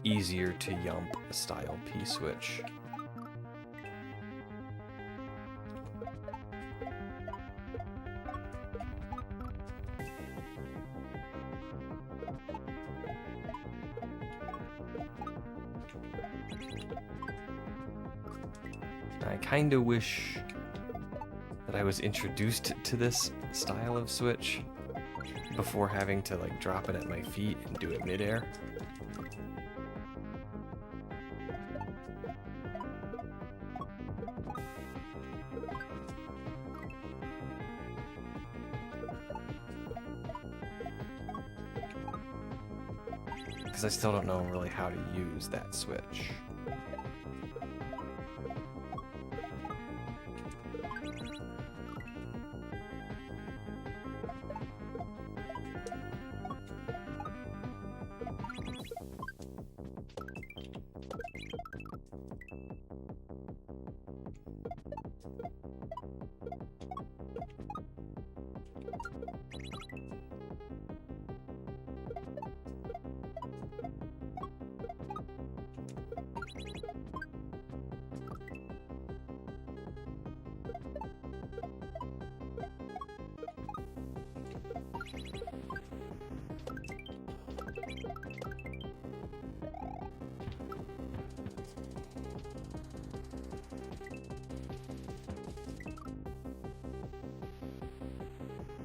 easier to yump style P-switch. I kind of wish that I was introduced to this style of switch before having to like drop it at my feet and do it midair. Because I still don't know really how to use that switch.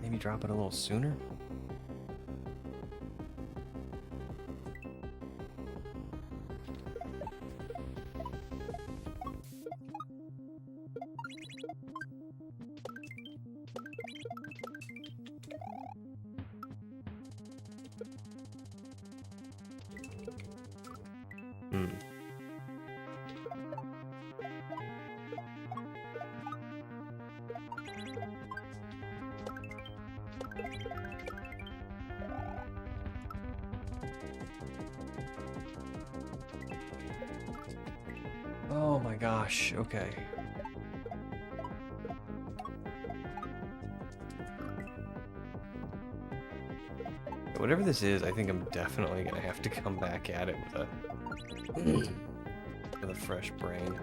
Maybe drop it a little sooner? Oh my gosh, okay. Whatever this is, I think I'm definitely gonna have to come back at it with a fresh brain.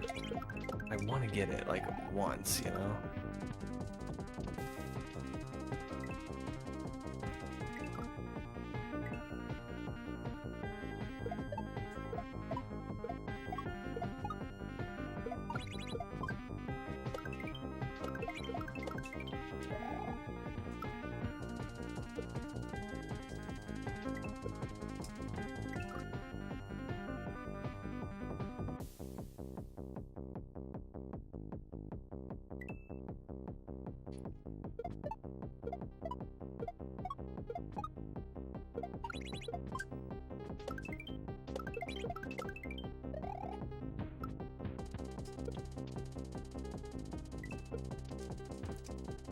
I want to get it like once, you know?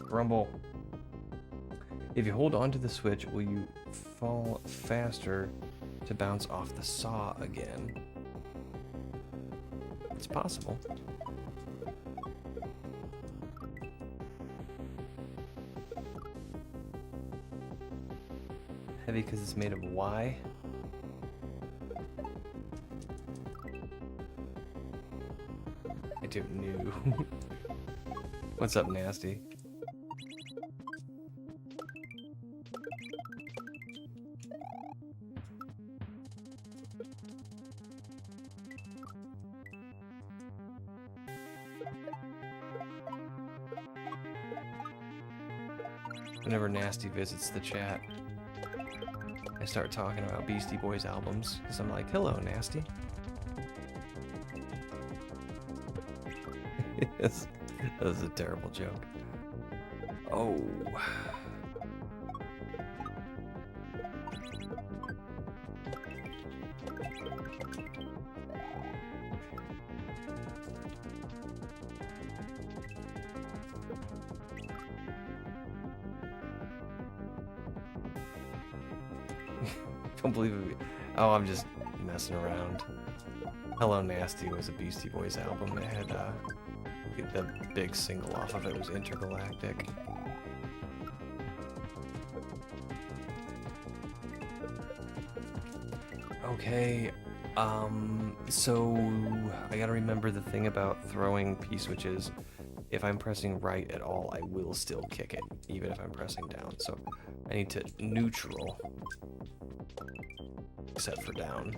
Rumble. If you hold onto the switch, will you fall faster to bounce off the saw again? It's possible. Heavy because it's made of Y. I don't know. What's up, Nasty? Whenever Nasty visits the chat, I start talking about Beastie Boys albums, because I'm like, hello, Nasty. Yes, that was a terrible joke. Oh. Don't believe it. Oh, I'm just messing around. Hello Nasty was a Beastie Boys album. It had the big single off of it was Intergalactic. Okay, so I gotta remember the thing about throwing P-switches. If I'm pressing right at all, I will still kick it, even if I'm pressing down. So I need to neutral, except for down.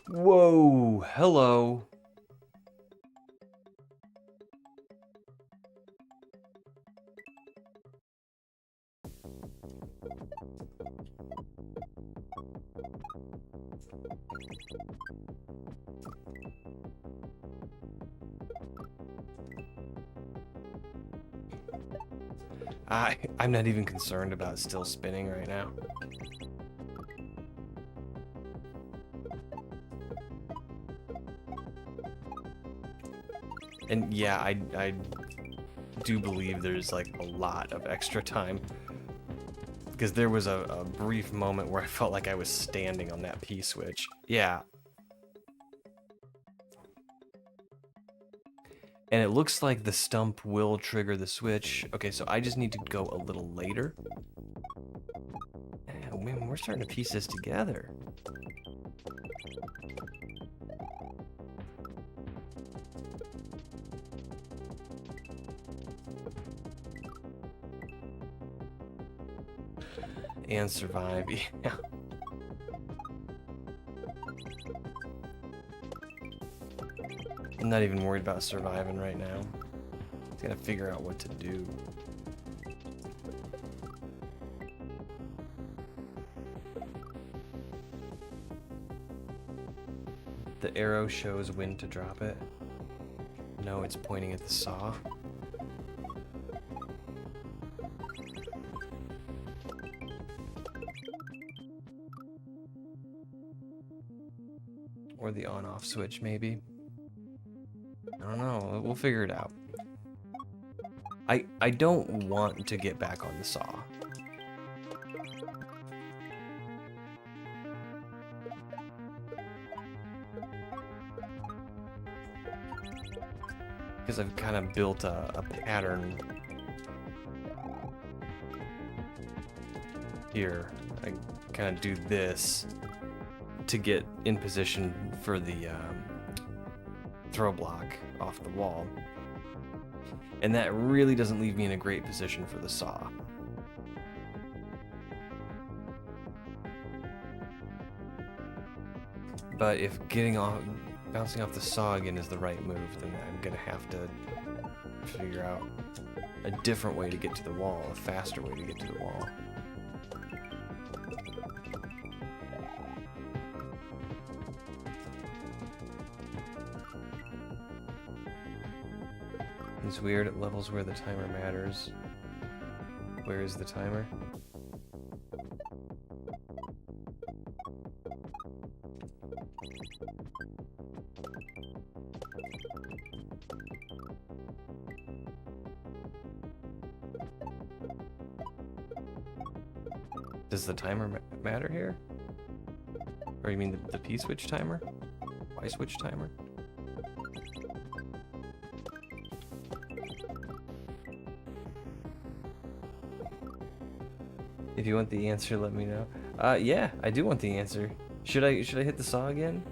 Whoa, hello. I'm not even concerned about still spinning right now. And yeah, I do believe there's like a lot of extra time, because there was a brief moment where I felt like I was standing on that P switch. Yeah. And it looks like the stump will trigger the switch. Okay, so I just need to go a little later. Oh man, we're starting to piece this together. And survive, yeah. I'm not even worried about surviving right now. Just gotta figure out what to do. The arrow shows when to drop it. No, it's pointing at the saw. Or the on-off switch, maybe. I don't know. We'll figure it out. I don't want to get back on the saw. Because I've kind of built a pattern here. I kind of do this to get in position for the throw block off the wall. And that really doesn't leave me in a great position for the saw. But if bouncing off the saw again is the right move, then I'm gonna have to figure out a different way to get to the wall, a faster way to get to the wall. It's weird at levels where the timer matters. Where is the timer? Does the timer matter here? Or you mean the P-switch timer? Y-switch timer? If you want the answer, let me know. Yeah, I do want the answer. Should I hit the saw again?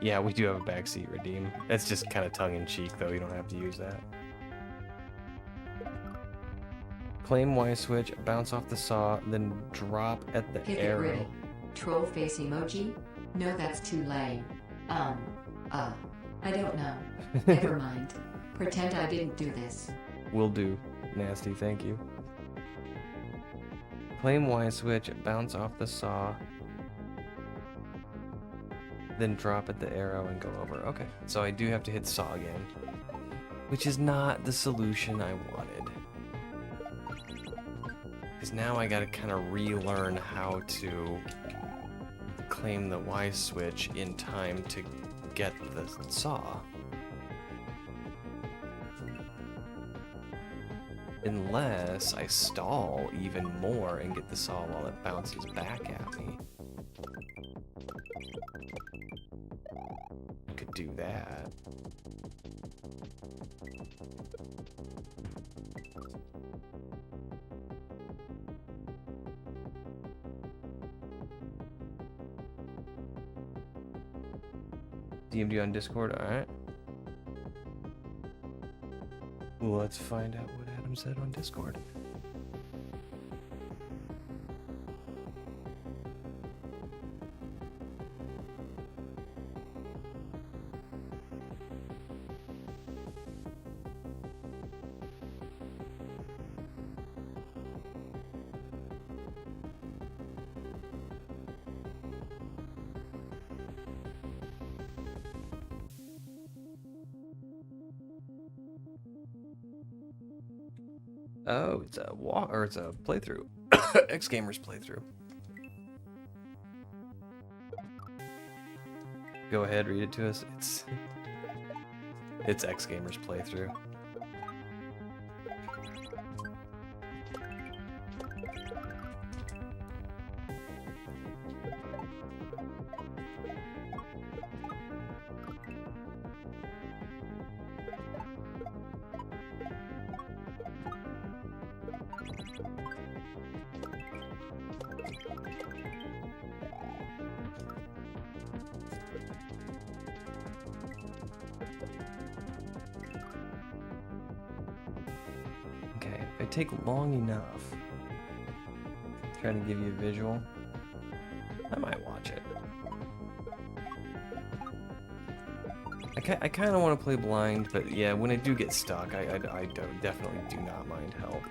Yeah, we do have a backseat redeem. That's just kind of tongue-in-cheek, though. You don't have to use that. Claim Y switch, bounce off the saw, then drop at the Pivot arrow. ribbon. Troll face emoji? No, that's too lame. I don't know. Never mind. Pretend I didn't do this. Will do. Nasty, thank you. Claim Y switch, bounce off the saw, then drop at the arrow and go over. Okay, so I do have to hit saw again, which is not the solution I wanted. Because now I gotta kind of relearn how to claim the Y switch in time to get the saw. Unless I stall even more and get the saw while it bounces back at me. I could do that. DMD on Discord, alright. Well, let's find out what Adam said on Discord. Oh, it's a it's a playthrough. X Gamers playthrough. Go ahead, read it to us. It's X Gamers playthrough. Okay, if I take long enough, trying to give you a visual, I might watch it. I kind of want to play blind, but yeah, when I do get stuck, I definitely do not mind help.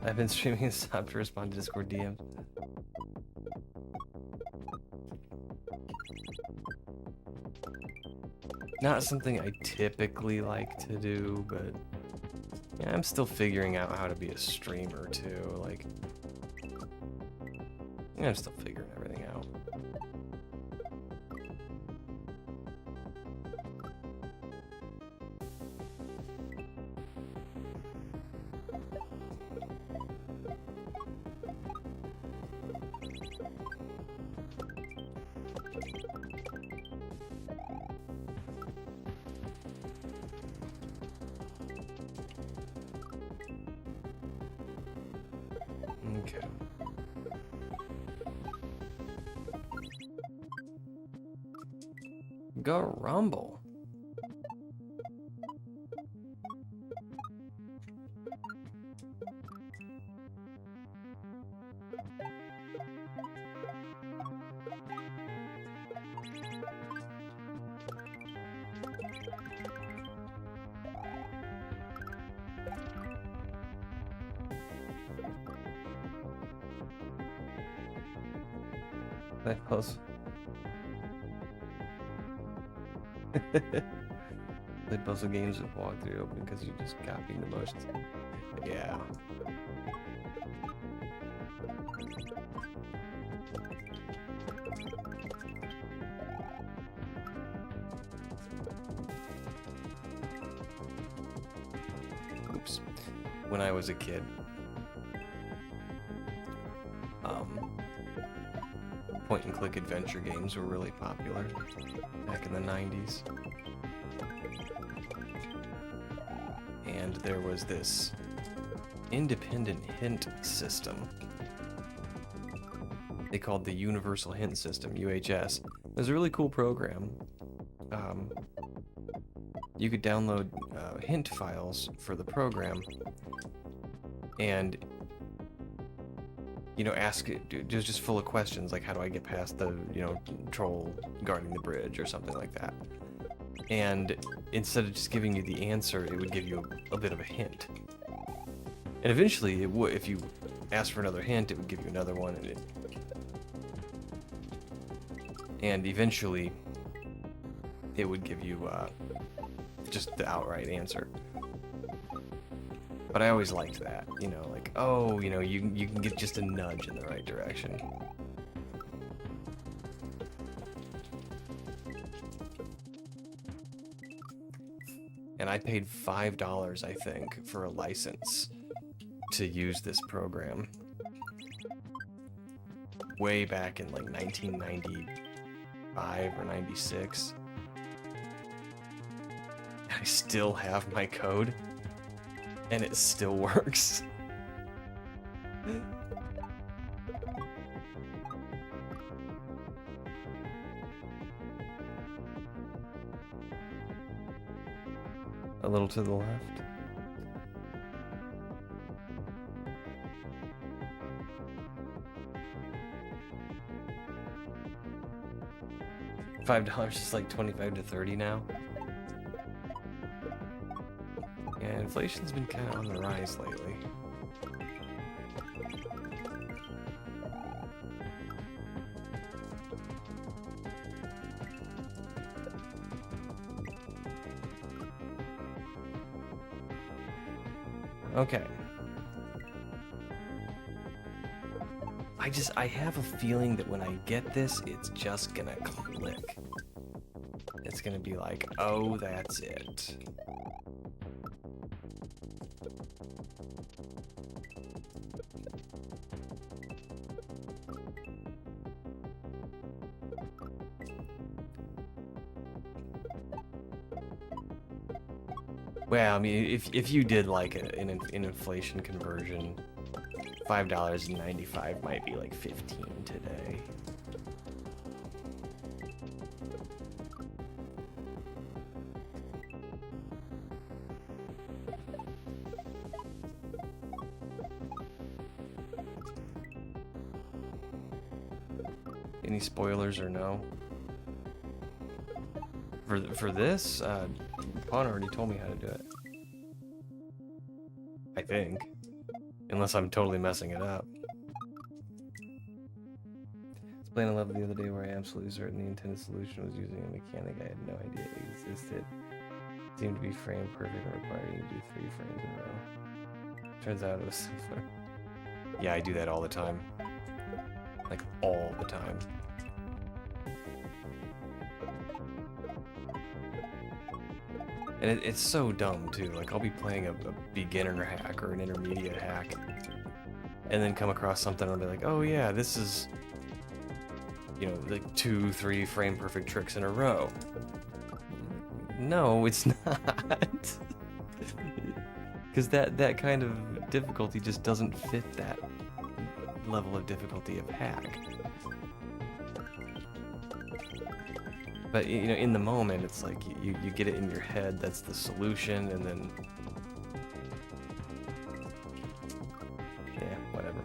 I've been streaming and stopped to respond to Discord DMs. Not something I typically like to do, but yeah, I'm still figuring out how to be a streamer too. Like, yeah, I'm still figuring everything out. Okay. Go Rumble. That close. Play puzzle games with walkthrough open because you're just copying the motions. Yeah. Oops. When I was a kid, point and click adventure games were really popular back in the 90s. And there was this independent hint system they called the Universal Hint System, UHS. It was a really cool program. You could download hint files for the program and ask it. It was just full of questions like, how do I get past the troll guarding the bridge or something like that. And instead of just giving you the answer, it would give you a bit of a hint. And eventually, it would, if you asked for another hint, it would give you another one, and eventually, it would give you just the outright answer. But I always liked that, like, oh, you can get just a nudge in the right direction. And I paid $5, I think, for a license to use this program. Way back in like 1995 or 96. I still have my code, and it still works. A little to the left. $5 is like 25 to 30 now. Yeah, inflation's been kind of on the rise lately. Okay. I have a feeling that when I get this, it's just gonna click. It's gonna be like, oh, that's it. Well, I mean, if you did like an inflation conversion, $5.95 might be like 15 today. Any spoilers or no? For this, Pawn already told me how to do it. I think. Unless I'm totally messing it up. I was playing a level the other day where I absolutely certain the intended solution was using a mechanic I had no idea existed. It seemed to be frame perfect and requiring you to do 3 frames in a row. Turns out it was simpler. Yeah, I do that all the time. Like, all the time. And it's so dumb, too. Like, I'll be playing a beginner hack or an intermediate hack, and then come across something and I'll be like, oh yeah, this is, like 2-3 frame perfect tricks in a row. No, it's not. Because that kind of difficulty just doesn't fit that level of difficulty of hack. But, in the moment, it's like you get it in your head, that's the solution, and then... yeah, whatever.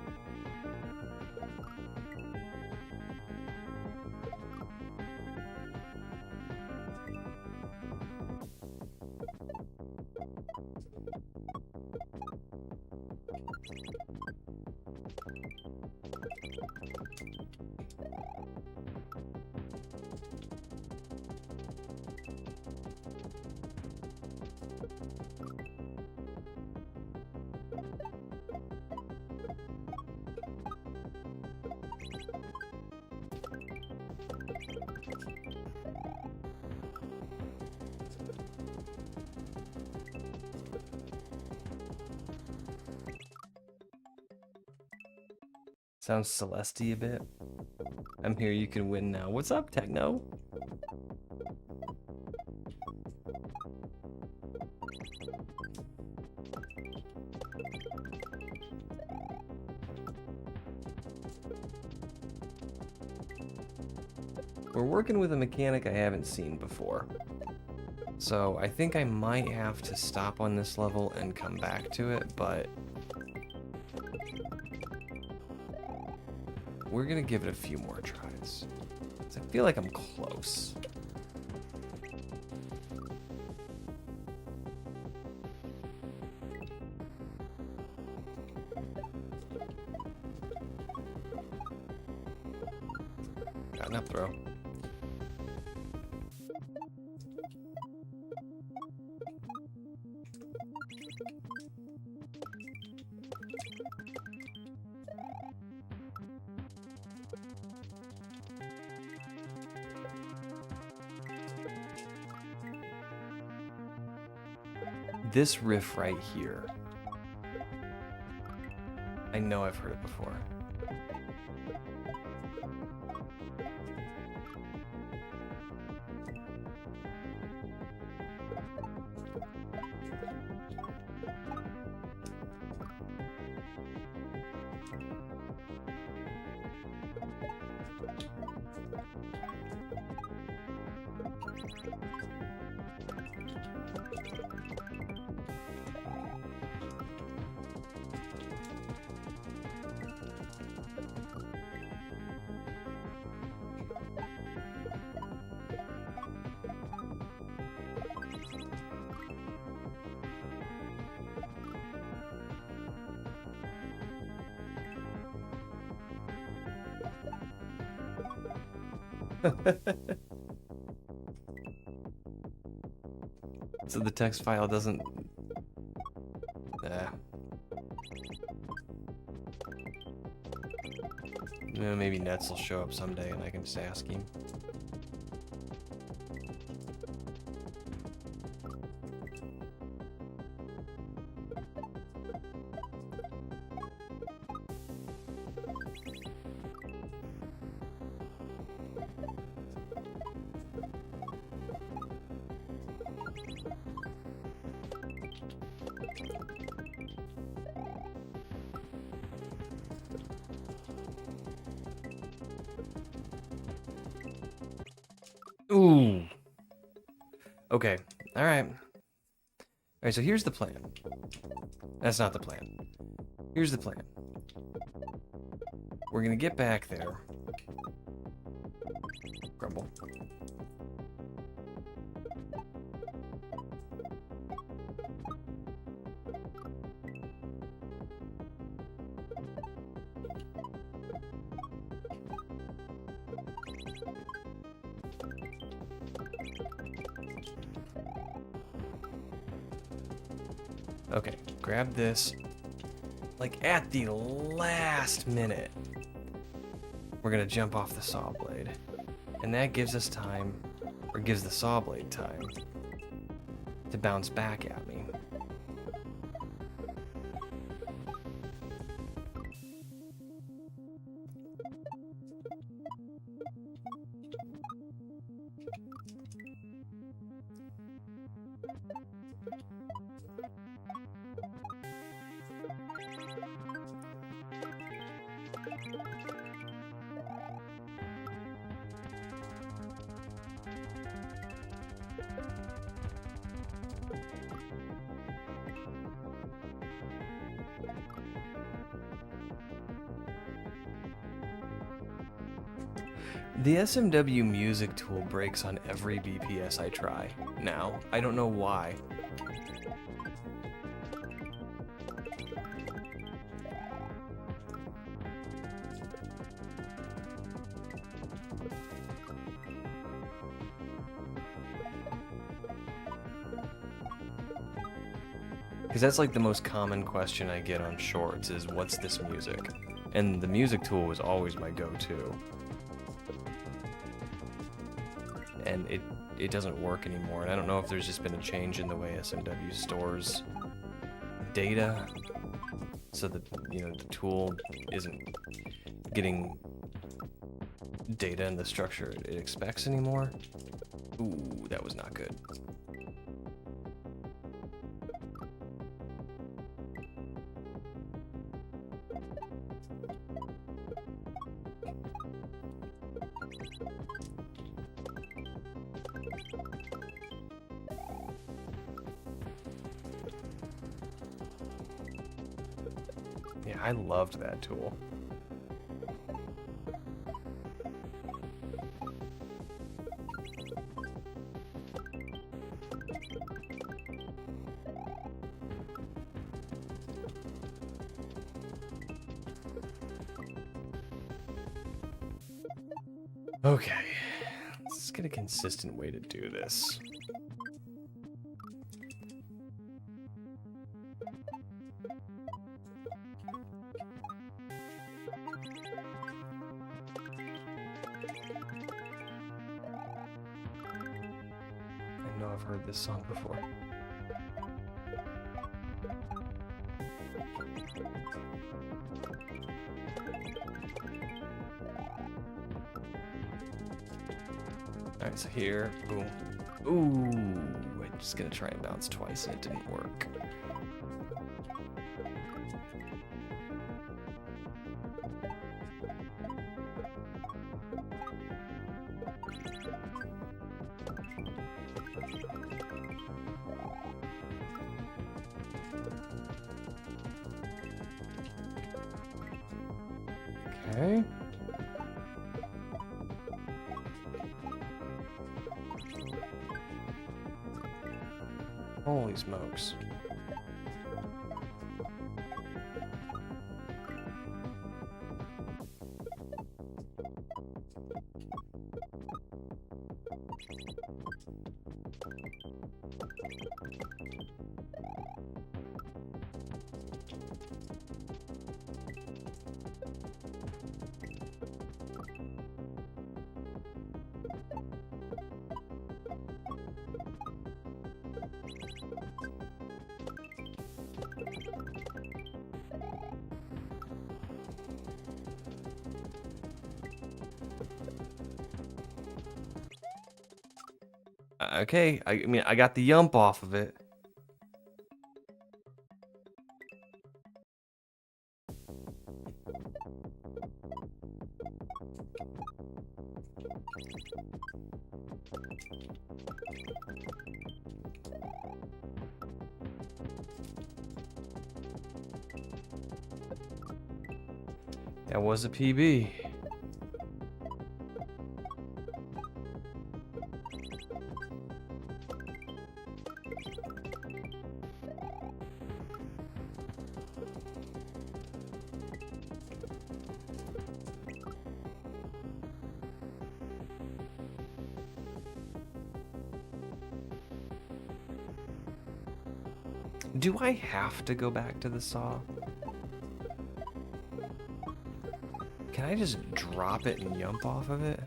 Sounds Celeste a bit. I'm here, you can win now. What's up, Techno? We're working with a mechanic I haven't seen before. So I think I might have to stop on this level and come back to it, but we're gonna give it a few more tries. 'Cause I feel like I'm close. Got an up throw. This riff right here, I know I've heard it before. So the text file doesn't... Maybe Nets will show up someday and I can just ask him. Ooh. Okay. All right. All right, so here's the plan. That's not the plan. Here's the plan. We're going to get back there. Grumble. Okay, grab this. Like at the last minute, we're gonna jump off the saw blade. And that gives us time, or gives the saw blade time, to bounce back at me. The SMW music tool breaks on every BPS I try now. I don't know why. Because that's like the most common question I get on shorts is, what's this music? And the music tool was always my go-to. And it doesn't work anymore. And I don't know if there's just been a change in the way SMW stores data, so that, you know, the tool isn't getting data in the structure it expects anymore. Ooh, that was not good. Yeah, I loved that tool. Okay, let's get a consistent way to do this. I know I've heard this song before. Alright, so here, boom. Ooh, I'm just gonna try and bounce twice and it didn't work. Okay. Holy smokes. Okay, I mean, I got the yump off of it. That was a PB. Do I have to go back to the saw? Can I just drop it and yump off of it?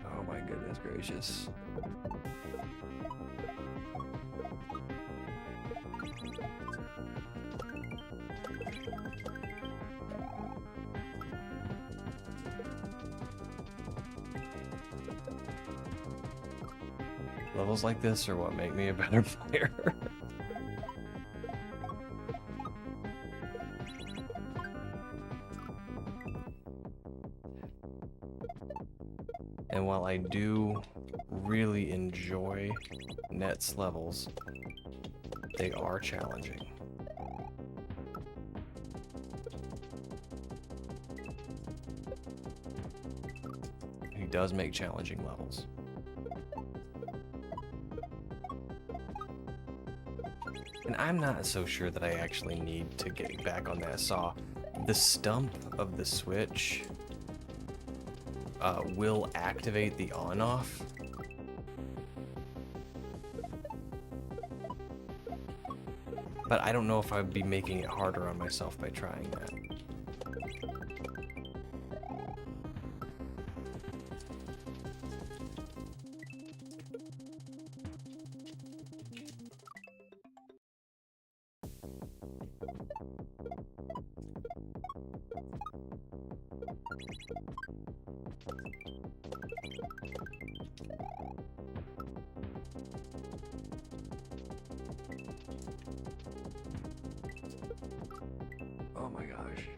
Oh my goodness gracious. Levels like this are what make me a better player. And while I do really enjoy Net's levels, they are challenging. He does make challenging levels. And I'm not so sure that I actually need to get back on that saw. The stump of the switch will activate the on-off. But I don't know if I'd be making it harder on myself by trying that. Oh my gosh.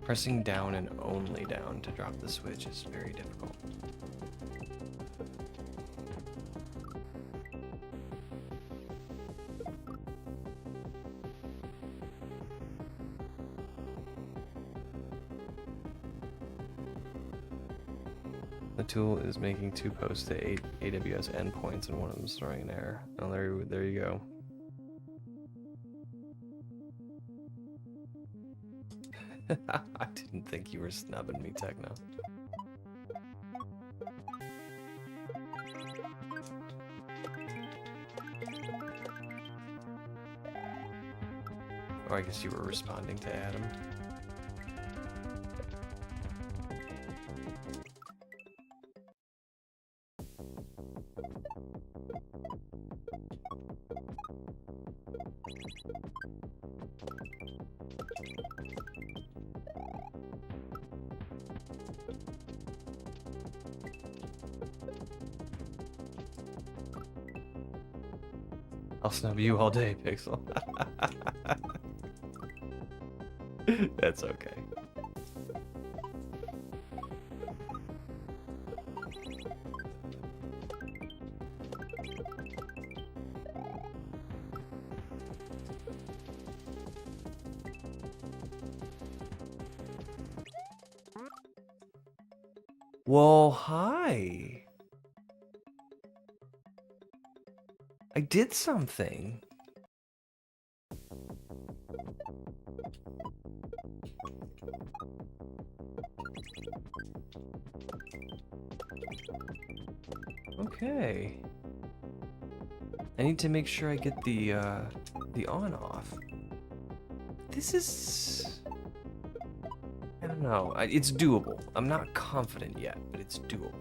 Pressing down and only down to drop the switch is very difficult. The tool is making 2 posts to 8 AWS endpoints, and one of them is throwing an error. Oh, there you go. I didn't think you were snubbing me, Techno. Or I guess you were responding to Adam. I'll snub you all day, Pixel. That's okay. Well, hi. I did something. Okay. I need to make sure I get the on-off. This is... I don't know. It's doable. I'm not confident yet, but it's doable.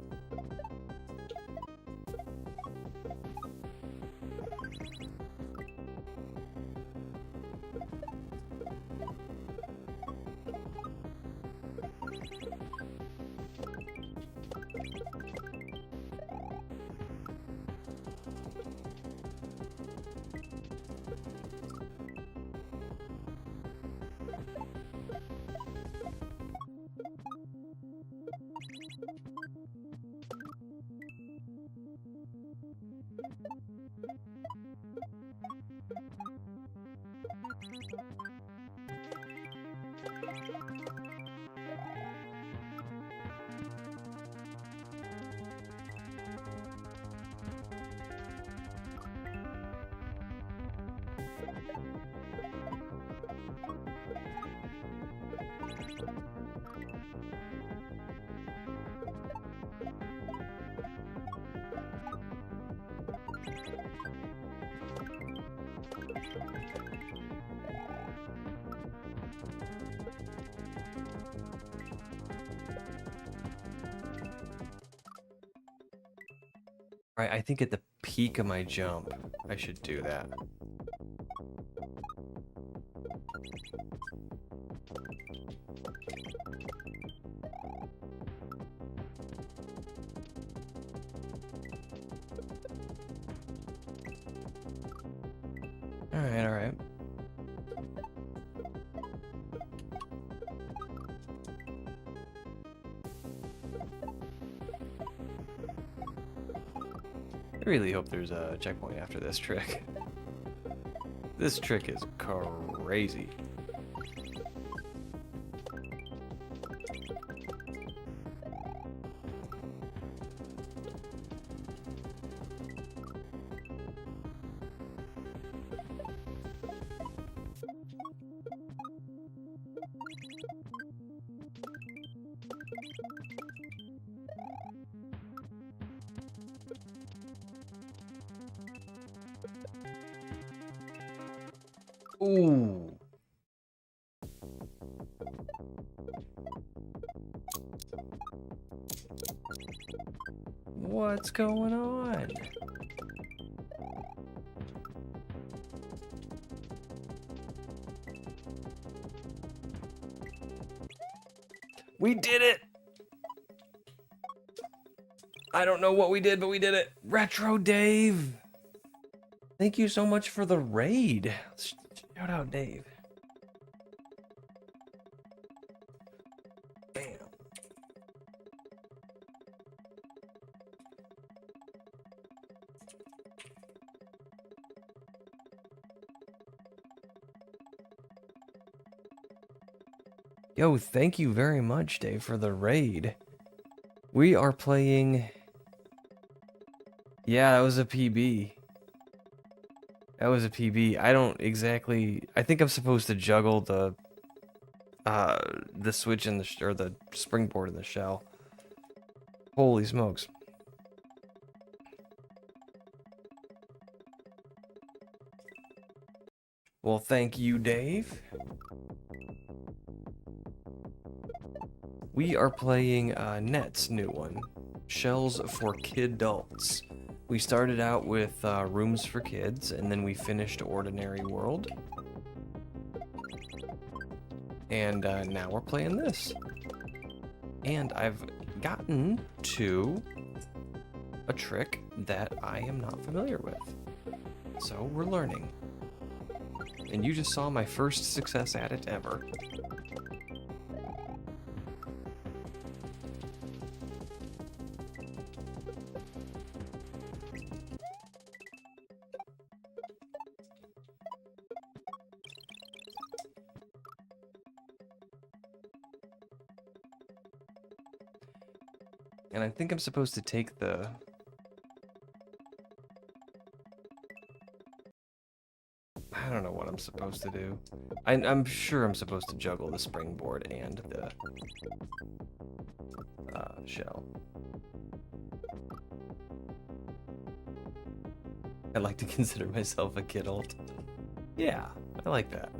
Right, I think at the peak of my jump, I should do that. Alright, alright. I really hope there's a checkpoint after this trick. This trick is crazy. Ooh. What's going on? We did it! I don't know what we did, but we did it. Retro Dave! Thank you so much for the raid. Shout out, Dave. Bam. Yo, thank you very much, Dave, for the raid. We are playing... Yeah, that was a PB. That was a PB. I don't exactly... I think I'm supposed to juggle the switch and or the springboard in the shell. Holy smokes. Well, thank you, Dave. We are playing Net's new one, Shells for Kidults. We started out with Rooms for Kids, and then we finished Ordinary World. And now we're playing this. And I've gotten to a trick that I am not familiar with. So we're learning. And you just saw my first success at it ever. And I think I'm supposed to take the... I don't know what I'm supposed to do. I'm sure I'm supposed to juggle the springboard and the shell. I like to consider myself a kidult. Yeah, I like that.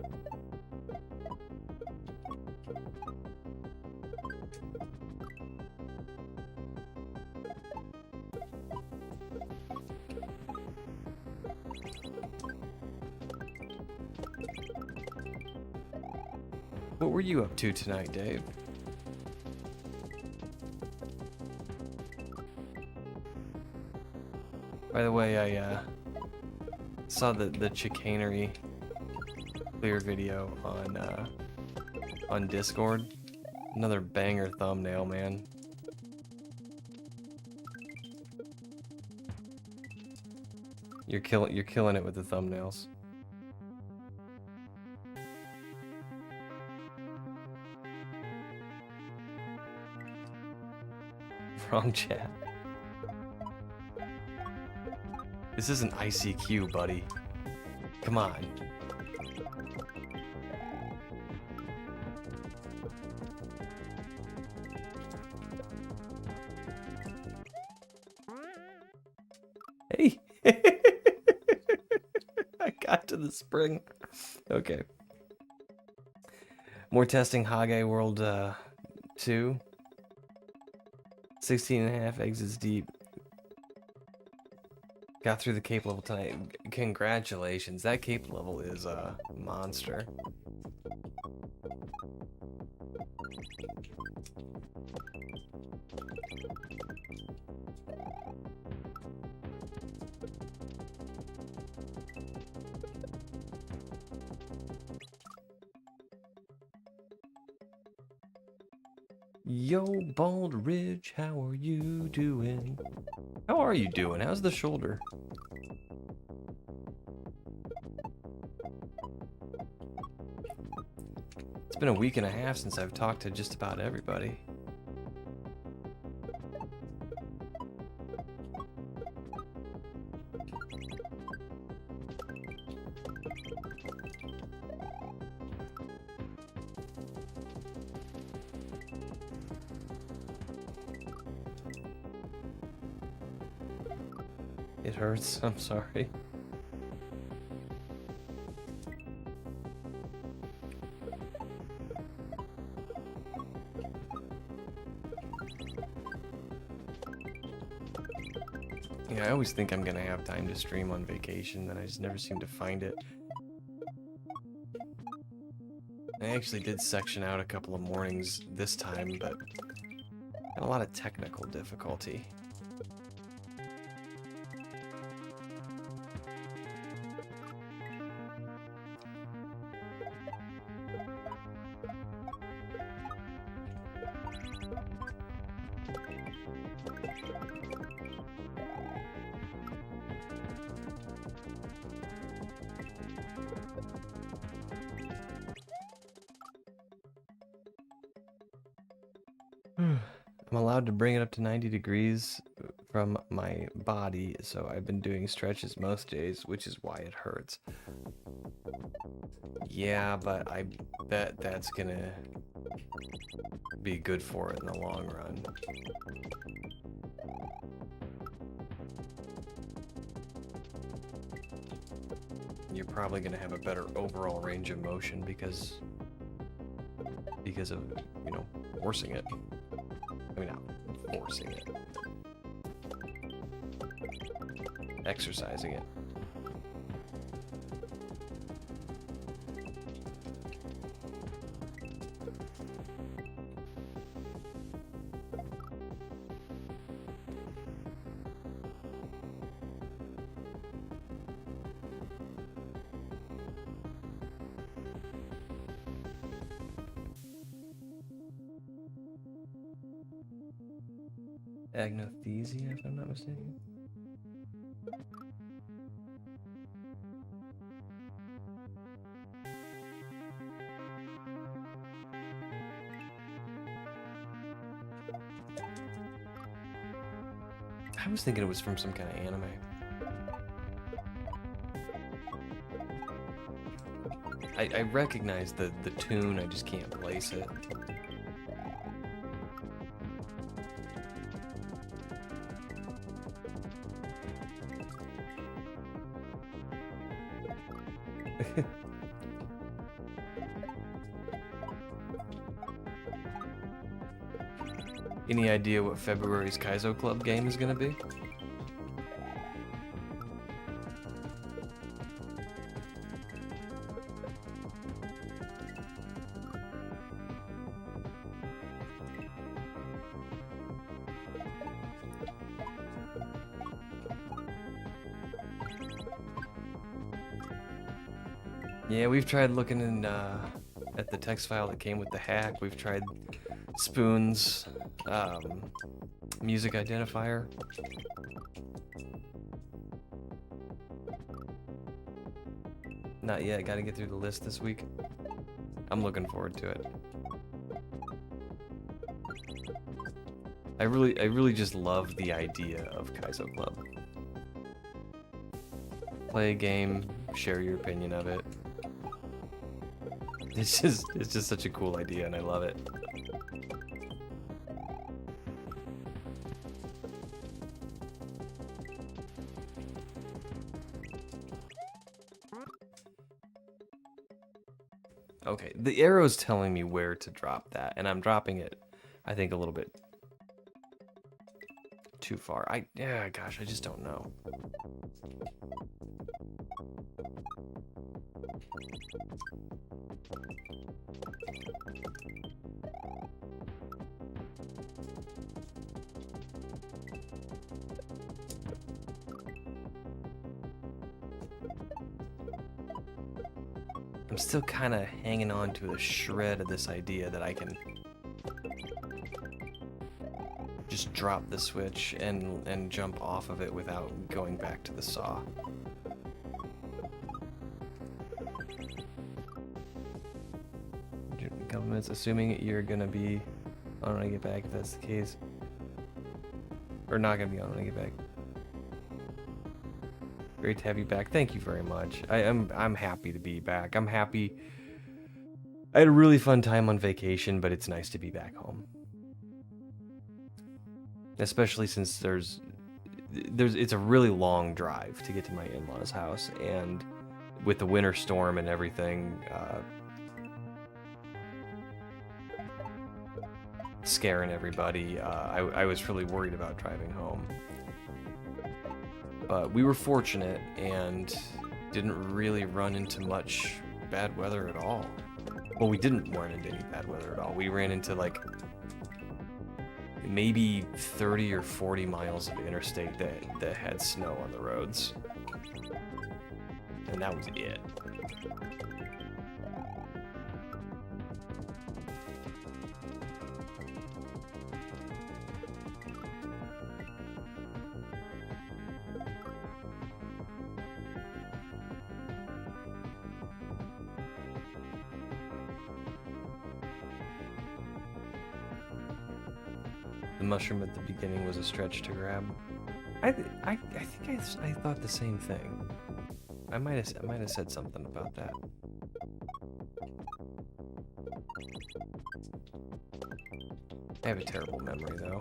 What were you up to tonight, Dave? By the way, I saw the chicanery clear video on Discord. Another banger thumbnail, man. You're killing it with the thumbnails. Wrong chat. This isn't ICQ, buddy. Come on. Hey. I got to the spring. Okay. More testing Hage World 2. 16.5 exits deep. Got through the cape level tonight. Congratulations. That cape level is a monster. Yo, Bald Ridge, how are you doing? How are you doing? How's the shoulder? It's been a week and a half since I've talked to just about everybody. It hurts, I'm sorry. Yeah, I always think I'm gonna have time to stream on vacation, and I just never seem to find it. I actually did section out a couple of mornings this time, but had a lot of technical difficulty. I'm allowed to bring it up to 90 degrees from my body, so I've been doing stretches most days, which is why it hurts. Yeah, but I bet that's gonna be good for it in the long run. You're probably gonna have a better overall range of motion because of, you know, forcing it. I mean, not forcing it. Exercising it. Agnothesia, if I'm not mistaken. I was thinking it was from some kind of anime. I recognize the tune, I just can't place it. Any idea what February's Kaizo Club game is gonna be? Yeah, we've tried looking in at the text file that came with the hack. We've tried Spoon's music identifier. Not yet. Got to get through the list this week. I'm looking forward to it. I really just love the idea of Kaizo Club. Play a game, share your opinion of it. It's just such a cool idea, and I love it. Okay, the arrow's telling me where to drop that, and I'm dropping it, I think, a little bit too far. Yeah, gosh, I just don't know. I'm still kind of hanging on to a shred of this idea that I can just drop the switch and jump off of it without going back to the saw. A couple minutes, assuming you're gonna be on when I get back, if that's the case. Or not gonna be on when I get back. Great to have you back. Thank you very much. I'm happy to be back. I'm happy. I had a really fun time on vacation, but it's nice to be back home. Especially since it's a really long drive to get to my in-laws' house, and with the winter storm and everything, scaring everybody, I was really worried about driving home. But we were fortunate and didn't really run into much bad weather at all. Well, we didn't run into any bad weather at all. We ran into like maybe 30 or 40 miles of interstate that had snow on the roads. And that was it. The mushroom at the beginning was a stretch to grab. I think I thought the same thing. I might have said something about that. I have a terrible memory though.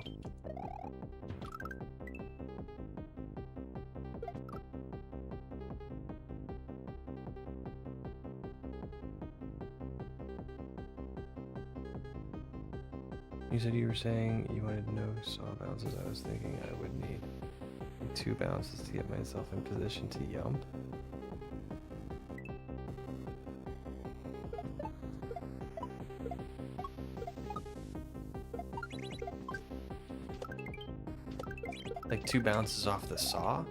You said you were saying you wanted no saw bounces. I was thinking I would need 2 bounces to get myself in position to yum. Like 2 bounces off the saw?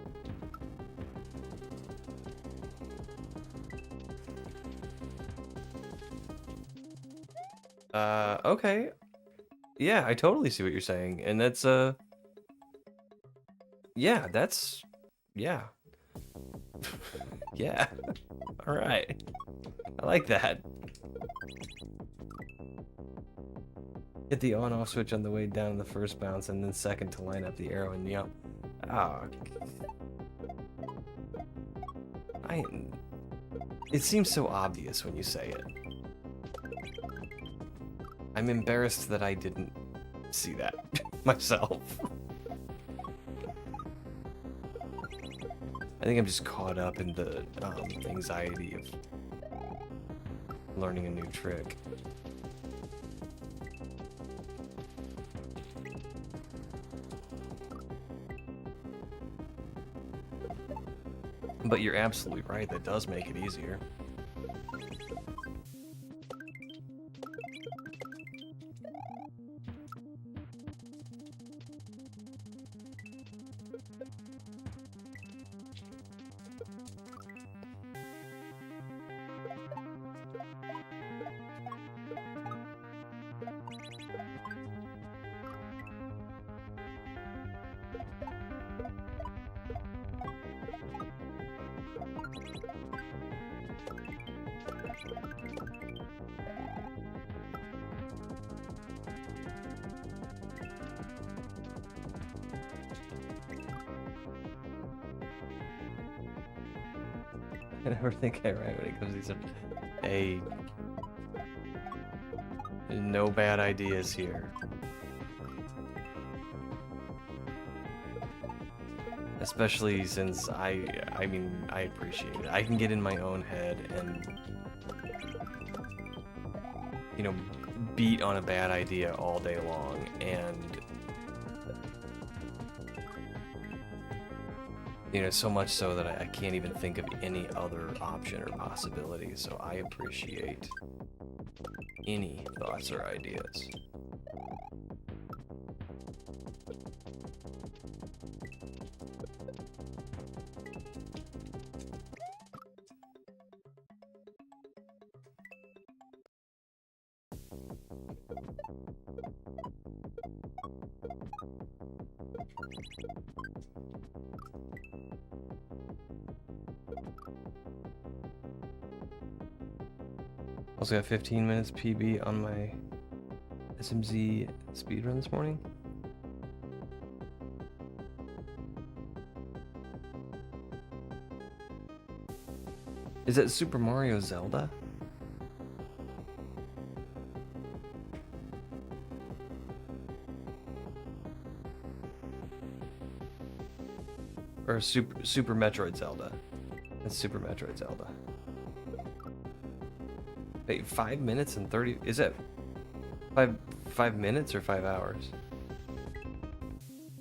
Okay. Yeah, I totally see what you're saying, and that's, yeah, that's, yeah. Yeah. Alright. I like that. Hit the on-off switch on the way down the first bounce, and then second to line up the arrow and yum. Oh. It seems so obvious when you say it. I'm embarrassed that I didn't see that myself. I think I'm just caught up in the anxiety of learning a new trick. But you're absolutely right, that does make it easier. I never think I right when it comes to these. Hey, no bad ideas here. Especially since I mean, I appreciate it. I can get in my own head and, you know, beat on a bad idea all day long, and you know, so much so that I can't even think of any other option or possibility, so I appreciate any thoughts or ideas. Also got 15 minutes PB on my SMZ speedrun this morning. Is it Super Mario Zelda? Or Super Metroid Zelda? It's Super Metroid Zelda. Wait, 5 minutes and 30? Is it 5 minutes or 5 hours?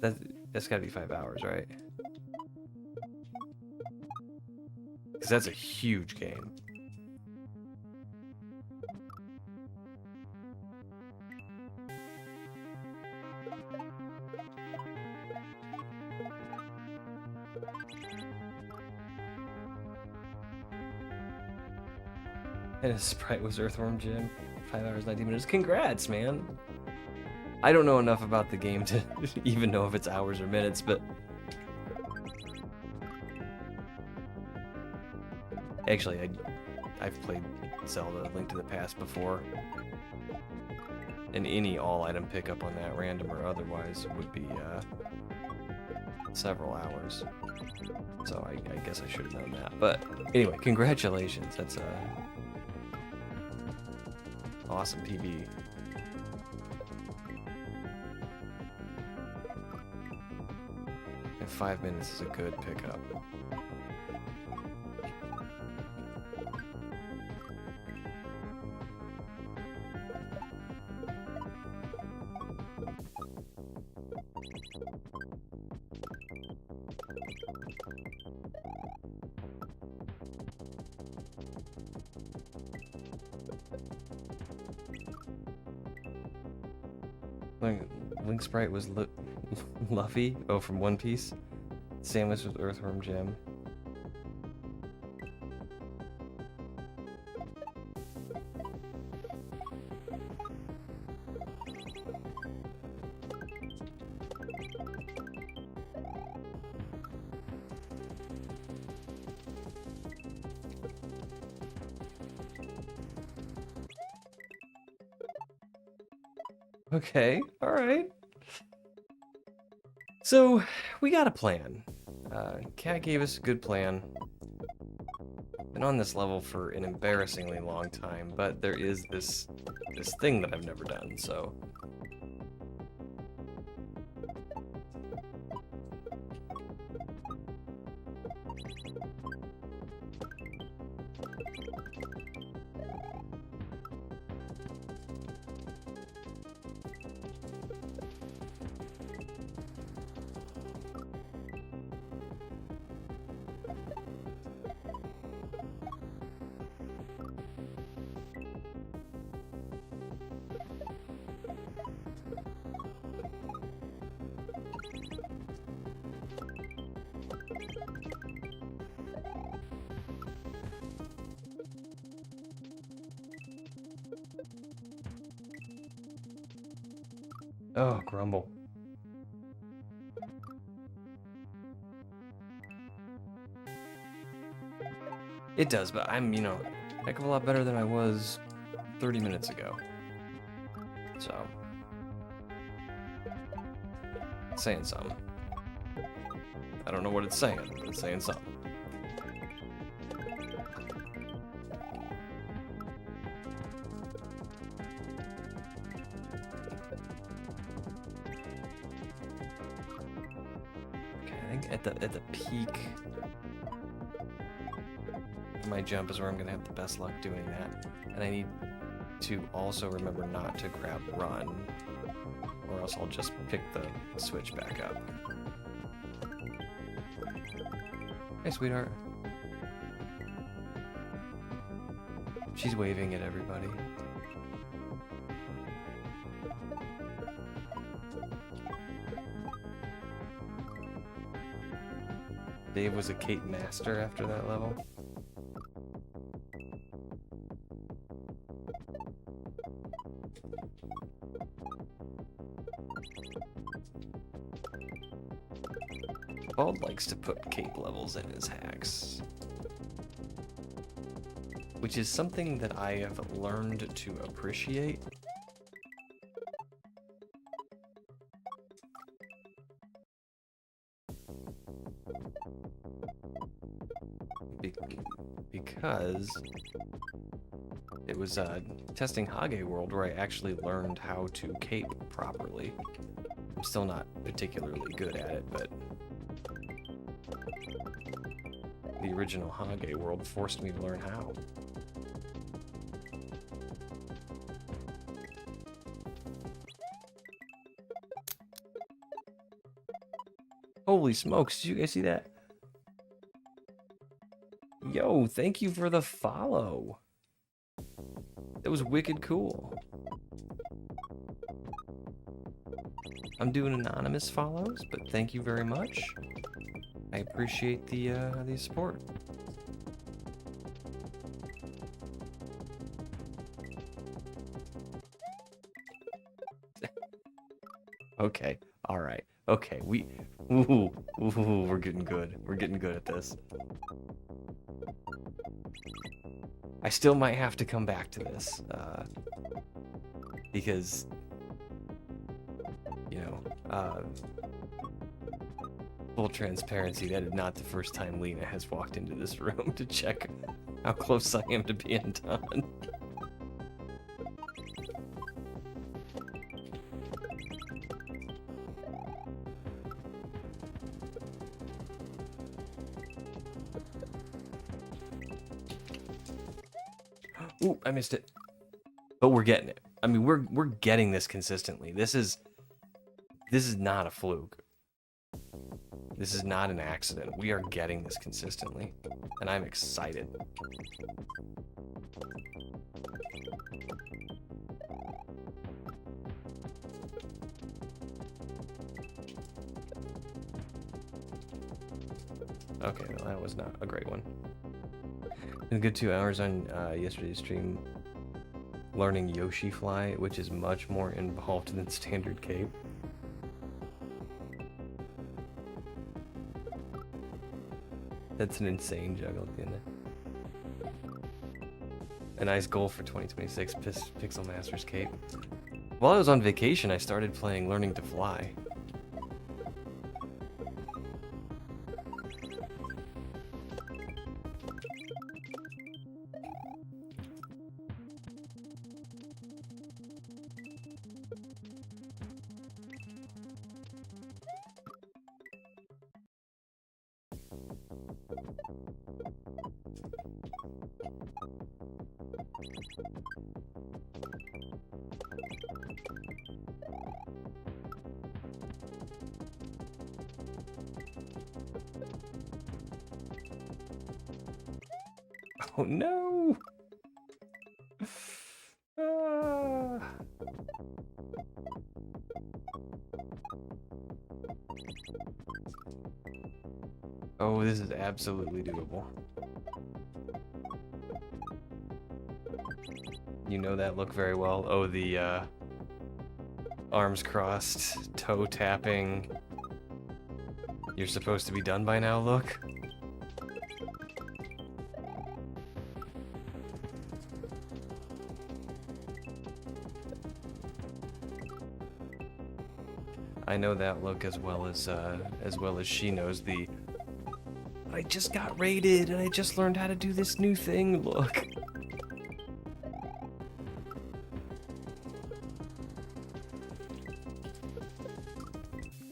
That's gotta be 5 hours, right? Because that's a huge game. And his sprite was Earthworm Jim. 5 hours, 19 minutes. Congrats, man! I don't know enough about the game to even know if it's hours or minutes, but... Actually, I've played Zelda Link to the Past before. And any all-item pickup on that, random or otherwise, would be several hours. So I guess I should have known that. But anyway, congratulations. That's awesome PB. And 5 minutes is a good pickup. Link sprite was Luffy. Oh, from One Piece. Samus was Earthworm Jim. Okay, alright. So, we got a plan. Cat gave us a good plan. Been on this level for an embarrassingly long time, but there is this thing that I've never done, so... Oh, grumble. It does, but I'm, a heck of a lot better than I was 30 minutes ago. So, it's saying something. I don't know what it's saying, but it's saying something. At the peak of my jump is where I'm gonna have the best luck doing that, and I need to also remember not to grab run, or else I'll just pick the switch back up. Hey, sweetheart. She's waving at everybody. Dave was a Kate master after that level. Bald likes to put cape levels in his hacks, which is something that I have learned to appreciate. Because it was testing Hage World where I actually learned how to cape properly. I'm still not particularly good at it, but the original Hage World forced me to learn how. Holy smokes, did you guys see that? Yo, thank you for the follow. That was wicked cool. I'm doing anonymous follows, but thank you very much. I appreciate the support. Okay, all right. Okay, we're getting good. We're getting good at this. I still might have to come back to this, because, you know, full transparency, that is not the first time Lena has walked into this room to check how close I am to being done. Ooh, I missed it. But we're getting it. I mean, we're getting this consistently. This is not a fluke. This is not an accident. We are getting this consistently, and I'm excited. Okay, well, that was not a great one. A good 2 hours on yesterday's stream learning Yoshi Fly, which is much more involved than standard cape. That's an insane juggle at the end there. A nice goal for 2026, Pixel Masters cape. While I was on vacation, I started playing Learning to Fly. Oh no! Oh, this is absolutely doable. You know that look very well. Oh, the arms crossed, toe tapping. You're supposed to be done by now look. I know that look as well as she knows the I just got raided and I just learned how to do this new thing look.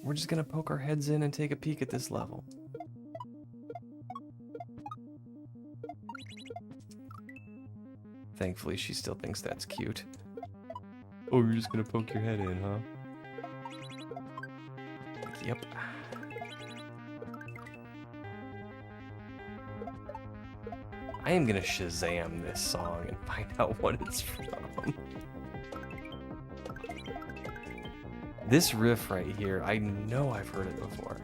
We're just gonna poke our heads in and take a peek at this level. Thankfully, she still thinks that's cute. Oh, you're just gonna poke your head in, huh? Yep. I am gonna Shazam this song and find out what it's from. This riff right here, I know I've heard it before.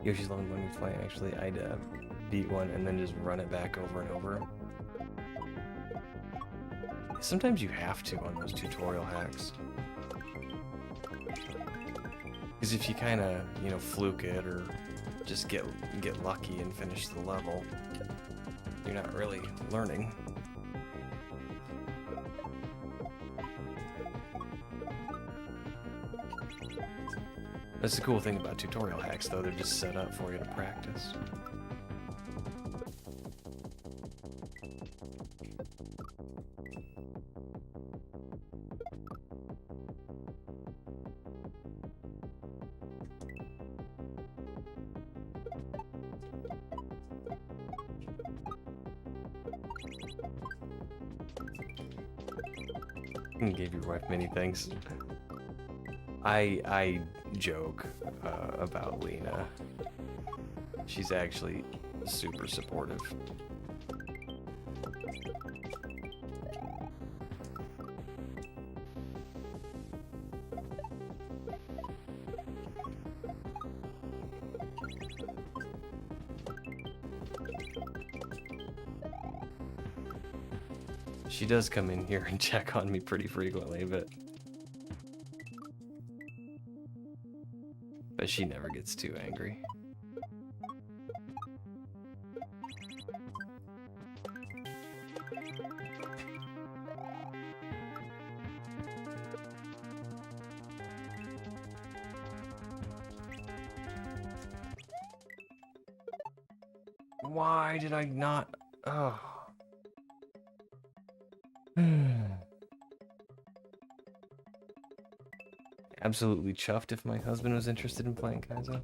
Yoshi's Long Bunny Fly, actually, I'd beat one and then just run it back over and over. Sometimes you have to on those tutorial hacks. Because if you kind of, you know, fluke it or just get lucky and finish the level, you're not really learning. That's the cool thing about tutorial hacks, though. They're just set up for you to practice. Gave your wife many things. I joke about Lena. She's actually super supportive. She does come in here and check on me pretty frequently, but she never gets too angry. Why did I not? Oh. Absolutely chuffed if my husband was interested in playing kaizo.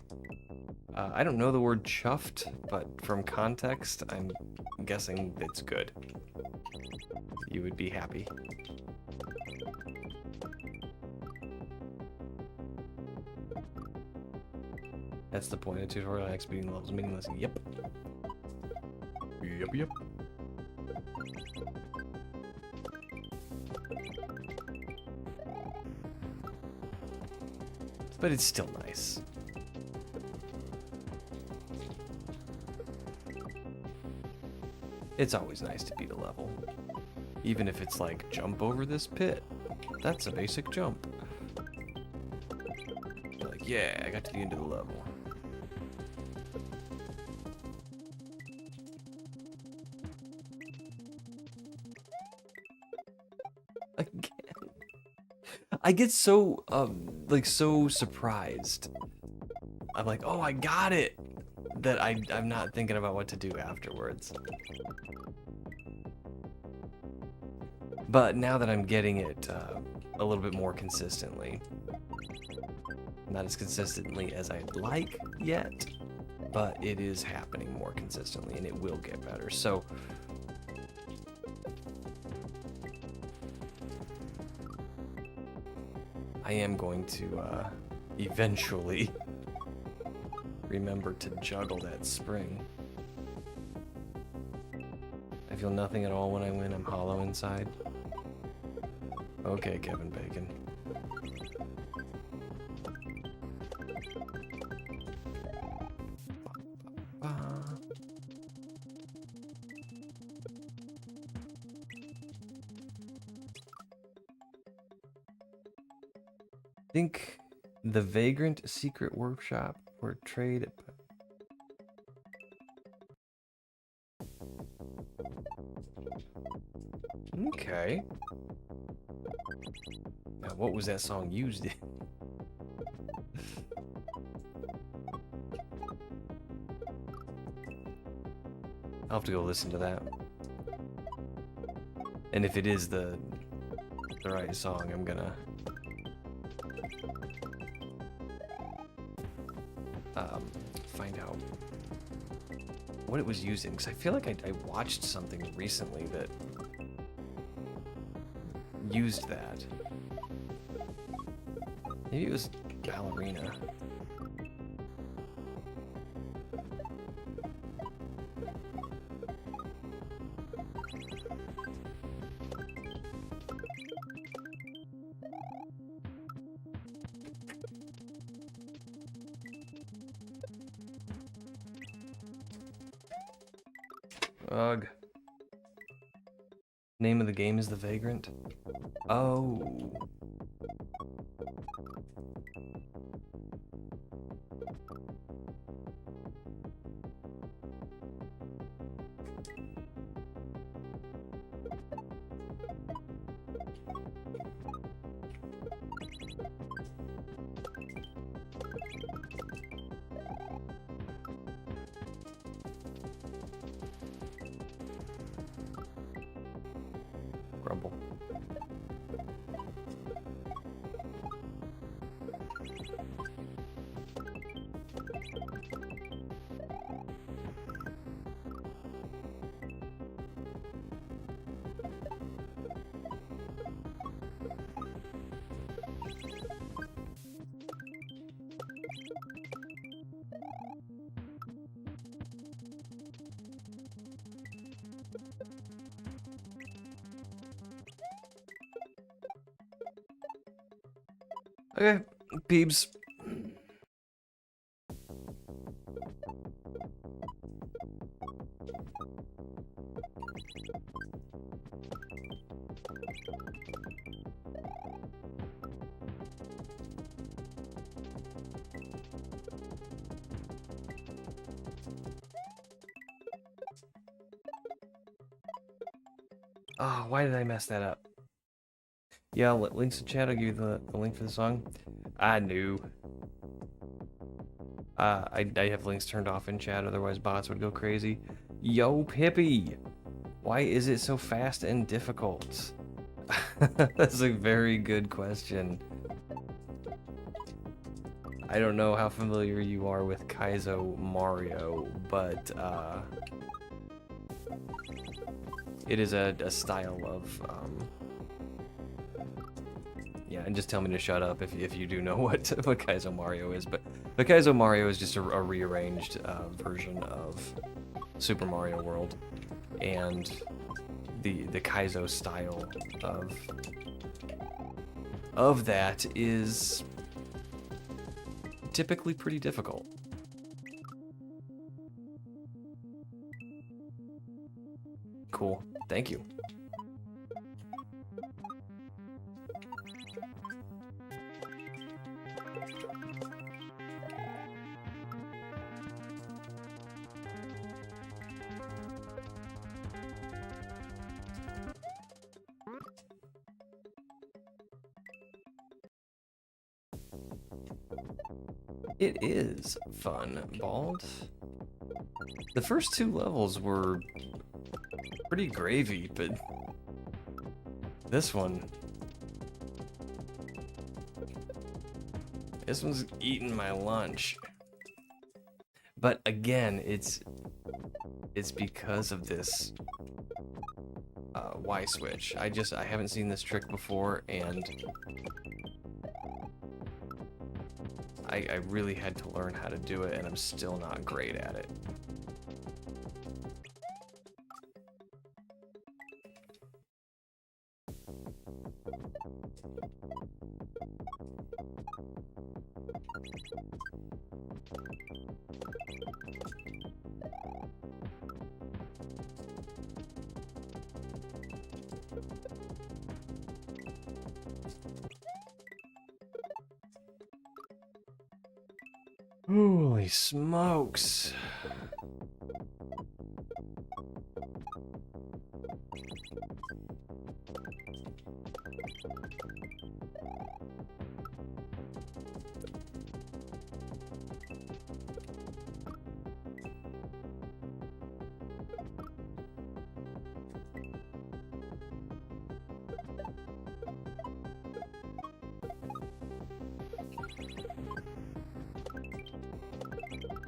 I don't know the word chuffed, but from context, I'm guessing it's good. You would be happy. That's the point of tutorial hacks being levels meaningless. Yep. Yep. But it's still nice. It's always nice to beat a level. Even if it's like, jump over this pit. That's a basic jump. You're like, yeah, I got to the end of the level. Again. I get so, like, so surprised. I'm like, oh, I got it! That I'm not thinking about what to do afterwards. But now that I'm getting it a little bit more consistently, not as consistently as I'd like yet, but it is happening more consistently and it will get better. So I am going to eventually remember to juggle that spring. I feel nothing at all when I win. I'm hollow inside. Okay, Kevin Bacon. Think the Vagrant Secret Workshop or trade. Okay. Now, what was that song used in? I'll have to go listen to that. And if it is the right song, I'm gonna find out what it was using, because I feel like I watched something recently that used that. Maybe it was Ballerina. Ugh. Name of the game is The Vagrant? Oh. Grumble. Okay, peeps. Oh, why did I mess that up? Yeah, links in chat. I'll give you the link for the song. I knew. I have links turned off in chat, otherwise bots would go crazy. Yo, Pippi! Why is it so fast and difficult? That's a very good question. I don't know how familiar you are with Kaizo Mario, but it is a style of yeah, and just tell me to shut up if you do know what Kaizo Mario is. But Kaizo Mario is just a rearranged version of Super Mario World, and the Kaizo style of that is typically pretty difficult. Cool. Thank you. It is fun, Bald. The first two levels were pretty gravy, but this one's eating my lunch. But again, it's because of this Y switch. I haven't seen this trick before, and I really had to learn how to do it, and I'm still not great at it. Holy smokes.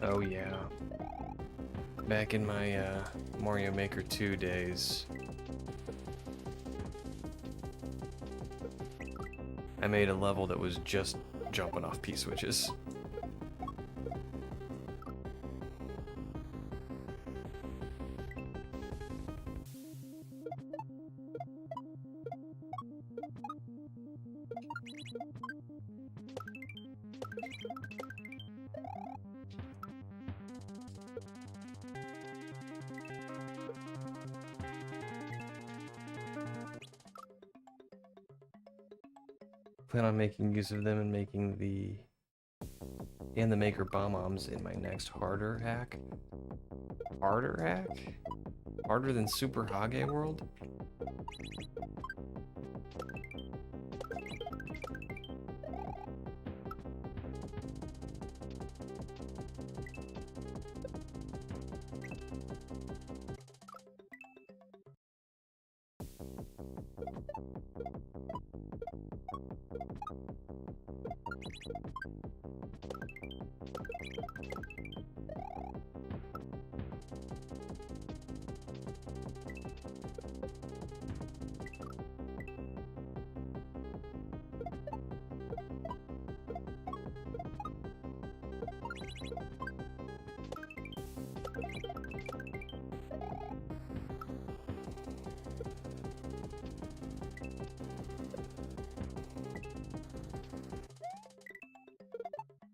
Oh yeah. Back in my Mario Maker 2 days, I made a level that was just jumping off P-switches. plan on making use of them and making the maker bomb-bombs in my next harder hack. Harder hack? Harder than Super Hage World?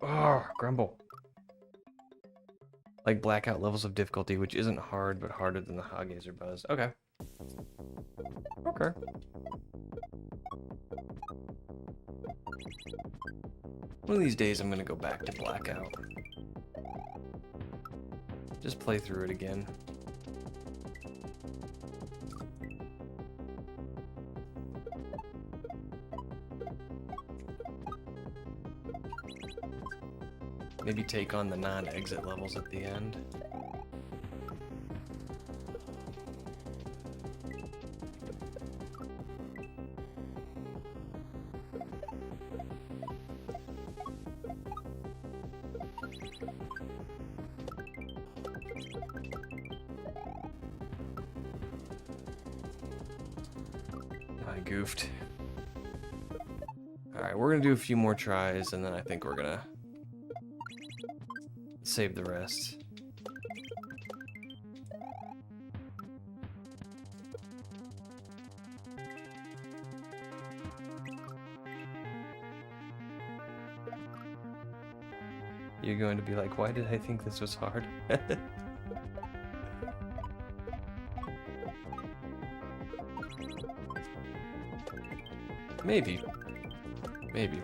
Oh, grumble. Like blackout levels of difficulty, which isn't hard, but harder than the Hages or Buzz. Okay. Okay. One of these days I'm gonna go back to blackout. Just play through it again. Maybe take on the non-exit levels at the end. I goofed. Alright, we're gonna do a few more tries and then I think we're gonna save the rest. You're going to be like, why did I think this was hard? Maybe. Maybe.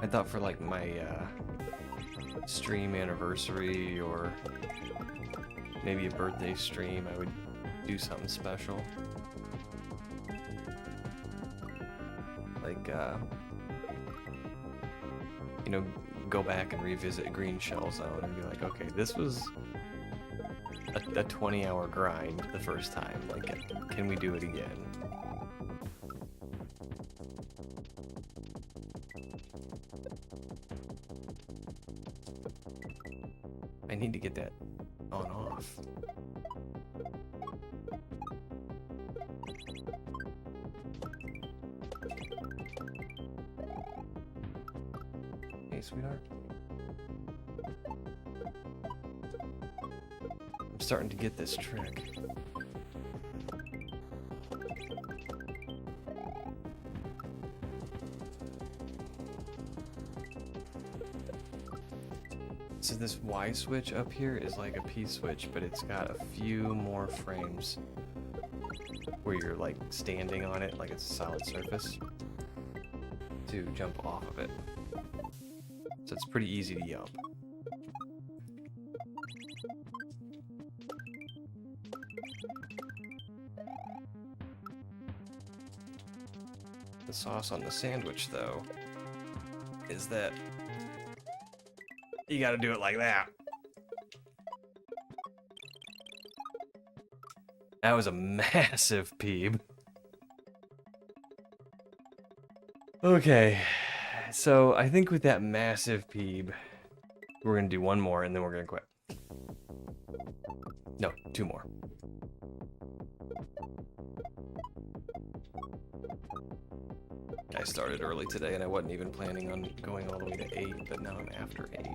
I thought for like my stream anniversary or maybe a birthday stream, I would do something special. Like, you know, go back and revisit Green Shell Zone and be like, okay, this was a 20-hour grind the first time. Like, can we do it again? I need to get that on off. Hey, sweetheart. I'm starting to get this trick. So this Y switch up here is like a P switch, but it's got a few more frames where you're like standing on it like it's a solid surface to jump off of it. So it's pretty easy to jump. The sauce on the sandwich, though, is that you gotta do it like that. That was a massive peeb. Okay, so I think with that massive peeb, we're gonna do one more and then we're gonna quit. No, two more. I started early today and I wasn't even planning on going all the way to 8, but now I'm after 8.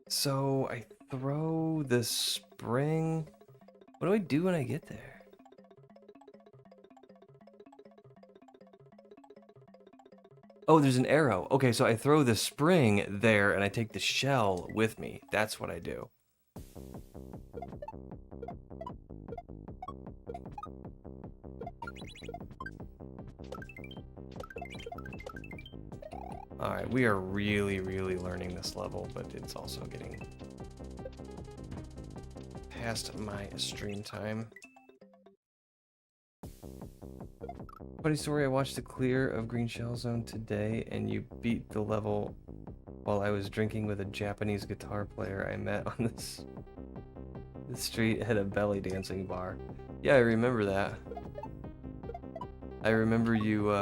So I throw the spring. What do I do when I get there? Oh, there's an arrow. Okay, so I throw the spring there and I take the shell with me. That's what I do. Alright, we are really, really learning this level, but it's also getting past my stream time. Funny story, I watched the clear of Green Shell Zone today, and you beat the level while I was drinking with a Japanese guitar player I met on the street at a belly dancing bar. Yeah, I remember that. I remember you,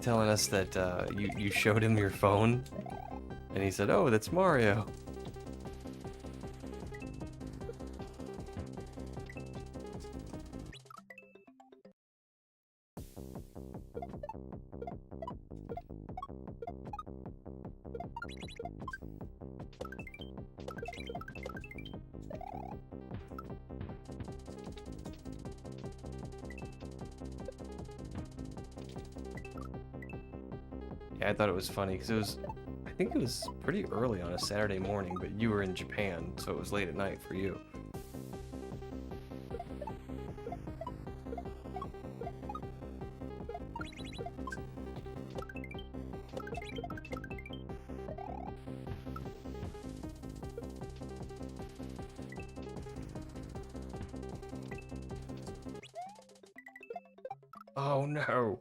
telling us that you showed him your phone, and he said, "Oh, that's Mario." Yeah, I thought it was funny because I think it was pretty early on a Saturday morning, but you were in Japan, so it was late at night for you. Oh no.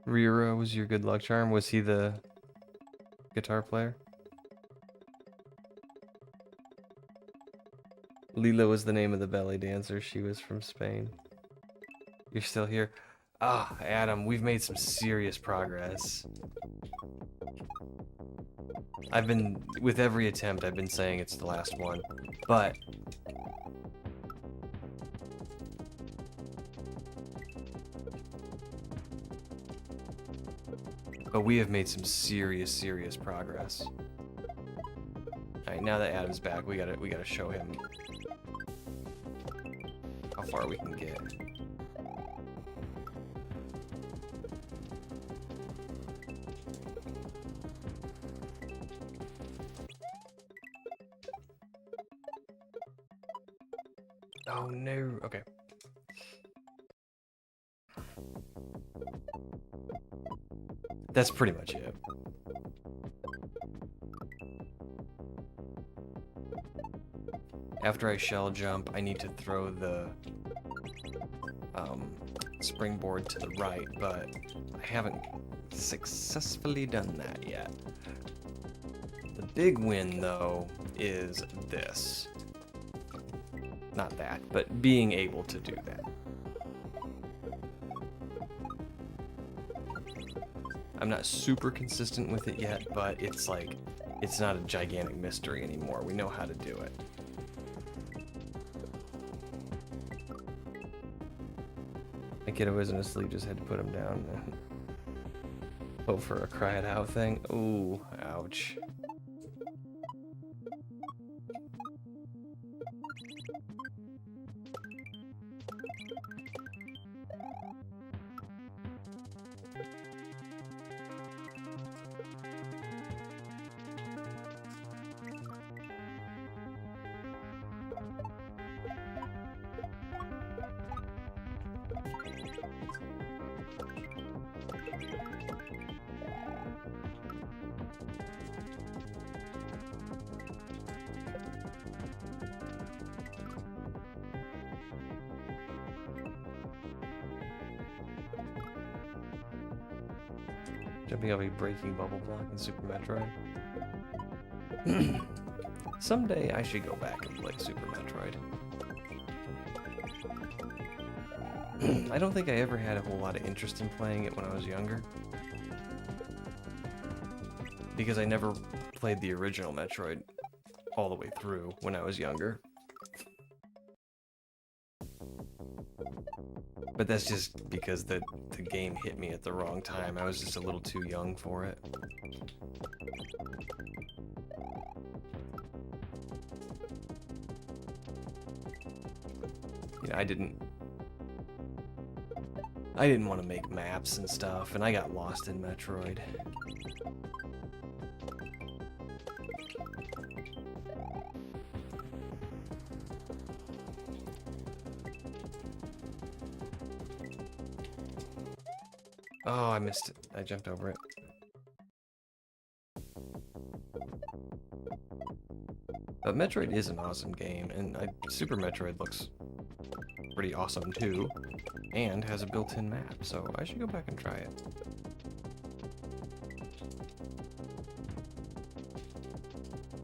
Rira was your good luck charm? Was he the guitar player? Lila was the name of the belly dancer. She was from Spain. You're still here? Ah, Adam, we've made some serious progress. With every attempt, I've been saying it's the last one, but we have made some serious progress. Alright, now that Adam's back, we gotta show him how far we can get. Oh no, okay. That's pretty much it. After I shell jump, I need to throw the springboard to the right, but I haven't successfully done that yet. The big win, though, is this. Not that, but being able to do that. I'm not super consistent with it yet, but it's like, it's not a gigantic mystery anymore. We know how to do it. My kiddo wasn't asleep, just had to put him down. Hope for a cry it out thing. Ooh, ouch. Jumping off a breaking bubble block in Super Metroid. Someday I should go back and play Super Metroid. I don't think I ever had a whole lot of interest in playing it when I was younger. Because I never played the original Metroid all the way through when I was younger. But that's just because the game hit me at the wrong time. I was just a little too young for it. You know, I didn't want to make maps and stuff, and I got lost in Metroid. Oh, I missed it. I jumped over it. But Metroid is an awesome game, and Super Metroid looks pretty awesome too, and has a built-in map, so I should go back and try it.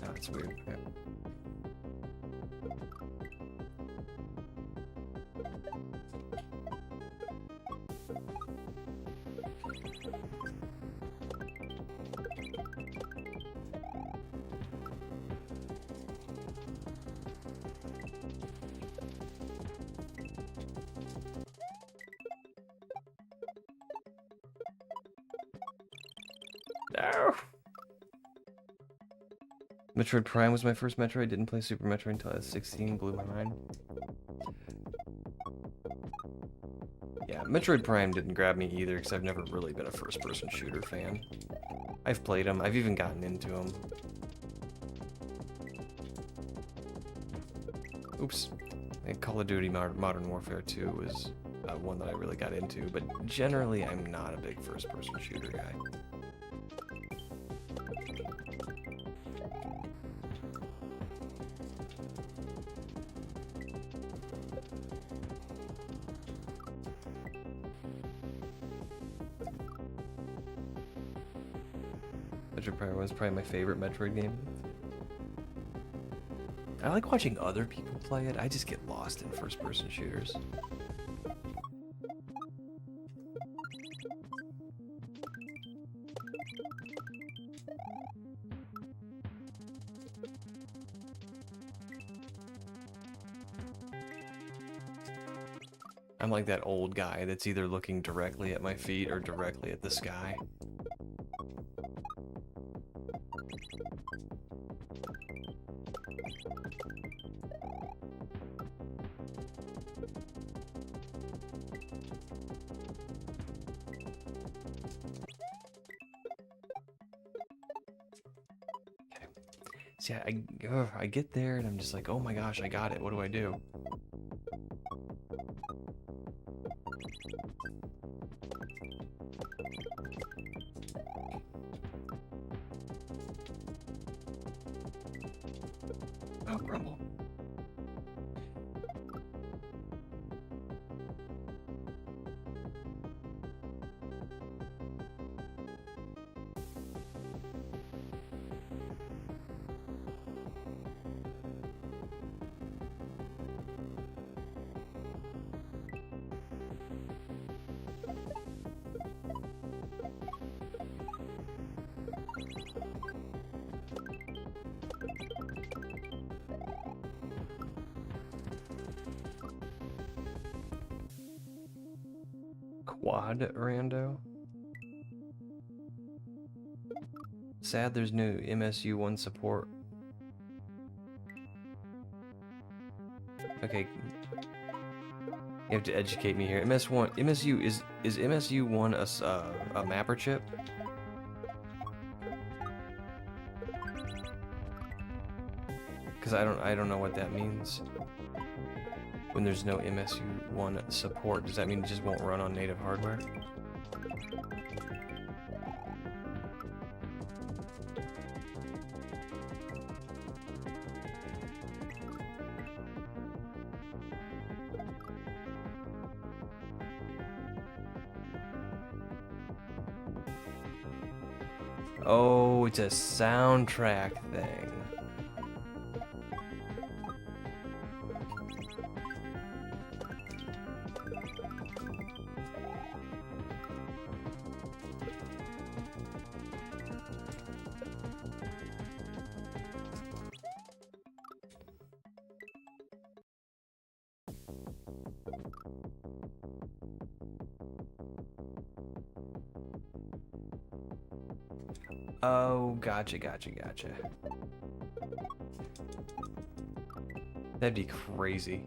Oh, that's weird. Yeah. No! Metroid Prime was my first Metroid. Didn't play Super Metroid until I was 16. Blew my mind. Yeah, Metroid Prime didn't grab me either because I've never really been a first-person shooter fan. I've played them. I've even gotten into them. Oops. And Call of Duty Modern Warfare 2 was one that I really got into, but generally I'm not a big first-person shooter guy. Metroid Prime was probably my favorite Metroid game. I like watching other people play it. I just get lost in first-person shooters. I'm like that old guy that's either looking directly at my feet or directly at the sky. See, I get there and I'm just like, oh my gosh, I got it. What do I do? Oh, grumble. Quad rando. Sad there's no MSU1 support. Okay. You have to educate me here. MSU is MSU1 a mapper chip? Because I don't know what that means. When there's no MSU1 support, does that mean it just won't run on native hardware? Oh, it's a soundtrack thing. Oh, gotcha, gotcha, gotcha. That'd be crazy.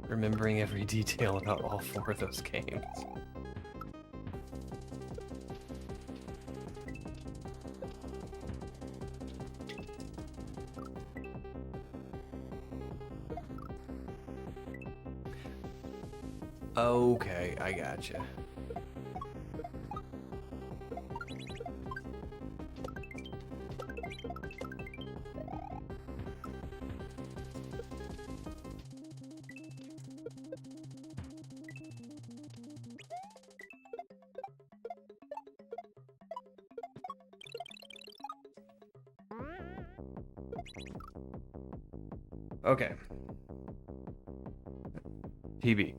Remembering every detail about all 4 of those games. Okay, I gotcha. Okay. PB.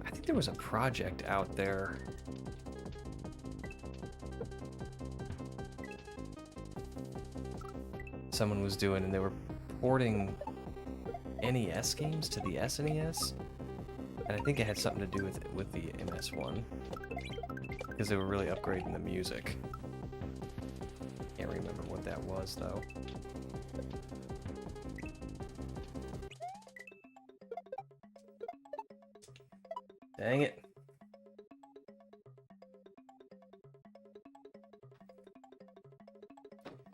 I think there was a project out there. Someone was doing, and they were porting NES games to the SNES, and I think it had something to do with the MS1, because they were really upgrading the music. Can't remember what that was though. Dang it.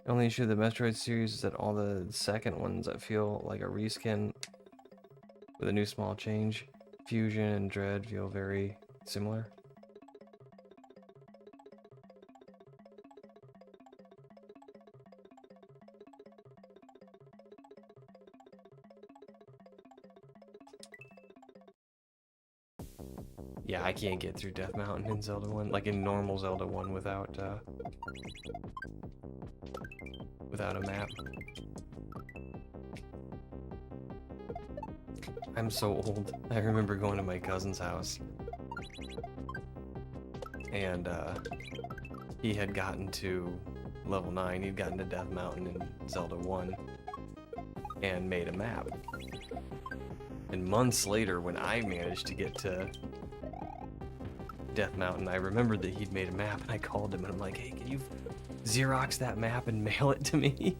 The only issue of the Metroid series is that all the second ones that feel like a reskin with a new small change. Fusion and Dread feel very similar. Yeah, I can't get through Death Mountain in Zelda 1, like in normal Zelda 1 without a map. I'm so old. I remember going to my cousin's house, and he had gotten to level 9, he'd gotten to Death Mountain in Zelda 1, and made a map. And months later, when I managed to get to Death Mountain, I remembered that he'd made a map, and I called him, and I'm like, hey, can you Xerox that map and mail it to me?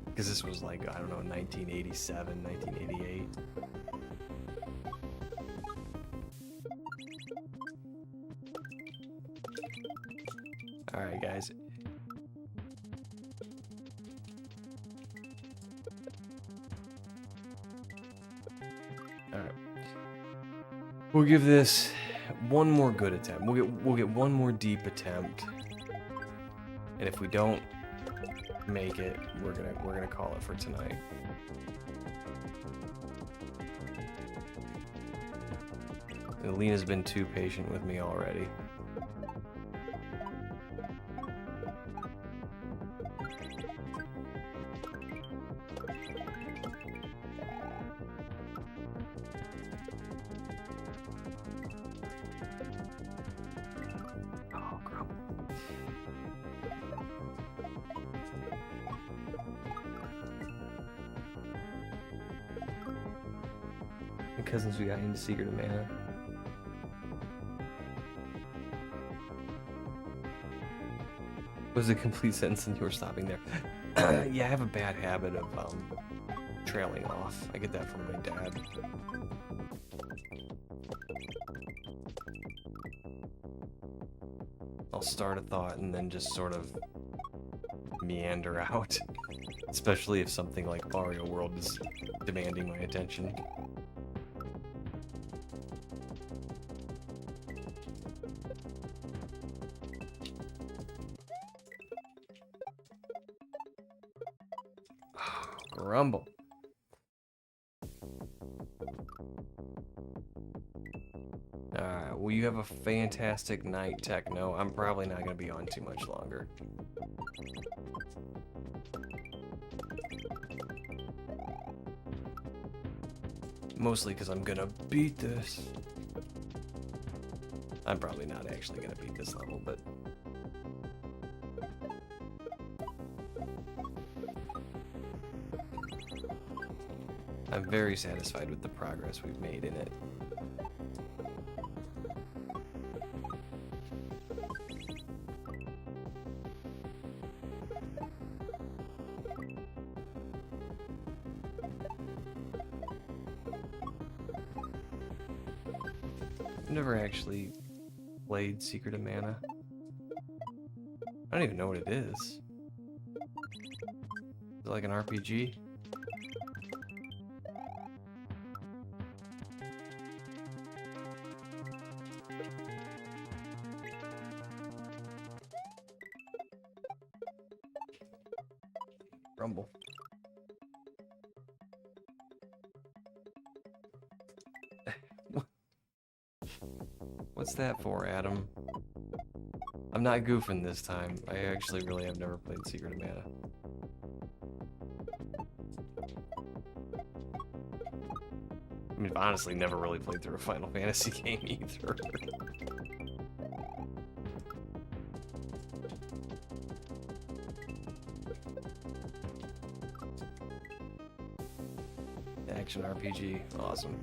Because this was like, I don't know, 1987, 1988. Alright, guys. Alright. We'll give this one more good attempt. We'll get one more deep attempt. And if we don't make it, we're gonna call it for tonight. And Lena's been too patient with me already. Oh, grumble. My cousins, we got into Secret of Mana. Was a complete sentence and you were stopping there. Yeah, I have a bad habit of trailing off. I get that from my dad. I'll start a thought and then just sort of meander out. Especially if something like Mario World is demanding my attention. Grumble. Alright, well you have a fantastic night, Techno. I'm probably not going to be on too much longer. Mostly because I'm gonna beat this. I'm probably not actually gonna beat this level, but... I'm very satisfied with the progress we've made in it. I've never actually played Secret of Mana. I don't even know what it is. Is it like an RPG? Rumble. What's that for, Adam? I'm not goofing this time. I actually really have never played Secret of Mana. I mean, I've honestly never really played through a Final Fantasy game either. Action RPG, awesome.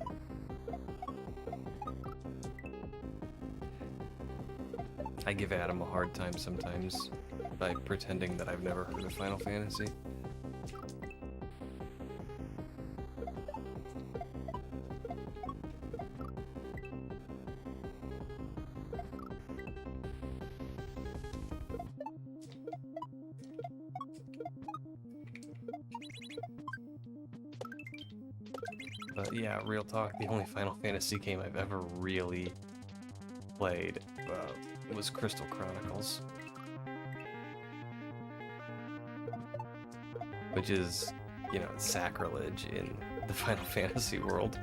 I give Adam a hard time sometimes by pretending that I've never heard of Final Fantasy. But yeah, real talk, the only Final Fantasy game I've ever really played was Crystal Chronicles. Which is, you know, sacrilege in the Final Fantasy world.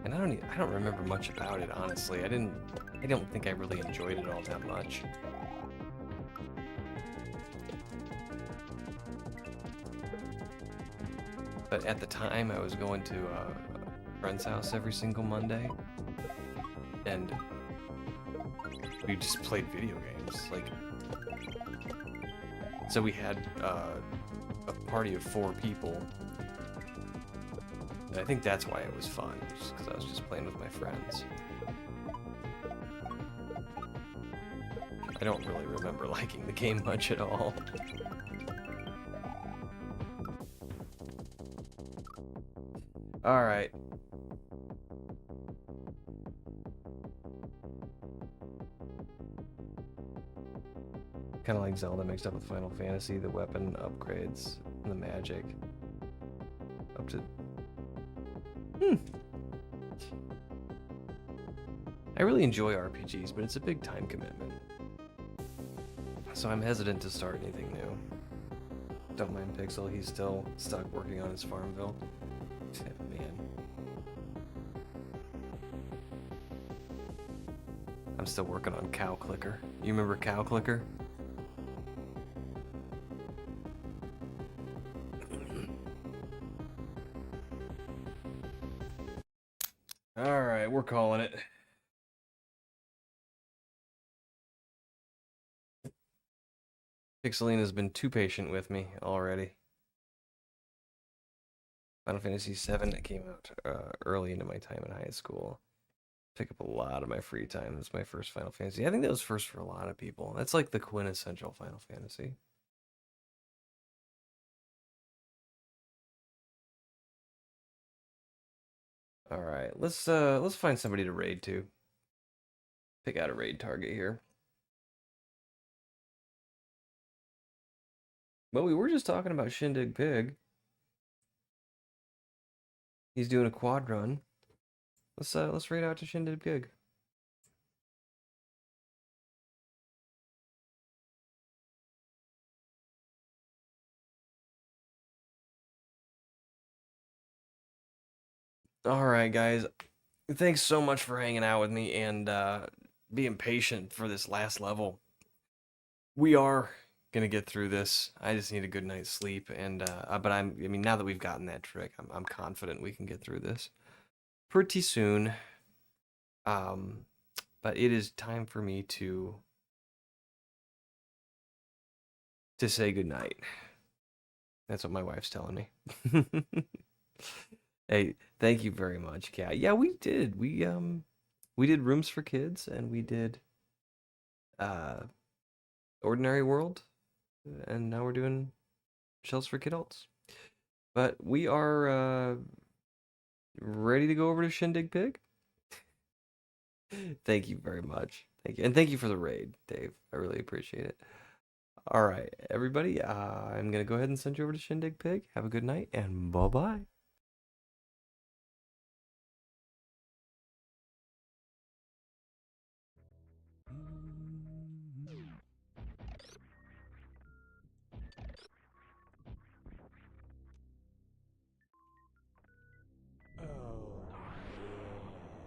And I don't remember much about it, honestly. I don't think I really enjoyed it all that much. But at the time, I was going to a friend's house every single Monday, and we just played video games. Like, so we had a party of 4 people. And I think that's why it was fun, just because I was just playing with my friends. I don't really remember liking the game much at all. Alright. Kinda like Zelda mixed up with Final Fantasy, the weapon upgrades, and the magic. Up to... I really enjoy RPGs, but it's a big time commitment. So I'm hesitant to start anything new. Don't mind Pixel, he's still stuck working on his Farmville. Man. I'm still working on Cow Clicker. You remember Cow Clicker? Alright, we're calling it. Pixeline has been too patient with me already. Final Fantasy VII came out early into my time in high school. Took up a lot of my free time. That's my first Final Fantasy. I think that was first for a lot of people. That's like the quintessential Final Fantasy. All right, let's find somebody to raid to. Pick out a raid target here. Well, we were just talking about Shindig Pig. He's doing a quad run. Let's raid out to Shindig Pig. All right, guys. Thanks so much for hanging out with me and being patient for this last level. We are gonna get through this. I just need a good night's sleep, and but I mean, now that we've gotten that trick, I'm confident we can get through this pretty soon. Um, but it is time for me to say goodnight. That's what my wife's telling me. Hey, thank you very much, Kat. Yeah, we did. We did Rooms for Kids, and we did uh Ordinary World, and now we're doing Shells for Kidults. But we are ready to go over to Shindig Pig. Thank you very much. Thank you. And thank you for the raid, Dave. I really appreciate it. All right, everybody. I'm going to go ahead and send you over to Shindig Pig. Have a good night, and bye-bye.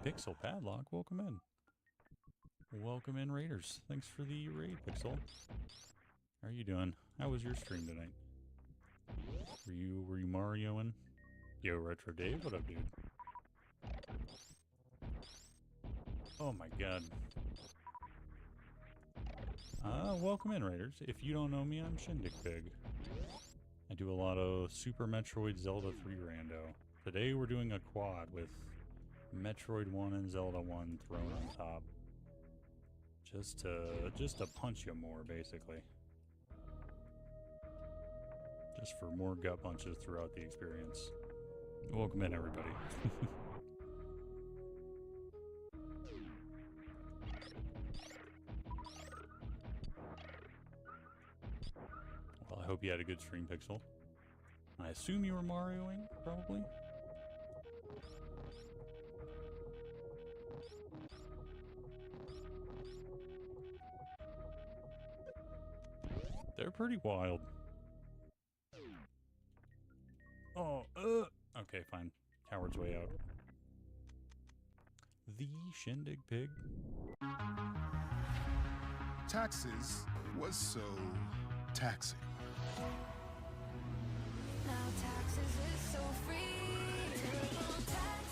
PixelPadlock, welcome in. Welcome in, Raiders. Thanks for the raid, Pixel. How are you doing? How was your stream tonight? Were you Marioing? Yo, Retro Dave, what up, dude? Oh my god. Welcome in, Raiders. If you don't know me, I'm Shindig Pig. I do a lot of Super Metroid Zelda 3 rando. Today we're doing a quad with Metroid 1 and Zelda 1 thrown on top. Just to punch you more, basically. Just for more gut punches throughout the experience. Welcome in, everybody. Well, I hope you had a good stream, Pixel. I assume you were Marioing, probably? They're pretty wild. Oh, okay, fine. Coward's way out. The Shindig Pig. Taxes was so taxing. Now taxes is so free. Terrible tax